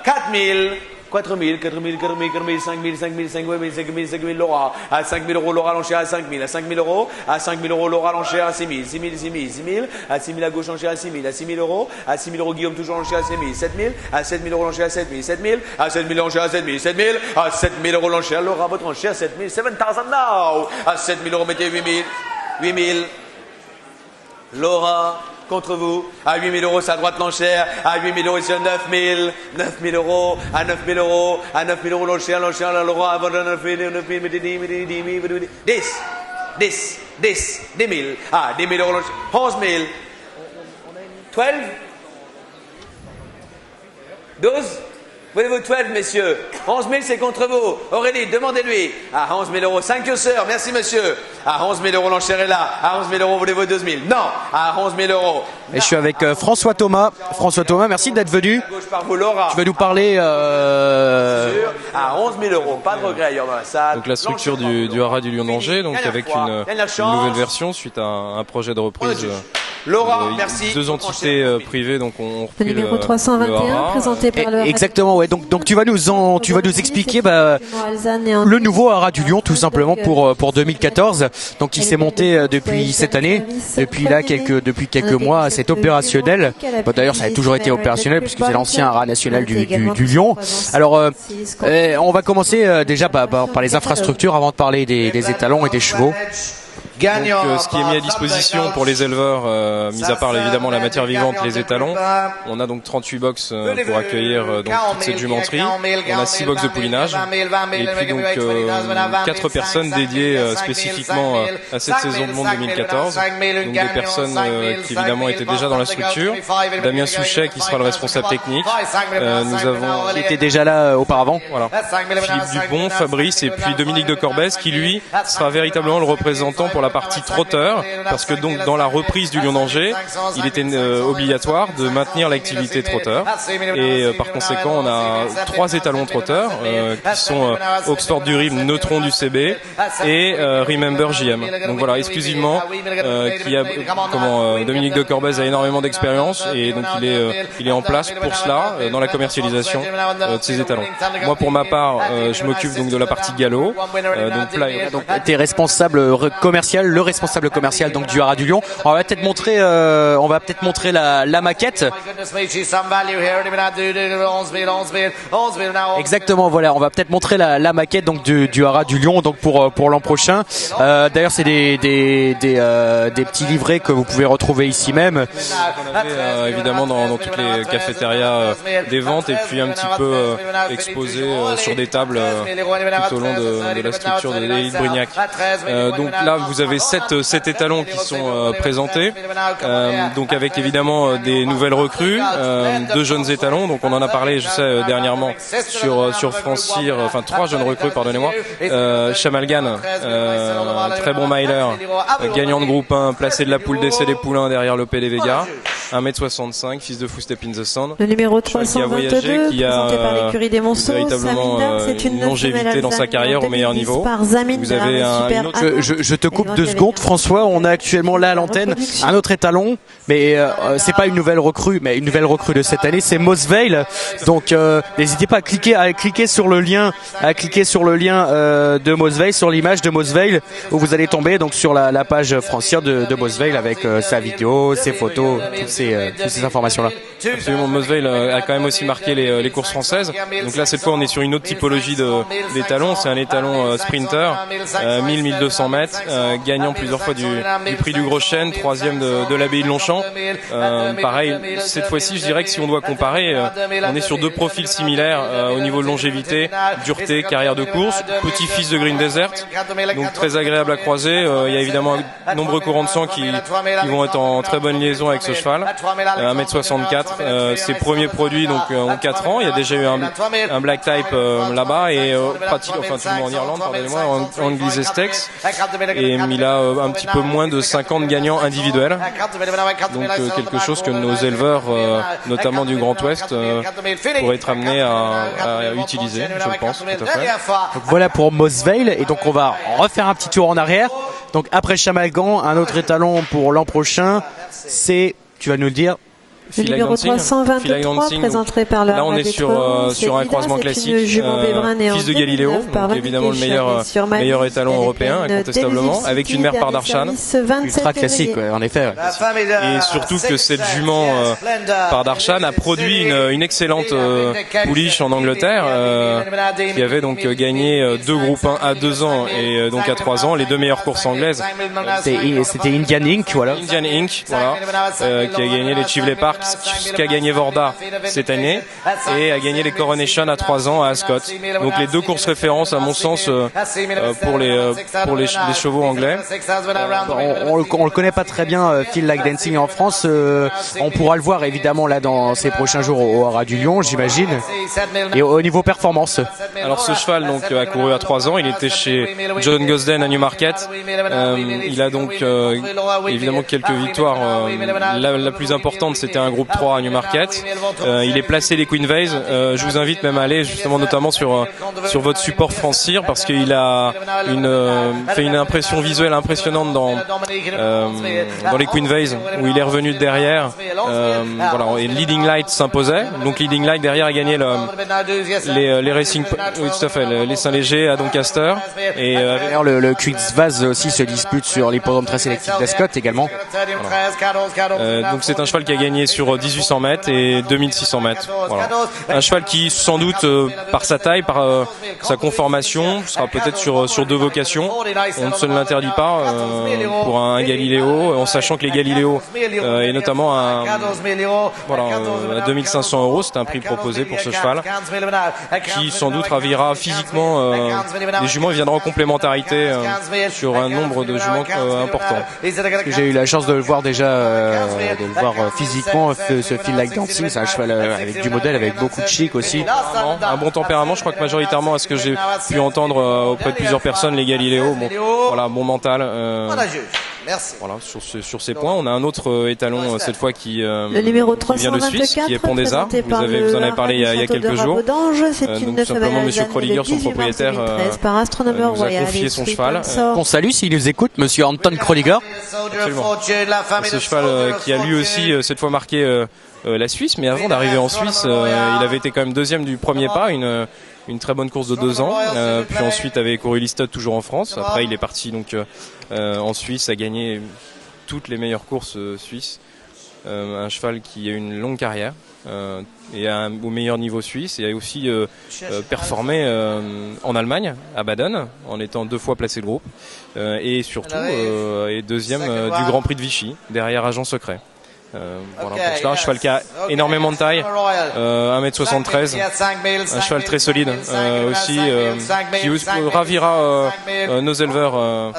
4000. 4000, 4000, 4000, 4000, 5000, 5000, 5000, 5000, 5000, Laura. À 5000 euros, Laura l'enchère à 5000. À 5000 euros, à 5000 euros, Laura l'enchère à 6000. 6000, 6000, 6000. À 6000 à gauche, l'enchère à 6000. À 6000 euros, à 6000 euros, Guillaume toujours l'enchère à 6000. 7000, à 7000 euros, l'enchère à 7000. 7000, à 7000 l'enchère à 7000. 7000, à 7000 euros, l'enchère. Laura, votre enchère, 7000, 7000 now. À 7000 euros, mettez 8000. 8000. Laura. Contre vous, à 8000 euros, c'est à droite l'enchère, à 8000 euros, c'est 9000, 9000 euros, à 9000 euros, à 9000 euros l'enchère, la Laura, avant de 9000, 9000, 10, 10, 10, 10 000, à 10 000 euros l'enchère, 11 000, 12, 12, voulez-vous 12, messieurs, 11 000, c'est contre vous, Aurélie, demandez-lui, à 11 000 euros, 5 sœurs, merci monsieur, à 11 000 euros l'enchère est là, à 11 000 euros, voulez-vous 12 000, non, à 11 000 euros. Et je suis avec François Thomas. François Thomas, merci d'être venu. Tu vas nous parler à 11 000 euros, pas de regret ailleurs dans la salle. Donc la structure du haras du Lion d'Angers, donc avec une nouvelle version suite à un projet de reprise. Laura, merci. Deux entités privées, donc on le numéro 321 présenté par le exactement, ouais. Donc tu vas nous expliquer le nouveau haras du Lion, tout simplement pour 2014. Donc il s'est monté depuis cette année, depuis quelques mois, c'est opérationnel. Bon, d'ailleurs, ça a toujours été opérationnel puisque c'est l'ancien haras national du Lion. Alors on va commencer déjà par les infrastructures avant de parler des étalons et des chevaux. Donc, ce qui est mis à disposition pour les éleveurs, mis à part évidemment la matière vivante, les étalons, on a donc 38 box pour accueillir donc toute cette jumenterie. On a 6 box de poulinage et puis donc 4 personnes dédiées spécifiquement à cette saison de monde 2014. Donc des personnes qui évidemment étaient déjà dans la structure. Damien Souchet qui sera le responsable technique. Nous avons qui était déjà là auparavant. Voilà. Philippe Dupont, Fabrice et puis Dominique de Corbès qui lui sera véritablement le représentant pour la partie trotteur, parce que donc dans la reprise du Lion d'Angers, il était obligatoire de maintenir l'activité trotteur et par conséquent on a 3 étalons trotteurs qui sont Oxford du RIM, Neutron du CB et Remember JM. Donc voilà, exclusivement Dominique de Corbès a énormément d'expérience et donc il est en place pour cela dans la commercialisation de ces étalons. Moi pour ma part, je m'occupe donc de la partie galop. Donc tu es responsable commercial, le responsable commercial donc du haras du Lion. On va peut-être montrer la maquette. Exactement, voilà, on va peut-être montrer la maquette donc du haras du Lion donc pour l'an prochain. D'ailleurs, c'est des petits livrets que vous pouvez retrouver ici même. On avait évidemment dans toutes les cafétérias des ventes et puis un petit peu exposés sur des tables tout au long de la structure de l'élite Brignac. Donc là, vous avez 7 étalons qui sont présentés, donc avec évidemment des nouvelles recrues, 2 jeunes étalons, donc on en a parlé je sais dernièrement sur France Cyr, enfin 3 jeunes recrues, pardonnez-moi, Chamalgan, très bon miler, gagnant de groupe 1, placé de la poule d'essai des poulains derrière Lopé des Vega, 1m65, fils de Footstep in the Sand. Le numéro 322, qui a présenté par l'écurie des Monceaux, véritablement une longévité dans sa carrière au meilleur niveau. Vous avez je te coupe 2 secondes, François. On a actuellement là à l'antenne un autre étalon, mais c'est pas une nouvelle recrue, mais une nouvelle recrue de cette année, c'est Mosveil. Donc n'hésitez pas à cliquer sur le lien, de Mosveil, sur l'image de Mosveil, où vous allez tomber donc sur la page Francière de Mosveil avec sa vidéo, ses photos, toutes ces informations là. Absolument, Mosveil a quand même aussi marqué les courses françaises. Donc là cette fois on est sur une autre typologie d'étalon, c'est un étalon sprinter, 1000-1200 mètres, gagnant plusieurs fois du prix du Gros Chêne, 3e de l'abbaye de Longchamp. Pareil, cette fois-ci je dirais que si on doit comparer, on est sur 2 profils similaires au niveau de longévité, dureté, carrière de course, petit-fils de Green Desert, donc très agréable à croiser. Il y a évidemment nombreux courants de sang qui vont être en très bonne liaison avec ce cheval. 1m64. Ses premiers produits donc en 4 ans. Il y a déjà eu un black type là-bas et pratique, enfin tout le monde en Irlande, pardonnez-moi, en Anglize Stakes. Et il a un petit peu moins de 50 gagnants individuels. Donc quelque chose que nos éleveurs, notamment du Grand Ouest, pourraient être amenés à utiliser, je pense, tout à fait. Donc voilà pour Mossvale, et donc on va refaire un petit tour en arrière. Donc après Chamalgan, un autre étalon pour l'an prochain, c'est, tu vas nous le dire, le numéro 323 présenté par le là on est sur un croisement classique, fils de Galiléo, donc évidemment le meilleur étalon européen incontestablement, avec une mère par Darshan, ultra classique en effet. Et surtout que cette jument par Darshan a produit une excellente pouliche en Angleterre, qui avait donc gagné 2 groupes 1 à 2 ans et donc à 3 ans les 2 meilleures courses anglaises. C'était Indian Inc, voilà. Indian Inc, voilà, qui a gagné les Chivley Park, qui a gagné Vorda cette année et a gagné les Coronation à 3 ans à Ascot. Donc les 2 courses références à mon sens pour les chevaux anglais. On le connaît pas très bien, Feel Like Dancing en France. On pourra le voir évidemment là dans ces prochains jours au Haras du Lion, j'imagine. Et au niveau performance. Alors ce cheval donc a couru à 3 ans. Il était chez John Gosden à Newmarket. Il a donc évidemment quelques victoires. La plus importante c'était un groupe 3 à Newmarket. Il est placé les Queen Vase. Je vous invite même à aller justement notamment sur votre support France Cyr parce qu'il a fait une impression visuelle impressionnante dans les Queen Vase où il est revenu de derrière. Voilà, et Leading Light s'imposait. Donc Leading Light derrière a gagné les Racing, oui tout à fait, les Saint-Léger à Doncaster. Et d'ailleurs le Queen's Vase aussi se dispute sur l'hippodrome très sélectif d'Ascot également. Voilà. Donc c'est un cheval qui a gagné sur 1800 mètres et 2600 mètres. Voilà. Un cheval qui, sans doute, par sa taille, par sa conformation, sera peut-être sur 2 vocations. On ne se l'interdit pas pour un Galiléo, en sachant que les Galiléos, et notamment à 2500 €, c'est un prix proposé pour ce cheval, qui sans doute ravira physiquement les juments. Ils viendront en complémentarité sur un nombre de juments important. J'ai eu la chance de le voir déjà, physiquement, ce Feel Like Dancing. C'est un cheval avec du modèle, avec beaucoup de chic aussi. Un bon tempérament. Je crois que majoritairement, à ce que j'ai pu entendre auprès de plusieurs personnes, les Galiléos, bon mental. Merci. Voilà, sur ces points, on a un autre étalon cette fois qui vient de Suisse, qui est Pondesa. Vous en avez parlé il y a quelques jours. Donc simplement, Monsieur Kroliger, son propriétaire, nous a confié son cheval. On salue s'il nous écoute, Monsieur Anton Kroliger. Absolument. Ce cheval qui a lui aussi cette fois marqué la Suisse, mais avant d'arriver en Suisse, il avait été quand même 2e du premier pas, une très bonne course de 2 ans, puis ensuite avait couru Listed toujours en France. Après il est parti donc en Suisse, a gagné toutes les meilleures courses suisses. Un cheval qui a une longue carrière et au meilleur niveau suisse, et a aussi performé en Allemagne, à Baden, en étant 2 fois placé de groupe, et surtout est 2e du Grand Prix de Vichy, derrière Agent Secret. Voilà, pour cela, un cheval qui a énormément de taille, 1m73, un cheval très solide aussi, qui ravira nos éleveurs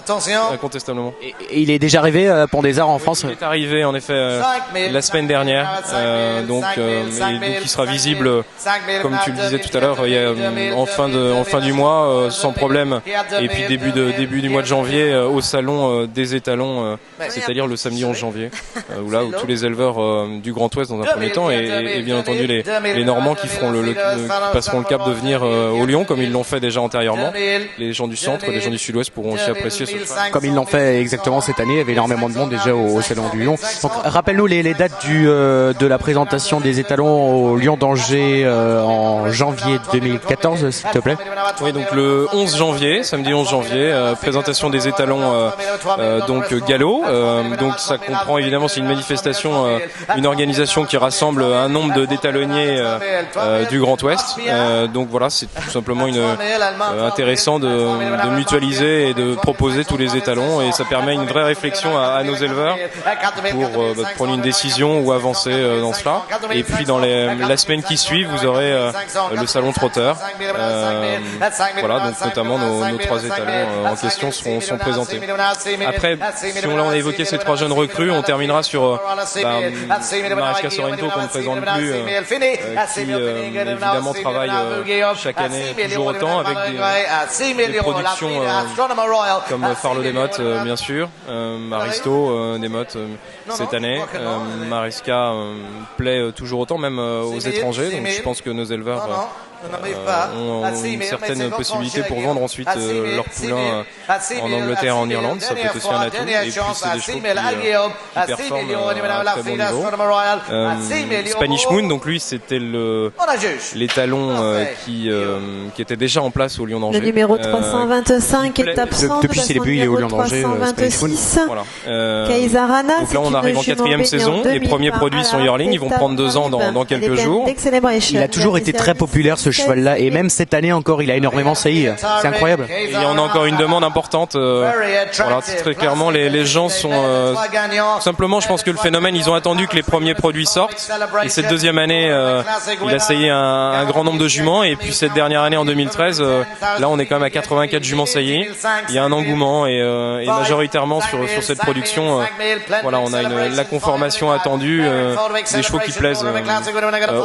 incontestablement. Et il est déjà arrivé à Pont-des-Arts en France. Il est arrivé en effet la semaine dernière, donc il sera visible, comme tu le disais tout à l'heure, en fin du mois, sans problème, et puis début du mois de janvier au salon des étalons, c'est-à-dire le samedi 11 janvier, où tous les éleveurs du Grand Ouest dans un premier temps, et bien entendu les Normands qui passeront le cap de venir au Lyon, comme ils l'ont fait déjà antérieurement. Les gens du centre, les gens du sud-ouest pourront aussi apprécier ce cheval. Comme ils l'ont fait exactement cette année, il y avait énormément de monde déjà au salon du Lyon. Donc rappelle-nous les dates de la présentation des étalons au Lyon d'Angers en janvier 2014, s'il te plaît. Oui, donc le 11 janvier, samedi 11 janvier, présentation des étalons donc galop. Donc ça comprend évidemment, c'est une manifestation, une organisation qui rassemble un nombre d'étalonniers du Grand Ouest. Donc voilà, c'est tout simplement intéressant de mutualiser et de proposer tous les étalons, et ça permet une vraie réflexion à nos éleveurs pour prendre une décision ou avancer dans cela. Et puis dans la semaine qui suit, vous aurez le salon trotteur. Voilà, donc notamment nos 3 étalons en question seront présentés. Après, si on a évoqué ces 3 jeunes recrues, on terminera sur Mariska Sorrento qu'on ne présente plus, qui évidemment travaille chaque année toujours autant avec des productions comme Farlow Demotte bien sûr, Maristo Demotte cette année. Mariska plaît toujours autant même aux étrangers, donc je pense que nos éleveurs ont une certaine possibilité pour vendre ensuite leurs poulains en Angleterre, en Irlande, ça peut être aussi un atout. Et puis c'est des chevaux qui performent à un très bon niveau. Spanish Moon, donc lui c'était l'étalon qui était déjà en place au Lion d'Angers. Le numéro 325 est absent. Depuis ses débuts, il est au Lion d'Angers. Kaisarana, donc là on arrive en 4e saison, les premiers produits sont yearling, ils vont prendre 2 ans dans quelques jours. Il a toujours été très populaire ce cheval-là, et même cette année encore, il a énormément sailli. C'est incroyable. Et il y en a encore une demande importante. Voilà, très clairement, les gens sont simplement, je pense que le phénomène, ils ont attendu que les premiers produits sortent. Et cette deuxième année, il a sailli un grand nombre de juments. Et puis cette dernière année, en 2013, là, on est quand même à 84 juments saillis. Il y a un engouement et majoritairement sur cette production, voilà, on a la conformation attendue, des chevaux qui plaisent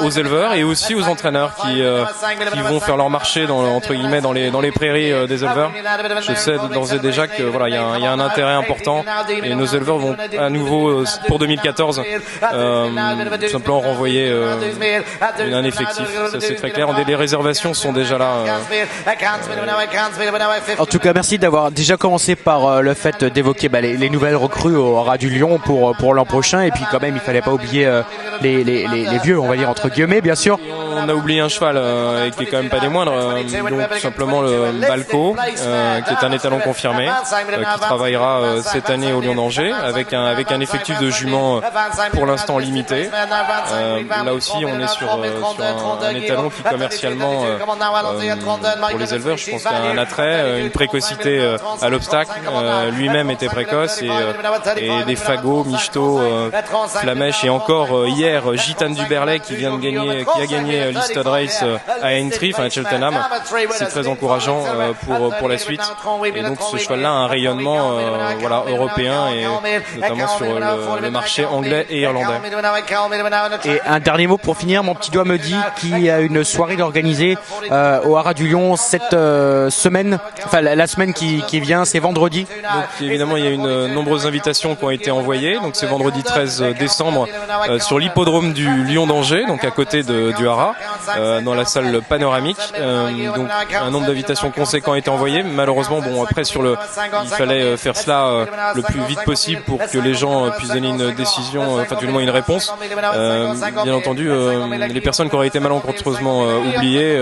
aux éleveurs et aussi aux entraîneurs qui vont faire leur marché entre guillemets dans les prairies des éleveurs. Je sais d'ores et déjà que voilà, il y a un intérêt important et nos éleveurs vont à nouveau pour 2014 tout simplement renvoyer un effectif. Ça c'est très clair. Les réservations sont déjà là. En tout cas, merci d'avoir déjà commencé par le fait d'évoquer les nouvelles recrues au Rat du Lion pour l'an prochain, et puis quand même il fallait pas oublier les vieux, on va dire entre guillemets, bien sûr. On a oublié un cheval qui est quand même pas des moindres, donc tout simplement le Balco, qui est un étalon confirmé, qui travaillera cette année au Lion d'Angers avec un effectif de juments pour l'instant limité. Là aussi on est sur un étalon qui commercialement pour les éleveurs, je pense qu'il y a un attrait, une précocité à l'obstacle, lui-même était précoce et des fagots, michto, flamèche et encore hier Gitane du Berlay qui a gagné l'Easton Race à Aintree, à Cheltenham. C'est très encourageant pour la suite. Et donc ce cheval-là a un rayonnement européen et notamment sur le marché anglais et irlandais. Et un dernier mot pour finir, mon petit doigt me dit qu'il y a une soirée organisée au Haras du Lion cette semaine, enfin la semaine qui vient, c'est vendredi. Donc évidemment il y a une nombreuses invitations qui ont été envoyées. Donc c'est vendredi 13 décembre sur l'hippodrome du Lion d'Angers, donc à côté du Haras, dans la salle panoramique. Donc un nombre d'invitations conséquent a été envoyé. Malheureusement, après il fallait faire cela le plus vite possible pour que les gens puissent donner une décision, enfin tout le moins une réponse. Bien entendu, les personnes qui auraient été malencontreusement oubliées,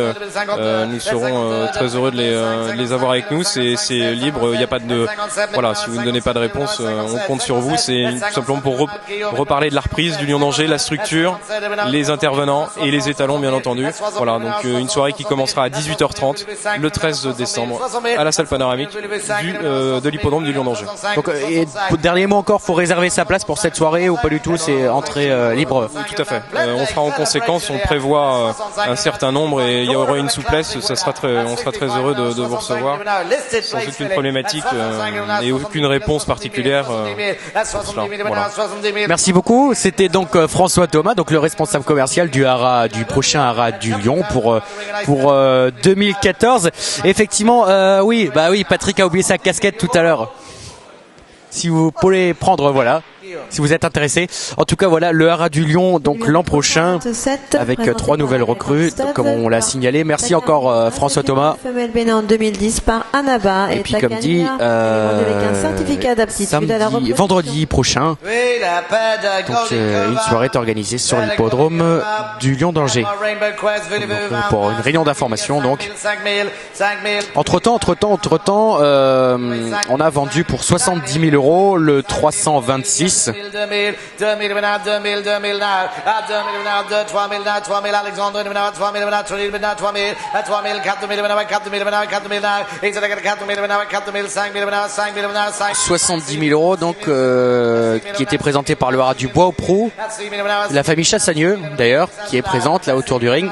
nous serons très heureux de les avoir avec nous. C'est libre, il n'y a pas de si vous ne donnez pas de réponse, on compte sur vous. C'est tout simplement pour reparler de la reprise du Lion d'Angers, la structure, les intervenants et les étalons bien entendu. Voilà, donc une soirée qui commencera à 18h30 le 13 décembre à la salle panoramique de l'hippodrome du Lion d'Angers. Donc dernier mot encore, faut réserver sa place pour cette soirée ou pas du tout, c'est entrée libre? Tout à fait. On fera en conséquence, on prévoit un certain nombre et il y aura une souplesse, on sera très heureux de vous recevoir sans aucune problématique et aucune réponse particulière pour cela. Voilà. Merci beaucoup. C'était donc François Thomas, donc le responsable commercial du prochain Haras du Lion pour 2014. Effectivement, oui, Patrick a oublié sa casquette tout à l'heure. Si vous pouvez prendre, si vous êtes intéressé. En tout cas, le Haras du Lion, donc l'an prochain, avec 3 nouvelles recrues, comme on l'a signalé. Merci encore François Thomas. Femelle Bénin en 2010 par Anaba. Et puis comme dit, avec un certificat d'aptitude à la reproduction. Vendredi prochain, donc une soirée est organisée sur l'hippodrome du Lion d'Angers. Pour une réunion d'information, donc. Entre-temps, on a vendu pour 70 000 € le 326. 2000, 2000, 2000, 2000, 3000, 3000, Alexandre, 3000, 3000, 3000, 70 000 € donc qui était présenté par le Haras du Bois au Prou, la famille Chassagneux d'ailleurs qui est présente là autour du ring.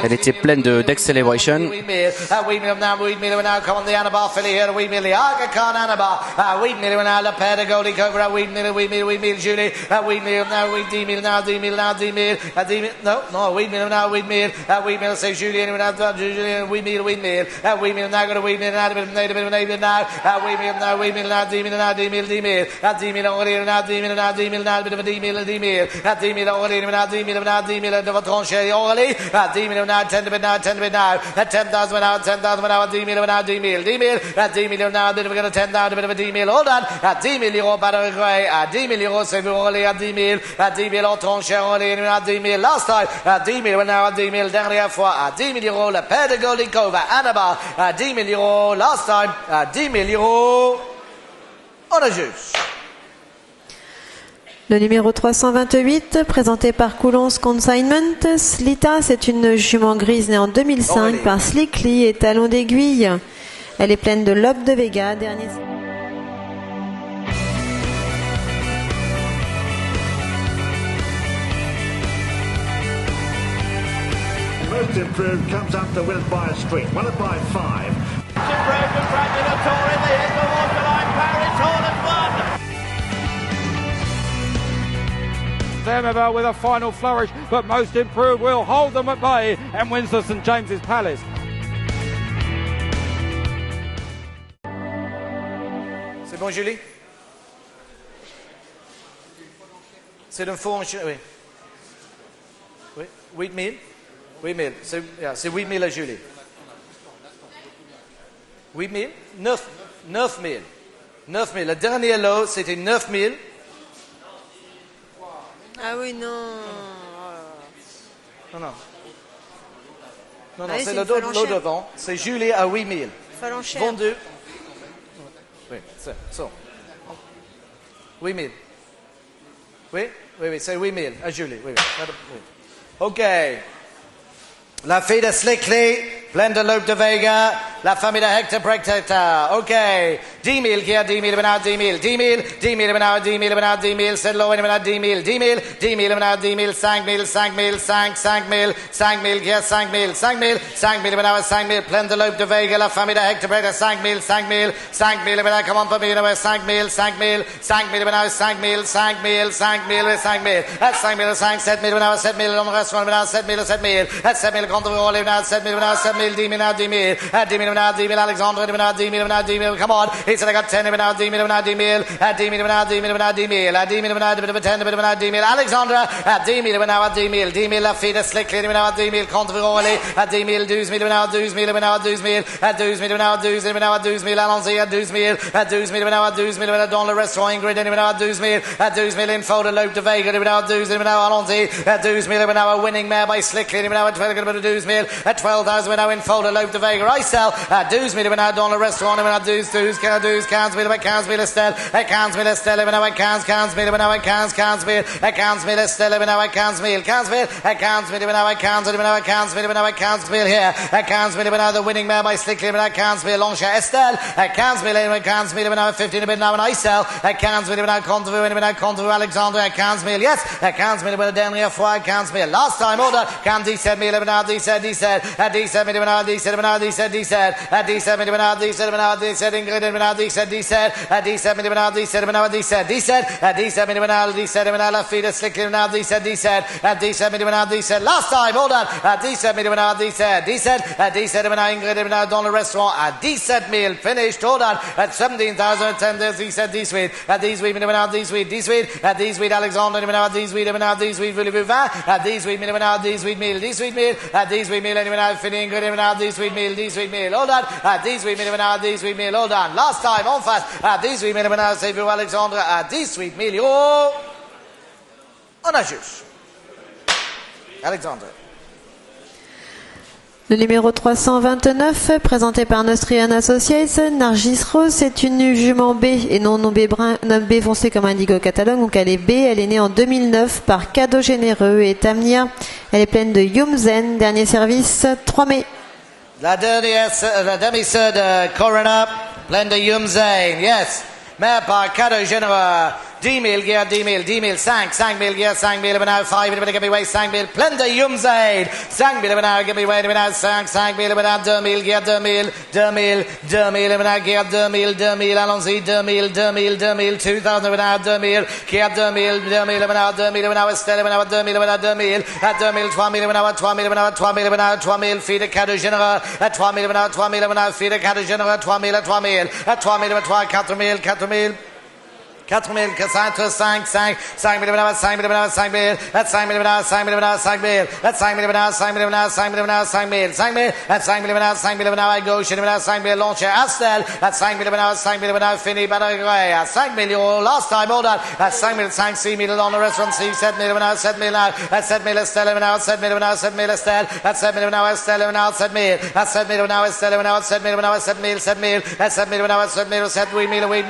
Elle était pleine de Dex Celebration. come on the Anabar filly here, Wheatmeal, the Aga Khan Anabar, Wheatmeal, and now La Paire de Goldie Cobra, Wheatmeal, Julie, Wheatmeal, now Wheatmeal, now D-Meal, no, Wheatmeal, now Wheatmeal, say Julian, Julian, Wheatmeal, now go to Wheatmeal, now Wheatmeal, now D-Meal, already, now D-Meal, now bit of a D-Meal, D-Meal, already, now D-Meal, de votre chérie, already, D-Meal, now 10 to bit now, 10,000 now, 10,000 now, D-Meal, now D-Meal, now a bit of a 10,000, a bit of a D-Meal, hold on, D-Meal, euro, battery gray, D-Meal, euro, c'est vous, already, D-Meal, au ton cher, already, now D-Meal, last time, D-Meal, now D-Meal, dernière fois, 10 000 euros, la paire de Goldie Cobra, Anabar, 10 000 euros, last time, 10 000 euros, on a juste. Le numéro 328, présenté par Coulons Consignment, Slita, c'est une jument grise née en 2005 par Slickly et talon d'aiguille. Elle est pleine de lobes de Vega, dernier... Most Improved comes up to win by a street, won it by 5. Improved and Congratulatory, they hit the waterline, Paris Hall and one. Zemmerbell with a final flourish, but Most Improved will hold them at bay and wins the St James's Palace. C'est bon, Julie? C'est d'un faux, oui. Oui, Wheatmeal? Wheatmeal, c'est Wheatmeal à Julie. Wheatmeal? 9 000. 9 000. Le dernier lot, c'était 9 000. Ah oui, non. Non, c'est le lot devant. C'est Julie à 8 000. Vendu. Oui, c'est ça. 8 000. Oui, c'est 8 000 à Julie. Oui. OK. La fille de Slickly, pleine de loup de Vega, la famille de Hector Protector. OK. 10 000 qui a 10 000, maintenant 10 000. 10 000, 10 000, maintenant 10 000, maintenant 10 000. C'est l'eau, maintenant 10 000. 10 000, 10 000, maintenant 10 000. 5 000, 5 000, 5 000. 5 000 qui a 5 000. 5 000, 5 000, maintenant 5 000. Pleine de loup de Vega, la famille de Hector Protector. 5 000, 5 000, 5 000, maintenant come on for me, 5 000, 5 000, 5 000, maintenant 5 000, 5 000, 5 000, 5 000. 5 000, 5, 7 000, maintenant 7 000. On reste maintenant 7 000, 7 000. 7 000 contre vous, maintenant 7 000, maintenant 7 000. 10 000, now 10 000. 10 000, now 10 000. Alexandre, now 10 000, now 10 000. Come on. He said I got 10 000, now 10 000, now 10 000. 10 000, now 10 000, now 10 000. 10 000, now 10 000, now 10 000. Alexandre, 10 000, now 10 000. 10 000, la fille de Slickly, now 10 000. Contre vous, allez. 10 000, 12 000, now 12 000, now 12 000. 12 000, now 12 000, now 12 000. Allons-y, 12 000. 12 000, now 12 000. Dans le restaurant Ingrid, now 12 000. 12 000 in Folder Loop de Vega, now 12 000, now allons-y. 12 000, now a winning mare by Slickly, now 12 000. 12,000, now in Folder Loop de Vega. I sell 12 000, now dans le restaurant, now 12 000, 15 000, 15 000 Estelle, 15 000 Estelle, now 15 000, now 15 000, 15 000 Estelle, now 15 000, 15 000, 15 000, now 15 000, now 15 000, now 15 000 here, 15 000, now the winning mare by Slickly, now 15 000, Longchamp Estelle, 15 000, 15 000, now 15 000, now I sell 15 000, now contre vous, Alexandre, 15 000, yes, 15 000, now dernière fois, 15 000, last time order, 17 000, now 17 000, now 17 000, now 17 000, 17 000, now 17 000, now 17 Ingrid, now 17 000, 17 000, now 17 000, now 17 000, 17 000, now 17 000, now la fille de Slickly, now 17 000, 17 000, now 17 000, last time order, 17 000, now 17 000, 17 000, now Ingrid, now dans le restaurant, 17 000, finished, hold on, at 17,000, 17 000, 18 000, now 18 000, Alexandre, now 18 000, now 18 000, voulez-vous 20, 18 000, now 18 000, 18 000, 18 000, now fini Ingrid, now 18 000, hold on, 18 000, now 18 000, hold on, last time, en face, 18 000, now c'est vous, Alexandre, 18 000 euros, on a juste, Alexandre. Le numéro 329, présenté par Nostrian Associates, Nargis Rose, c'est une jument B et non B foncé comme indiqué au catalogue, donc elle est B, elle est née en 2009 par Cadeau Généreux et Tamnia. Elle est pleine de Yumzen, dernier service 3 mai. La demi-sœur de Corona, pleine de Yumzen, yes. Mère par Cadeau Généreux. 10 000 gear, 10 000, 10 000, 5 000 gear, 5 000 now, 5 000, give me away, 5 000, Plenda Yumzaid, 5 000 now, give me away, now, 5 000 now, 2 000 gear, 2 000, 2 000, 2 000 now, gear, 2 000, 2 000, allons-y, 2 000, 2 000, 2 000, 2000 now, 2 000, gear, 2 000, 2 000 now, 2 000 now, Estelle now, 2 000 now, 2 000, 2 000, 3 000 now, 3 000 now, 3 000 now, 3 000, fille de cadeau général, 3 000 now, 3 000 now, fille de cadeau général, 3 000, 3 000, 3 000, 3 4 000, 4 000. 4 000, 5, 5, 5, 5 000 now, 5 000 now, 5 000, that's 5 000 now, 5 000 now, 5 000, that's 5 000 now, 5 000 now, 5 000 now, 5 000, 5 000, that's 5 000 now, 5 000 now, I go, 5 000 now, 5 000, launcher, Astel, that's 5 000 now, 5 000 now, fini, Badagray, 5 000, last time, hold on, that's 5 000, 5 6 000 on the restaurant, 7 000 now, 7 000 now, that's 7 000, Estelle now, 7 000 now, 7 000, Estelle, that's 7 000 now, Estelle now, 7 000, that's 7 000 now, Estelle now, 7 000 now, 7 000, 7 000, that's 7 000 now, 7 000, 7 000, we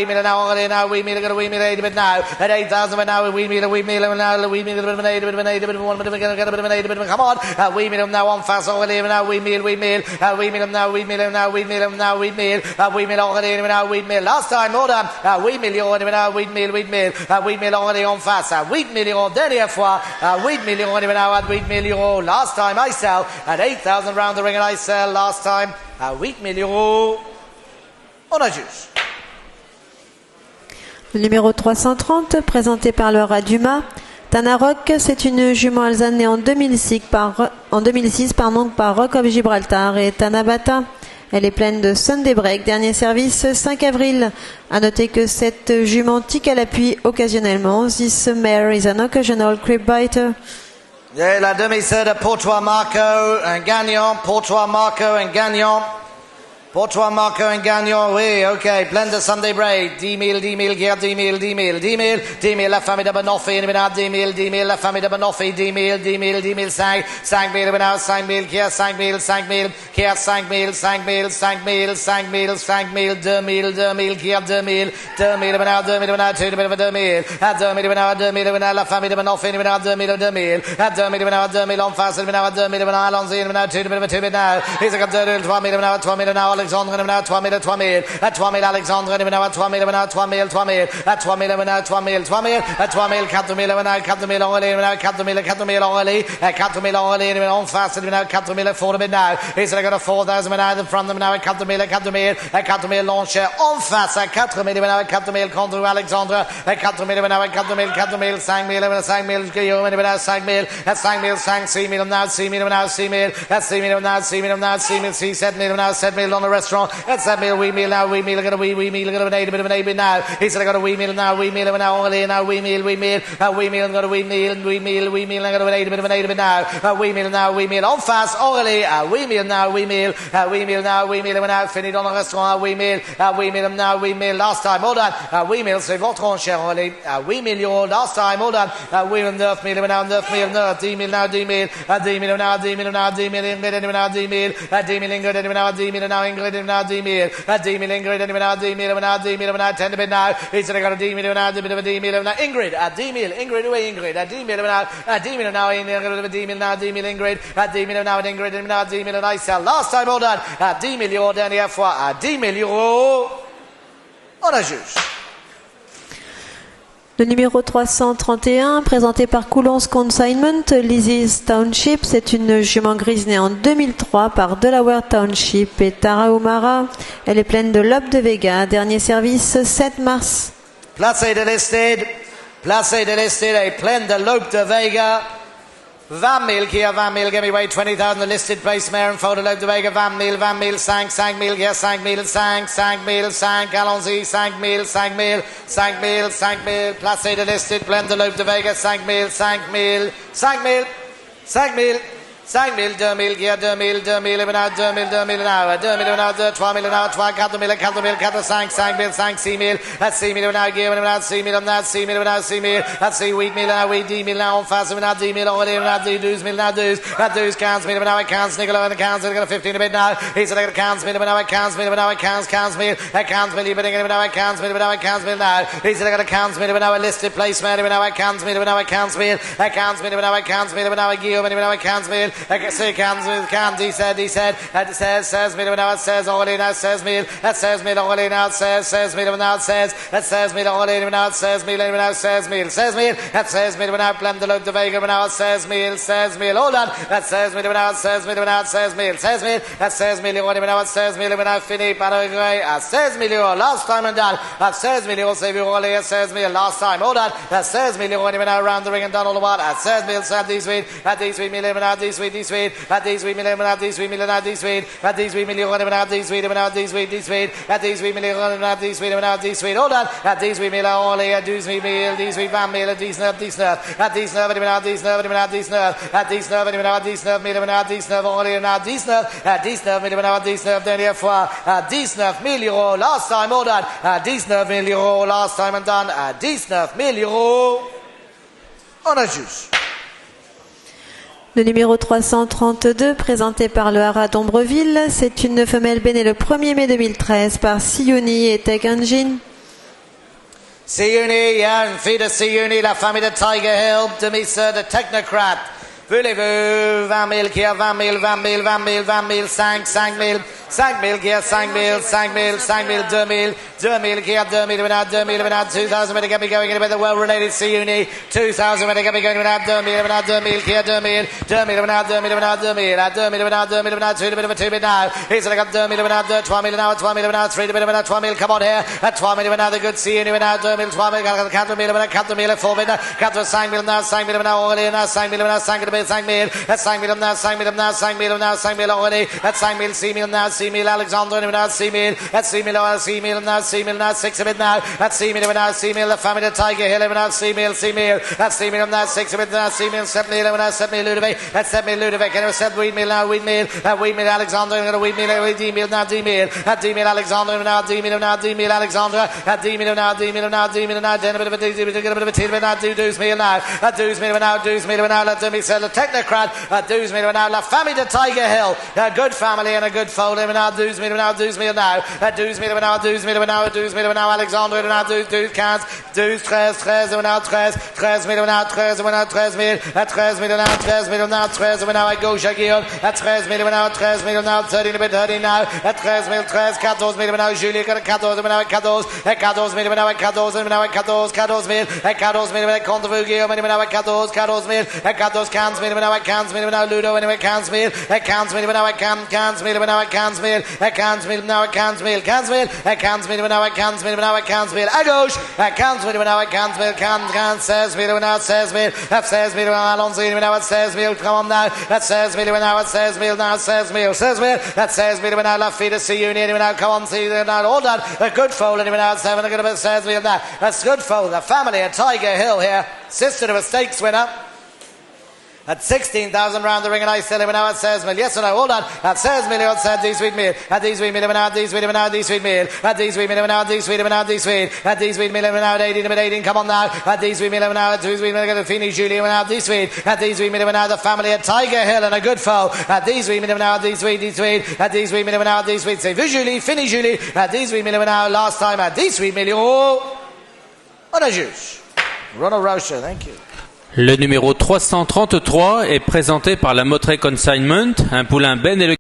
meal now, already now, we meal, we meal, but now at 8,000 now we meal now we meal now we meal come on we meal now on fast already now we meal we meal now we meal now we meal we meal already now we meal last time more than we meal already now we meal already on fast we meal dernière fois we meal already now we meal last time I sell at 8,000 round the ring and I sell last time we meal on a juice. Le numéro 330, présenté par Laura Dumas. Tanarok, c'est une jument alsace née en 2006 par Rock of Gibraltar et Tanabata. Elle est pleine de Sunday Break. Dernier service 5 avril. À noter que cette jument tique à l'appui occasionnellement. This mare is an occasional crib biter. Yeah, la demi-sœur pour toi Marco, un gagnant, pour toi Marco, un gagnant. Pour toi, Marco, un gagnant, oui, ok. Plein de Sunday Break. 10 000, 10 000, guerre, 10 000, 10 000, 10 000, 10 000, la famille de Banoffee, 10 000, 10 000, la famille de Banoffee, 10 000, 10 000, 10 000, 5 000, 5 000, guerre, 5 000, 5 000, guerre, 5 000, 5 000, 5 000, 5 000, 5 000, 2 000, 2 000, guerre, 2 000, 2 000, 2 000, 2 000, 2 000, la famille de Banoffee, 2 000, 2 000, 2 000, 2 000, en face, 2 000, allons-y, 2 000, now, he's a 3 000 now, Alexandre now 3 000 at 3 000 Alexandre now at 3 000 now 3 000 at 3 000 now 3 000 4 000 4 000 now 4 000 only now 4 000 only 4 000 only on fast now 4 000 for them now he's got a 4,000 now in front of them now 4 000 launcher on fast 4 000 now 4 000 contre Alexandre 4 000 now 4 000 5 000 Guillaume now 5 000 at 5 000 5 6 000 now 6 000 now 6 000 at 6 000 now 6 000 now 6 000 7 000 now 7 000 on the restaurant. That's that meal, we meal now, we meal, got a we meal, got a bit of an 8 now. He said I got a we meal now, only now, we meal, got a we meal, I got a bit of an 8 now. We meal now, we meal, on fast, orally, we meal now, we meal now, when I finished on the restaurant, we meal now, we meal, last time, hold on, we meal, c'est votre enchère, orally, we meal your last time, hold on, we meal, 9 meal, now, 9 meal, 10 meal now, 10 meal, 10 meal now, 10 meal now, 10 meal, Ingrid, now, 10 meal, 10 meal, Ingrid, now, 10 meal, now, Ingrid, now, 10 meal, 10 meal, Ingrid, now, 10 meal, now, 10 meal, now, 10 meal, now, he said I got a 10 meal, now, a bit of a 10 meal, now, Ingrid, 10 meal, Ingrid, away, Ingrid, 10 meal, now, 10 meal, now, Ingrid, 10 meal, now, 10 meal, Ingrid, 10 meal, now, Ingrid, now, 10 meal, I sell, last time, hold on, 10 meal, euro, dernière fois, 10 meal, euro, on a juste. Le numéro 331, présenté par Coulon's Consignment, Lizzie's Township, c'est une jument grise née en 2003 par Delaware Township et Tarahumara. Elle est pleine de lobe de Vega. Dernier service, 7 mars. Placé de listed, et pleine de lobe de Vega. 20 000, Kia 20 000, give me away 20,000, the listed place, mare and photo, lobe de Vega, 20 000, 5 000, yes, 5 000, 5, allons-y, 5 000, placé de listed, pleine de lobe de Vega, 5 000, 5 000, 2 000, yeah, 2 000, 2 000, now, 2 000, 2 000 now, 2 000 now, 3 000 now, 4 000, 5 000, 6 000, that's 6 000 now, give me now, 6 000 now, 6 000 now, 6 000, that's 6 wheat meal now, wheat 10 000 now, on fast, now, 10 000 already, now, 12 000 now, 12 counts me, now, I counts, Nicola, and the counts, I got a 15 a bit now, he said I got a counts me, now, I counts me, now, I counts me, I counts me, but now, I counts me, now, I counts me now, he said I got a counts me, now, I listed place, man, now, I counts me, now, I counts me, I counts me, now, I counts me, now, I Guillaume, now, I counts me, say Candy said, that says me now, it says only now, says me, that says me only now, says me now, says, that says me only now, says me now, says me, that says me now, blend the look the Vega now, says me, hold on, that says me now, says me now, says me, that says me now, says me now, Finny, Paraguay, says me last time and done, that says me save you all here, says me last time, hold on, that says me now around the ring and done all the what, that says me, said these weed, at these weed, million out these weed, at these weed, million out these weed, million out these weed, at these weed, million out these weed, out these weed, at these weed, million out these weed, out these weed, hold on, at these weed, million all here, these weed, meal, these weed, van meal, at these nerve, at these nerve, out these nerve, at these nerve, at these nerve, out these nerve, million out these nerve, all here, out these nerve, million out these nerve, dernière fois, at these nerve, million, last time, hold on, at these nerve, million, last time and done, at these nerve, million, on a juice. Le numéro 332, présenté par le Haras d'Ombreville, c'est une femelle née le 1er mai 2013 par Siuni et Tech Engine. Siuni, yeah, une fille de Siuni, la famille de Tiger Hill, demi-sœur de Technocrat. Voulez-vous 20 000 qui a 20 000, 20 000, 20 000, 20 000, 5 000, 5 000 qui a 5 000, 5 000, 5 000, 2 000, 2 000 qui a 2 000, without 2 000, without 2,000, but it can be going in with the well-related Siuni, 2,000, but it can be going without 2 000, without 2 000, qui a 2 000, 2 000, without 2 000, without 2 000, at 2 000, without 2 000, without 2 000, 2 000 now. He's like up 2 000, without 2 000 now, 2 000, without 3 000, without 2 000, come on here, at 2 000, without the good Siuni, without 2 000, 2 000, 4 000, without 4 000, 4 000, 4 5 000 now, 5 000, without all in, 5 000, without 5 000, 5 000, that's 5 000 now, 5 000 now, 5 000 now, 5 000 already, that's 5 000, 6 000 now, 6 000 Alexander, without 6 000, that's 6 000 now, 6 000 now, 6 000 now, 6 000 now, that's 6 000 now, 6 000, the family of Tiger Hill, without 6 000, 6 000, that's 6 000 now, 6 000 now, 6 000, 7 000, without 7 000 Ludovic, that's 7 000 Ludovic, and it was 7 wheat meal now, wheat meal Alexander, and wheat meal, D meal now, D meal, at D meal Alexander, now D meal now, D meal Alexander, at D meal now, D meal now, D meal now, then a bit of a tin, now, Deuce meal now, at Deuce meal now, let me say the Technocrat, at Deuce meal now, la famille de Tiger Hill, a good family and a good fold, now, Deuce meal now, at Deuce meal now, Alexander, now, Deuce 15, Deuce 13, now, 13 000 now, 13 000 now, 13 000, at 13 000 now, 13 000 now, 13 000 now, at Gauche Guillaume, at 13 000 now, 13 000 now, 13 a bit 13 now, at 13 000, 14 000 now, Julie, at 14 000 now, at 14, at 14 000 now, at 14 000 now, at 14, 14 000, at 14 000 at Conte Guillaume, now, at 14, 14 000, at 14, 15 000 now, at 15 000 now, Ludo, anyway, 15 000, at 15 000 now, at 15 000 now, at 15 000, at 15 000 now, at 15 000, 15 000, at 15 000 now, at 15 000 now, at 15 000, à gauche, at 15 000 now, at 15 000, 16 000 now, 16 000, at 16 000 now, allons-y now, at 16 000, come on now, at 16 000 now, at 16 000 now, 16 000, 16 000, at 16 000 now, la fille de Siuni, now, come on, see now, all done, a good fold, anyway now, 7, a good bit 16 000 now, that's good fold, the family of Tiger Hill here, sister of a stakes winner. At 16,000 round the ring and I sell him now at 16 000. Yes or no? Hold on. At 16 000 said these sweet meal. At these sweet meal now, these sweet meal now, these sweet meal. At these sweet meal now, these sweet meal now, these sweet. At these sweet meal now, 18. Come on now. At these sweet meal now, at these sweet meal get Fini Julie now, these sweet. At these sweet meal now, the family at Tiger Hill and a good foe. At these sweet meal now, these sweet. At these sweet meal now, these sweet. Say visually, Fini Julie. At these sweet meal now, last time at these sweet meal. Oh, on a juice. Ronald Rousher, thank you. Le numéro 333 est présenté par la Mottray Consignment, un poulain Ben et le